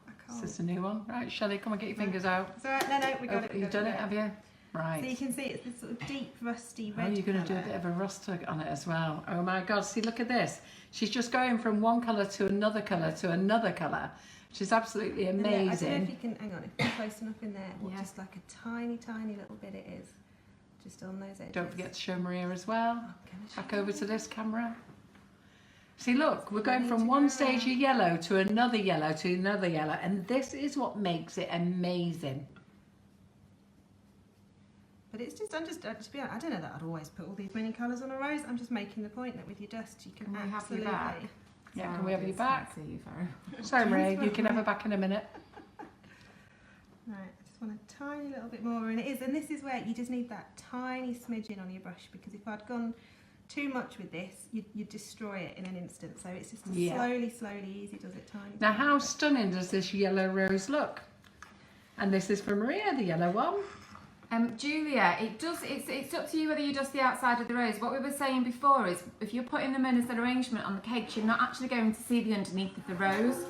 I Is can't. this a new one? Right, Shelley, come and get your fingers out. It's all right, no, we got it. we You've got done it, have you? So you Right. can see it's this sort of deep rusty Oh, red you're going to do a colour. bit of a rust on it as well. Oh my God, see, look at this. She's just going from one colour to another colour to another colour, which is absolutely And there, I don't know if amazing. you can, hang on, if you're close enough in there, what Yeah. just like a tiny, tiny little bit it is. Just on those edges. Don't forget to show Maria as well. I'm gonna show Back you. over to this camera. See, look, we're going Ready from to one go. stage of yellow to another yellow to another yellow, and this is what makes it amazing. But it's just, to be honest, I don't know that I'd always put all these many colours on a rose. I'm just making the point that with your dust you can Can we have you absolutely. back? Yeah, So can we have you it's back? can't see you very well. Sorry, Maria, you can have her back in a minute. Right, I just want a tiny little bit more, and it is, and this is where you just need that tiny smidgen on your brush, because if I'd gone too much with this, you'd destroy it in an instant. So it's just Yeah. slowly, easy does it, tiny. Now, how stunning does this yellow rose look? And this is for Maria, the yellow one. Julia, it does. It's up to you whether you dust the outside of the rose. What we were saying before is, if you're putting them in as an arrangement on the cakes, you're not actually going to see the underneath of the rose.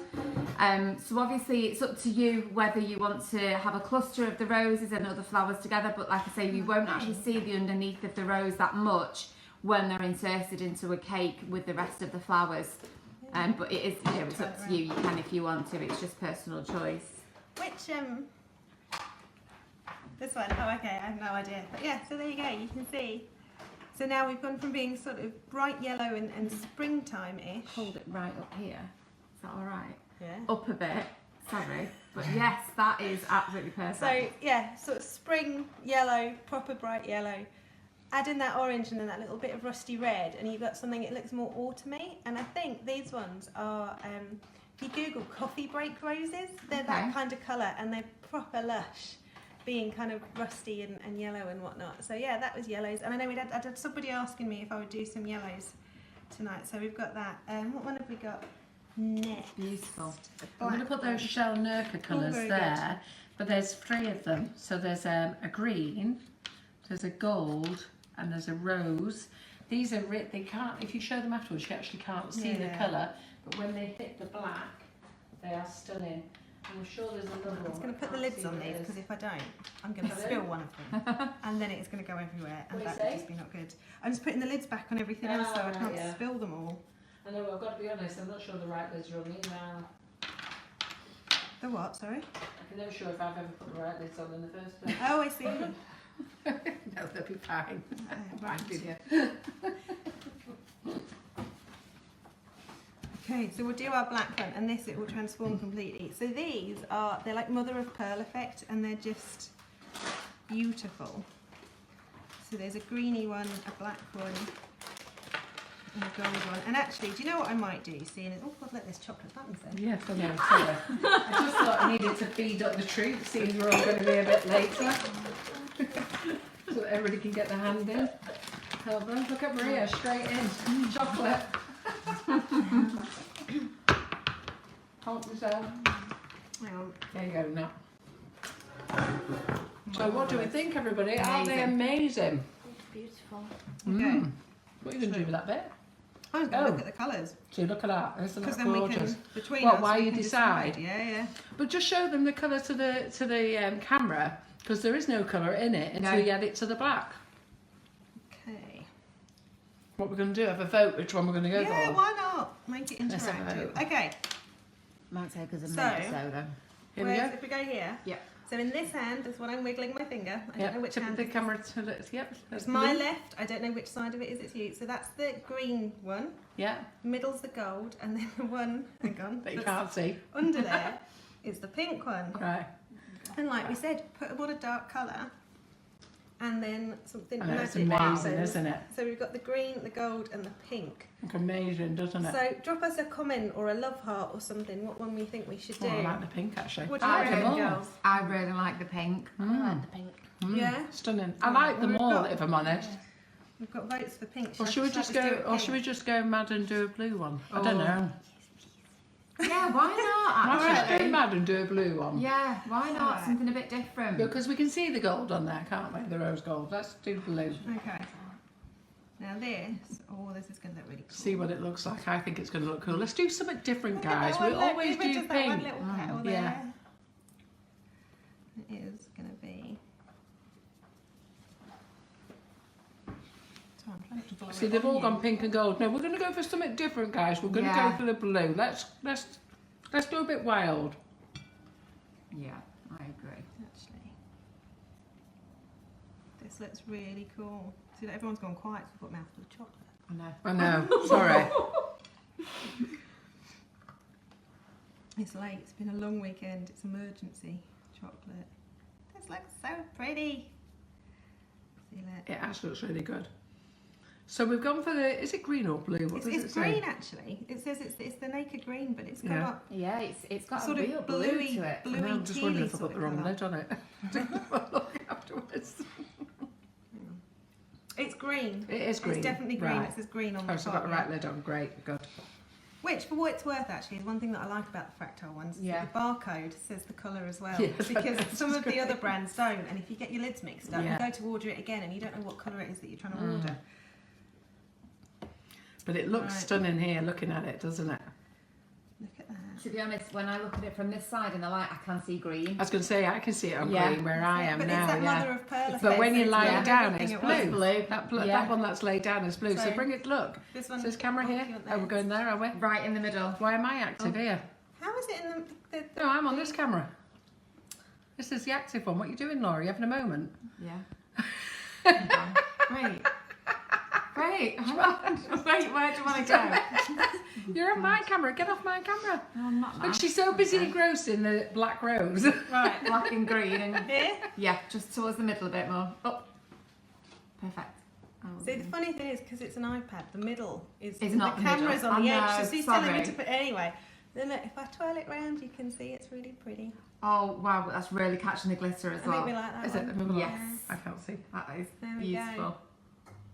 So obviously, it's up to you whether you want to have a cluster of the roses and other flowers together. But like I say, you won't actually see the underneath of the rose that much when they're inserted into a cake with the rest of the flowers. But it is, it's up to you. You can if you want to. It's just personal choice. Which this one, oh okay, I have no idea. But yeah, so there you go, you can see. So now we've gone from being sort of bright yellow and springtime-ish. Hold it right up here. Is that all right? Yeah. Up a bit. Sorry, but yes, that is absolutely perfect. So yeah, sort of spring yellow, proper bright yellow. Add in that orange and then that little bit of rusty red, and you've got something that looks more autumny. And I think these ones are, if you Google coffee break roses, they're that kind of colour, and they're proper lush, being kind of rusty and yellow and whatnot. So yeah, that was yellows. And I know I had somebody asking me if I would do some yellows tonight. So we've got that. What one have we got next? Beautiful. I'm going to put those shell nurka colours very there, but there's 3 of them. So there's a green, there's a gold, and there's a rose. These are they can't, if you show them afterwards, you actually can't see the colour, but when they hit the black, they are stunning. I'm sure there's another one. I'm just going to put the lids on these, because if I don't, I'm going to Pardon? spill one of them, and then it's going to go everywhere, and What that do you would say? just be not good. I'm just putting the lids back on everything else, so I right, can't yeah. spill them all. I know, I've got to be honest, I'm not sure the right lids are on me now. The what? Sorry. I can never sure if I've ever put the right lids on in the first place. Oh, I see. No, they'll be fine. Right. Fine with you. Okay, so we'll do our black one, and this it will transform completely. So these are, they're like mother of pearl effect, and they're just beautiful. So there's a greeny one, a black one, and a gold one. And actually, do you know what I might do? Seeing it, oh God, look, there's chocolate buttons there. Yes, I know. Sorry. I just thought I needed to feed up the troops, seeing we're all going to be a bit later. So that everybody can get their hand in. Help them. Look at Maria, straight in. Chocolate. Help yourself. Hang on. There you go, now. So what do we think, everybody? Aren't they amazing? Beautiful. Okay. What are you going to do with that bit? I was going to Oh. look at the colours. So look at that. Isn't Because that then gorgeous? we can, between What, us, while we you can decide? Yeah, yeah. But just show them the colour to the camera, because there is no colour in it until No. you add it to the black. Okay. What we're going to do, have a vote which one we're going to go Yeah, for. why not? Make it Let's have a interactive. vote. Okay. Might take us a So- minute or so then. Here we Whereas go. if we go here, Yep. so in this hand is what I'm wiggling my finger. I don't know Yep, which tip hand. the it is. camera to the, yep. That's It's my blue. left. I don't know which side of it is. It's you. So that's the green one. Yeah, Middle's the gold, and then the one, hang on, that you that's can't see. under there is the pink one. Right. And like we said, put what a dark colour, and then something I know, it's magic amazing, happens. isn't it? So we've got the green, the gold, and the pink. Look amazing, doesn't it? So drop us a comment or a love heart or something. What one we think we should do? Oh, I like the pink actually. What do you I reckon, like them all. girls? I really like the pink. I like the pink. Yeah? Stunning. I Right, like well, them we've all, got- if I'm honest. We've got votes for pink. Or should we just go? Or should we just go mad and do a blue one? I don't Oh. know. Yeah, why not? Might we just go Actually? mad and do a blue one? Yeah, why not? Alright. Something a bit different. Because we can see the gold on there, can't we? The rose gold. Let's do blue. Okay. Now this, oh, this is going to look really cool. See what it looks like. I think it's going to look cool. Let's do something different, Look at guys. that We one, look, always even do just that one pink. little petal Yeah. there. It is going to be. So I'm trying to follow See, it they've on all you. gone pink and gold. No, we're going to go for something different, guys. We're going to Yeah. go for the blue. Let's do a bit wild. Yeah, I agree. Actually, this looks really cool. See that everyone's gone quiet because we've got a mouthful of chocolate. I know. I know. Sorry. It's late. It's been a long weekend. It's emergency chocolate. This looks so pretty. See that? It actually looks really good. So we've gone for the. Is it green or blue? What does it It's say? green actually. It says it's the naked green, but it's got Yeah. a Yeah, it's got sort a of real blue bluey, to it. I know, bluey I'm just wondering tealy if I sort put the of wrong colour. lid on it. Look afterwards. It's green. It is green. It's definitely green. Right. It says green on the Oh, so top. I've got the right yeah. lid on. Great, good. Which, for what it's worth, actually, is one thing that I like about the Fractal ones. Is Yeah. that the barcode says the colour as well. Yes, Because that's some of the great. other brands don't, and if you get your lids mixed up, Yeah. you go to order it again, and you don't know what colour it is that you're trying to Mm. order. But it looks Right. stunning here, looking at it, doesn't it? Look at that. To be honest, when I look at it from this side in the light, I can see green. I was going to say, I can see it on Yeah. green where I am but now. it's that yeah. mother of pearl effect. But when so you it's lie got it down, everything it's at blue. once. Blue. That Yeah. one that's laid down is blue. So So- bring it, look. This one. Says camera oh, here. you want Oh, we're this? going there, are we? Right in the middle. Why am I active here? How is it in the No, I'm on this camera. This is the active one. What are you doing, Laura? You having a moment? Yeah. Wait. Wait, hang on. Wait, where do you want to go? You're on my camera. Get off my camera. No, I'm not now. Look, she's so busy engrossed in the black rose. Right. Black and green. And Here? yeah, just towards the middle a bit more. Oh. Perfect. See, the funny thing is, because it's an iPad, the middle is It's not the the camera's middle. on the I edge. know, So she's telling me sorry. to put anyway. Then look, if I twirl it round, you can see it's really pretty. Oh, wow, that's really catching the glitter as I think we well. like that Is it? one. Let me have a look. Yes. I can't see. That is There we go. beautiful.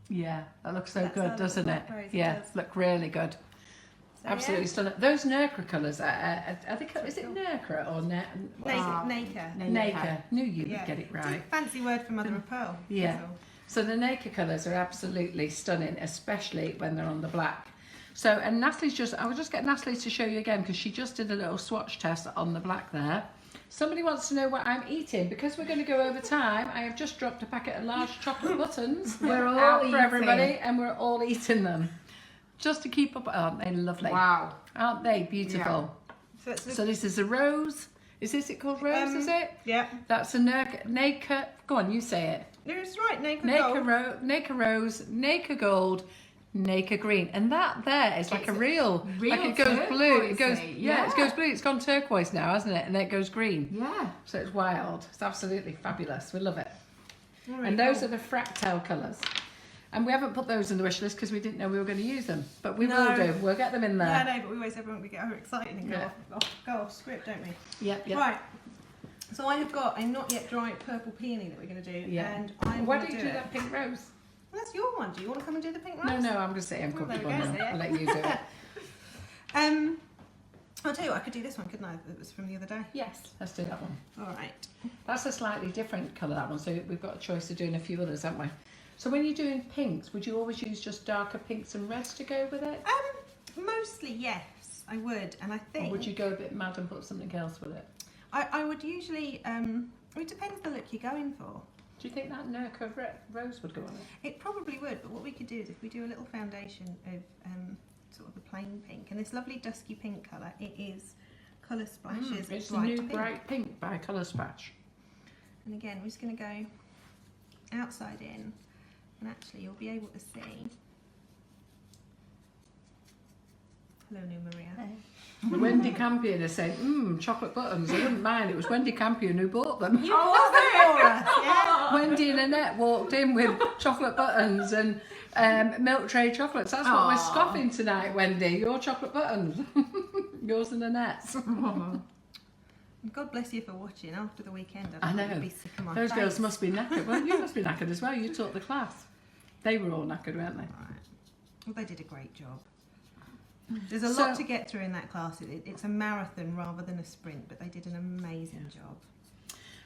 Yeah, that looks so That's good, how doesn't the it? black rose Yeah, does. look really good. So, Absolutely yeah. stunning. Those Nurkra colours, are they, is it Nurkra or Nacre. Nacre. Nacre? Knew you Yeah. would get it It's right. a fancy word for mother of pearl. Yeah. that's all. So the Nacre colours are absolutely stunning, especially when they're on the black. So, and Natalie's just, I will just get Natalie to show you again because she just did a little swatch test on the black there. Somebody wants to know what I'm eating. Because we're going to go over time, I have just dropped a packet of large chocolate buttons We're all out eating. for everybody and we're all eating them. Just to keep up, aren't they lovely? Wow. Aren't they beautiful? So it's So this is a rose. Is it called rose, is it? Yeah. That's a Nacre, go on, you say it. No, it's right, Nacre Nacre, gold. Nacre rose, Nacre gold, Nacre green, and that there is like It's a real like it goes blue. It goes turquoisey, yeah, it yeah. goes blue. It's gone turquoise now, hasn't it? And then it goes green. Yeah. So it's wild. It's absolutely fabulous. We love it. Really and those cool. are the Fractal colours. And we haven't put those in the wish list because we didn't know we were going to use them, but we will do. We'll get them in there. Yeah, I know, but we always we get overexcited and go off script, don't we? Yep. Right. So I have got a not yet dried purple peony that we're going to do, and I'm Why going don't to you do that pink rose? Well, that's your one. Do you want to come and do the pink rose? No, I'm going to say I'm Well, there we comfortable go, now. see I'll let you do it. I'll tell you what, I could do this one, couldn't I? That was from the other day. Yes, let's do that one. All right. That's a slightly different colour, that one, so we've got a choice of doing a few others, haven't we? So when you're doing pinks, would you always use just darker pinks and reds to go with it? Mostly yes, I would, and I think. Or would you go a bit mad and put something else with it? I would usually. It depends the look you're going for. Do you think that Nurka rose would go on it? It probably would, but what we could do is if we do a little foundation of sort of a plain pink, and this lovely dusky pink colour, it is Colour Splashes. It's the new Bright Pink by Colour Splash. And again, we're just going to go outside in, and actually you'll be able to see. Hello, New Maria. Wendy Campion has said, chocolate buttons. I wouldn't mind. It was Wendy Campion who bought them. Yeah. Wendy and Annette walked in with chocolate buttons and milk tray chocolates. That's what we're scoffing tonight, Wendy. Your chocolate buttons. Yours and Annette's. God bless you for watching after the weekend. I know. I'd be sick of my Those face. girls must be knackered. Well, you must be knackered as well. You taught the class. They were all knackered, weren't they? Right. Well, they did a great job. There's a lot to get through in that class. It's a marathon rather than a sprint, but they did an amazing job.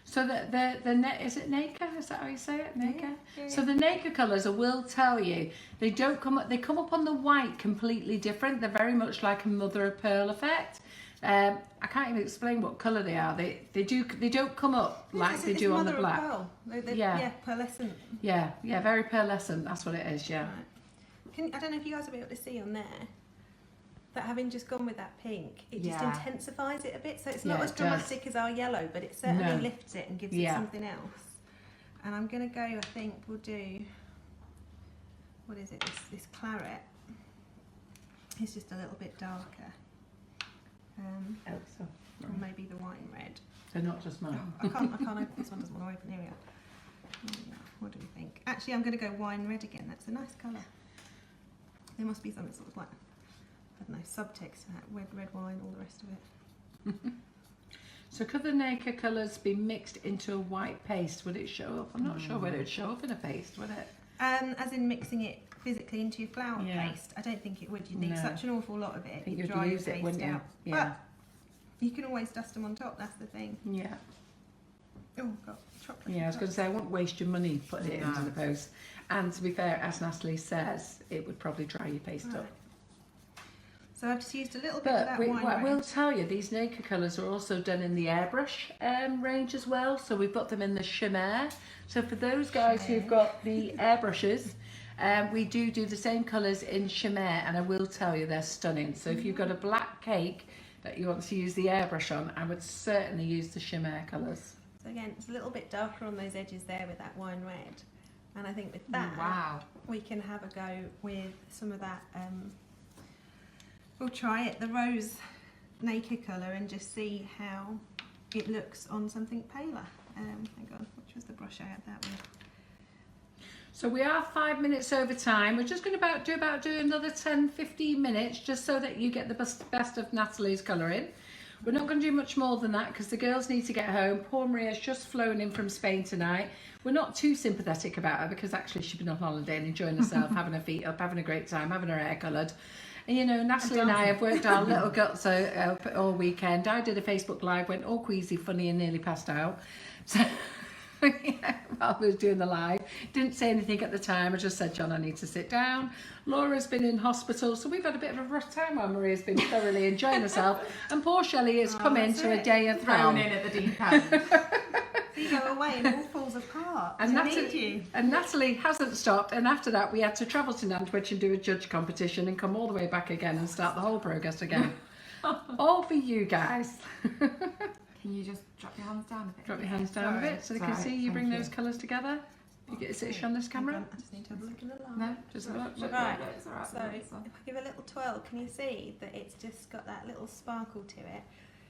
So the is it Nacre? Is that how you say it? Nacre? Yeah. So the Nacre colours, I will tell you, they don't come up. They come up on the white completely different. They're very much like a mother of pearl effect. I can't even explain what colour they are. They don't come up like they do on the black. Pearl. Yeah, pearlescent. Yeah, very pearlescent. That's what it is. Yeah. Right. I don't know if you guys will be able to see on there that having just gone with that pink, it just intensifies it a bit. So it's not as dramatic as our yellow, but it certainly lifts it and gives it something else. And I'm going to go, I think we'll do, what is it, this claret. It's just a little bit darker. Or maybe the wine red. They're not just mine. I can't open, this one doesn't want to open, here we are. What do we think? Actually, I'm going to go wine red again. That's a nice colour. There must be something sort of like, I don't know, subtext to that, red wine, all the rest of it. So could the Nacre colours be mixed into a white paste? Would it show up? I'm not sure whether it'd show up in a paste, would it? As in mixing it physically into your flour paste? I don't think it would. You'd need such an awful lot of it. I think You'd you'd dry your lose it, paste wouldn't you? out. Yeah. But you can always dust them on top, that's the thing. Yeah. Oh, God, chocolate. Yeah, I was going to say, I wouldn't waste your money putting it into the post. And to be fair, as Natalie says, it would probably dry your paste up. So I've just used a little bit of that wine I red. will tell you, these Nacre colours are also done in the airbrush range as well. So we've got them in the Chimère. So for those guys who've got the airbrushes, we do the same colours in Chimère, and I will tell you, they're stunning. So if you've got a black cake that you want to use the airbrush on, I would certainly use the Chimère colours. So again, it's a little bit darker on those edges there with that wine red. And I think with that, we can have a go with some of that, we'll try it, the rose Nacre colour, and just see how it looks on something paler. Hang on, which was the brush I had that with? So we are 5 minutes over time. We're just going to do another 10-15 minutes just so that you get the best of Natalie's colouring. We're not going to do much more than that because the girls need to get home. Poor Maria's just flown in from Spain tonight. We're not too sympathetic about her because actually she's been on holiday and enjoying herself, having her feet up, having a great time, having her hair coloured. And you know, Natalie and I have worked our little guts out all weekend. I did a Facebook Live, went all queasy, funny and nearly passed out. So while we was doing the live, didn't say anything at the time. I just said, John, I need to sit down. Laura's been in hospital, so we've had a bit of a rough time while Maria's been thoroughly enjoying herself. And poor Shelley has come into a day of Thrown in at the deep end. You go away and it all falls apart. And Natalie, Natalie hasn't stopped, and after that we had to travel to Nantwich and do a judge competition and come all the way back again and start the whole progress again. All for you guys. Can you just drop your hands down a bit? Drop your hands down a bit so they can see you bring those colours together. You get to sit on this camera. I just need to have a look in the light. No, Just look. Right, it's alright. so if I give a little twirl, can you see that it's just got that little sparkle to it?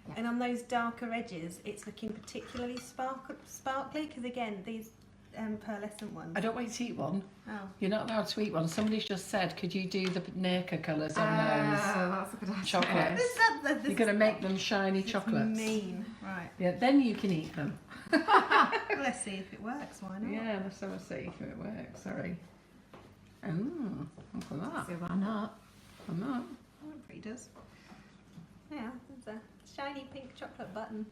Yeah. And on those darker edges, it's looking particularly sparkly because again, these pearlescent ones. I don't want you to eat one. Oh. You're not allowed to eat one. Somebody's just said, could you do the Nurka colours on those That's a good idea. chocolates? This You're going to make them shiny is chocolates. mean. Right. Yeah, then you can eat them. Let's see if it works. Why not? Yeah, let's have a see if it works. Sorry. Oh, look at that. So why not? I'm not. Hopefully it does. Yeah, there's a shiny pink chocolate button.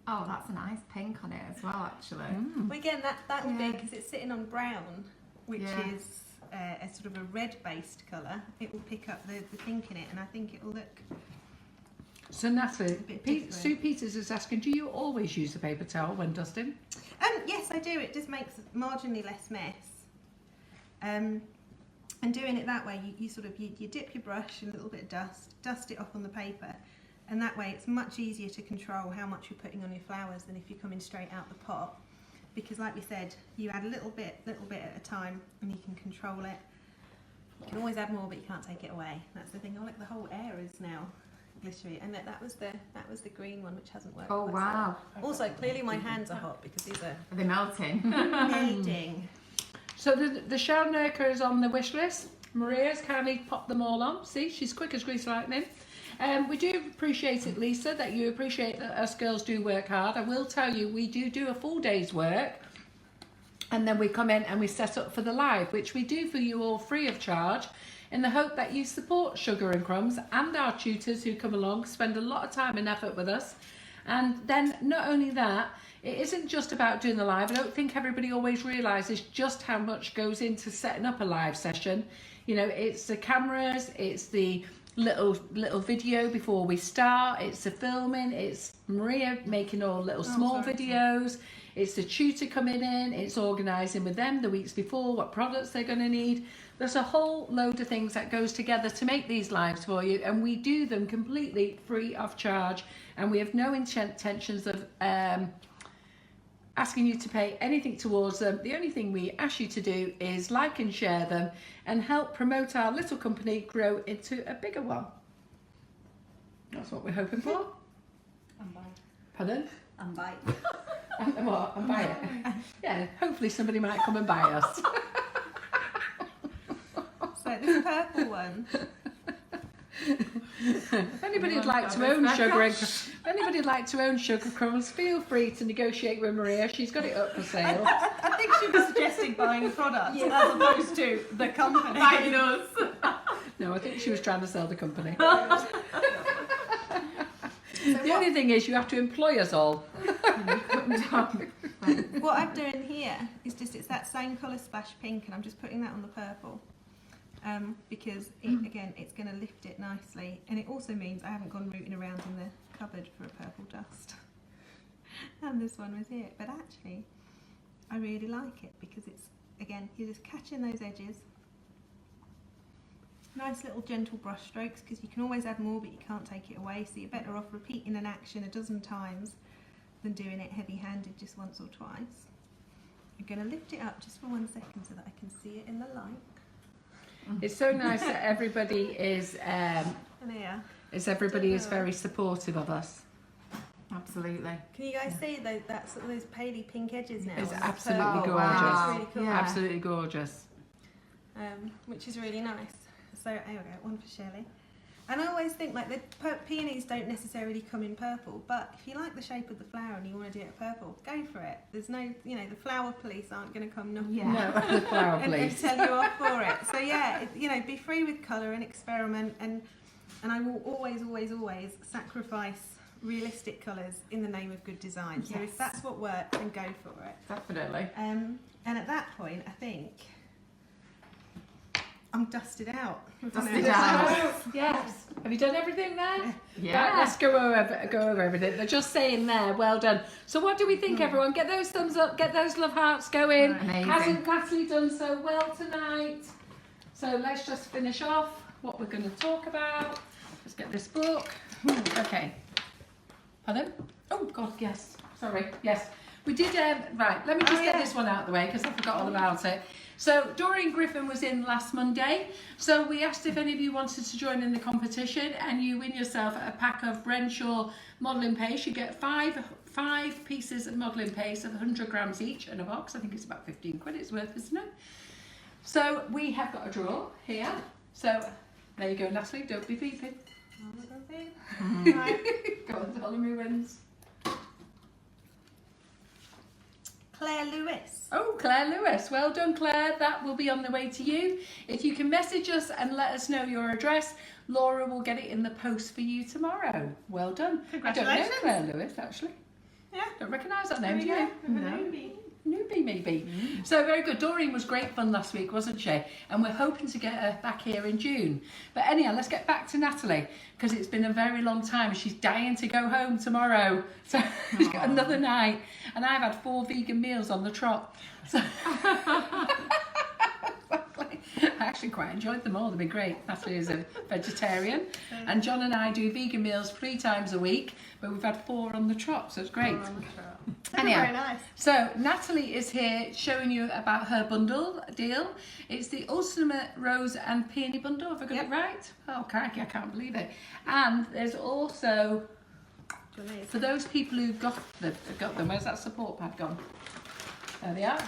Oh, that's a nice pink on it as well, actually. Well, again, that will be Yeah. because it's sitting on brown, which Yeah. is a sort of a red-based colour. It will pick up the pink in it, and I think it will look. So Natalie, bit different. Sue Peters is asking, do you always use a paper towel when dusting? Yes, I do. It just makes marginally less mess. And doing it that way, you sort of you dip your brush in a little bit of dust it off on the paper, and that way it's much easier to control how much you're putting on your flowers than if you're coming straight out the pot. Because, like we said, you add a little bit at a time, and you can control it. You can always add more, but you can't take it away. That's the thing. Oh, look, the whole air is now glittery, and that was the green one, which hasn't worked. Oh, quite wow. so well. Also, clearly my hands are hot because these are Are they melting? melting. So the shell Nurka is on the wish list. Maria's kindly popped them all on. See, she's quick as grease lightning. We do appreciate it, Lisa, that you appreciate that us girls do work hard. I will tell you, we do a full day's work, and then we come in and we set up for the live, which we do for you all free of charge, in the hope that you support Sugar and Crumbs and our tutors who come along, spend a lot of time and effort with us. And then not only that, it isn't just about doing the live. I don't think everybody always realises just how much goes into setting up a live session. You know, it's the cameras, it's the little video before we start, it's the filming, it's Maria making all little small videos, it's the tutor coming in, it's organising with them the weeks before what products they're going to need. There's a whole load of things that goes together to make these lives for you, and we do them completely free of charge, and we have no intentions of asking you to pay anything towards them. The only thing we ask you to do is like and share them and help promote our little company grow into a bigger one. That's what we're hoping for. And buy. Pardon? And buy. And what? And buy it. Yeah, hopefully somebody might come and buy us. So this purple one. If anybody'd like to own Sugar Crumbs, feel free to negotiate with Maria. She's got it up for sale. I think she was suggesting buying a product as opposed to the company. Buying us. No, I think she was trying to sell the company. The only thing is you have to employ us all. What I'm doing here is it's that same colour splash pink, and I'm just putting that on the purple. Because again, it's going to lift it nicely, and it also means I haven't gone rooting around in the cupboard for a purple dust. And this one was it, but actually I really like it because it's, again, you're just catching those edges. Nice little gentle brush strokes, because you can always add more but you can't take it away, so you're better off repeating an action a dozen times than doing it heavy-handed just once or twice. I'm going to lift it up just for 1 second so that I can see it in the light. It's so nice that everybody is very supportive of us. Absolutely. Can you guys see that sort of those paley pink edges now? It's on the absolutely purple? gorgeous. It's really cool. Yeah. Absolutely gorgeous. Which is really nice. So there we go, one for Shelley. And I always think like the peonies don't necessarily come in purple, but if you like the shape of the flower and you want to do it purple, go for it. There's no, the flower police aren't going to come knocking No, the flower and please. tell you off for it. So yeah, be free with colour and experiment, and I will always sacrifice realistic colours in the name of good design. So if that's what works, then go for it. Definitely. And at that point, I think I'm dusted out. Dusted out. Yes. Have you done everything there? Yeah. Right, let's go over everything. They're just saying there, well done. So what do we think, everyone? Get those thumbs up, get those love hearts going. Amazing. Hasn't Natalie done so well tonight? So let's just finish off what we're going to talk about. Let's get this book. Okay. Pardon? Oh, God, yes. Sorry. Yes. We did, right, let me just get this one out of the way because I forgot all about it. So Doreen Griffin was in last Monday, so we asked if any of you wanted to join in the competition, and you win yourself a pack of Renshaw modelling paste. You get five pieces of modelling paste of 100 grams each in a box. I think it's about 15 quid it's worth, isn't it? So we have got a draw here. So there you go, Natalie, don't be beeping. Right. Go on, tell them who wins. Claire Lewis. Oh, Claire Lewis. Well done, Claire. That will be on the way to you. If you can message us and let us know your address, Laura will get it in the post for you tomorrow. Well done. I don't know Congratulations. Claire Lewis, actually. Yeah. Don't recognise that name, do There you? we go. Newbie. Newbie, maybe. So very good. Doreen was great fun last week, wasn't she? And we're hoping to get her back here in June. But anyhow, let's get back to Natalie, because it's been a very long time. She's dying to go home tomorrow. So she's got another night. And I've had 4 vegan meals on the trot. So I actually quite enjoyed them all. They've been great. Natalie is a vegetarian. And John and I do vegan meals 3 times a week, but we've had 4 on the trot, so it's great. Anyhow, Very nice. so Natalie is here showing you about her bundle deal. It's the Ultimate Rose and Peony bundle. Have I got it right? Oh, crikey, I can't believe it. And there's also, for those people who got them, where's that support pad gone? There they are.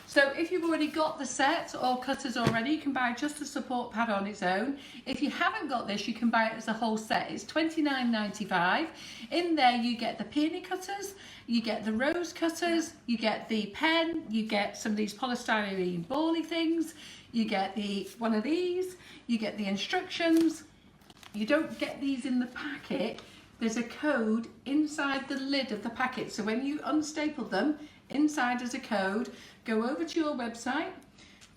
So if you've already got the set or cutters already, you can buy just the support pad on its own. If you haven't got this, you can buy it as a whole set. It's $29.95. In there you get the peony cutters, you get the rose cutters, you get the pen, you get some of these polystyrene bally things, you get one of these, you get the instructions. You don't get these in the packet. There's a code inside the lid of the packet. So when you unstaple them, inside is a code. Go over to your website,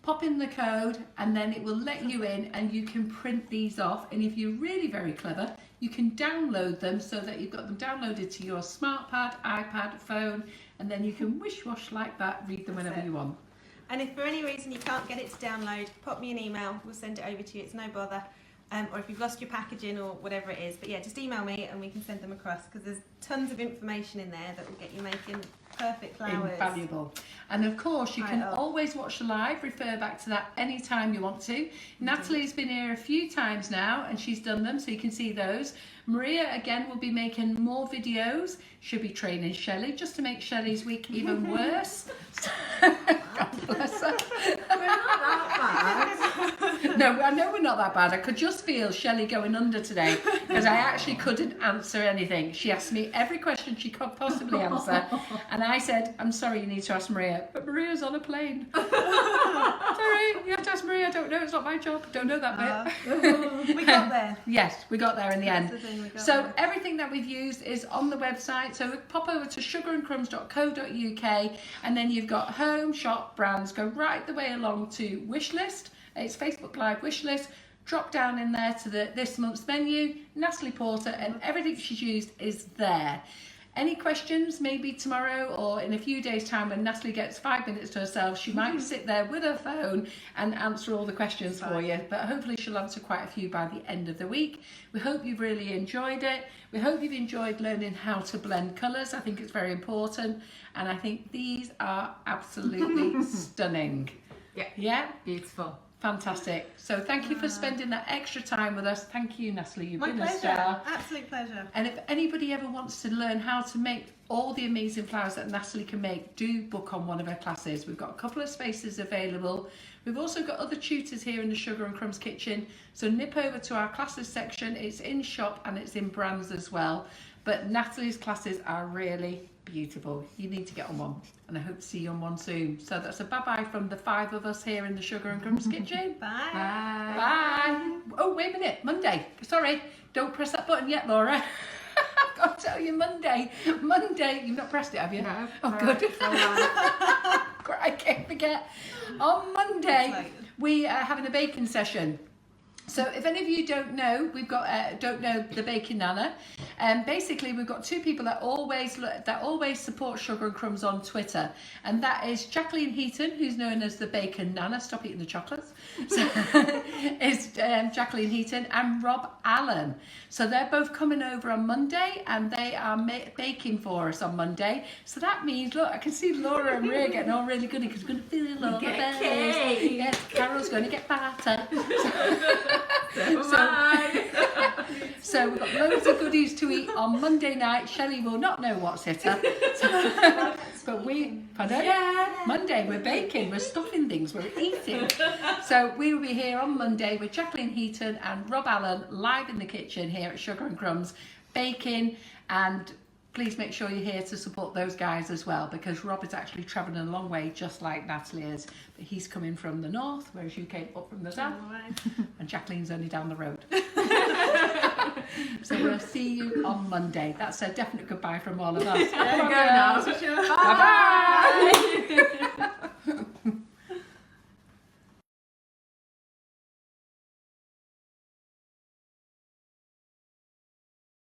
pop in the code, and then it will let you in and you can print these off. And if you're really very clever, you can download them so that you've got them downloaded to your smart pad, iPad, phone, and then you can wish-wash like that, read them whenever you want. And if for any reason you can't get it to download, pop me an email. We'll send it over to you. It's no bother. Or if you've lost your packaging or whatever it is. But yeah, just email me and we can send them across, because there's tons of information in there that will get you making perfect flowers. Invaluable. And of course, you can Right up. always watch the live, refer back to that anytime you want to. Natalie's been here a few times now and she's done them, so you can see those. Maria, again, will be making more videos. She'll be training Shelley just to make Shelley's week even worse. God bless her. We're not that bad. No, I know we're not that bad. I could just feel Shelley going under today because I actually couldn't answer anything. She asked me every question she could possibly answer, and I said, I'm sorry, you need to ask Maria. But Maria's on a plane. Sorry, you have to ask Maria. I don't know. It's not my job. Don't know that bit. We got there. Yes, we got there in the That's end. the thing, we got So there. everything that we've used is on the website. So pop over to sugarandcrumbs.co.uk, and then you've got home, shop, brands. Go right the way along to wish list. It's Facebook Live wish list. Drop down in there to this month's menu, Natalie Porter, and everything she's used is there. Any questions, maybe tomorrow or in a few days' time when Natalie gets 5 minutes to herself, she might sit there with her phone and answer all the questions for you. But hopefully she'll answer quite a few by the end of the week. We hope you've really enjoyed it. We hope you've enjoyed learning how to blend colours. I think it's very important. And I think these are absolutely stunning. Yeah. Yeah? Beautiful. Fantastic. So thank you for spending that extra time with us. Thank you, Natalie. You've My been a pleasure. star. Absolute pleasure. And if anybody ever wants to learn how to make all the amazing flowers that Natalie can make, do book on one of her classes. We've got a couple of spaces available. We've also got other tutors here in the Sugar and Crumbs kitchen. So nip over to our classes section. It's in shop and it's in brands as well. But Natalie's classes are really beautiful. You need to get on one. And I hope to see you on one soon. So that's a bye-bye from the 5 of us here in the Sugar and Crumbs kitchen. Bye. Bye. Bye. Oh, wait a minute. Monday. Sorry. Don't press that button yet, Laura. I've got to tell you, Monday. You've not pressed it, have you? No. Oh, good. I can't forget. On Monday, Excited. we are having a baking session. So if any of you don't know, we've got don't know the Baking Nana. Basically, we've got two people that always support Sugar and Crumbs on Twitter, and that is Jacqueline Heaton, who's known as the Bacon Nana. Stop eating the chocolates. So is Jacqueline Heaton and Rob Allen. So they're both coming over on Monday, and they are baking for us on Monday. So that means, look, I can see Laura and Ray getting all really good because we're going to feel a lot of bells. Yes, Carol's going to get batter. So we've got loads of goodies to eat on Monday night. Shelley will not know what's hit her. But Monday we're baking, we're stuffing things, we're eating. So we will be here on Monday with Jacqueline Heaton and Rob Allen live in the kitchen here at Sugar and Crumbs baking, and please make sure you're here to support those guys as well, because Rob is actually travelling a long way just like Natalie is, but he's coming from the north, whereas you came up from the south, and Jacqueline's only down the road. So we'll see you on Monday. That's a definite goodbye from all of us. There you go now. Bye bye.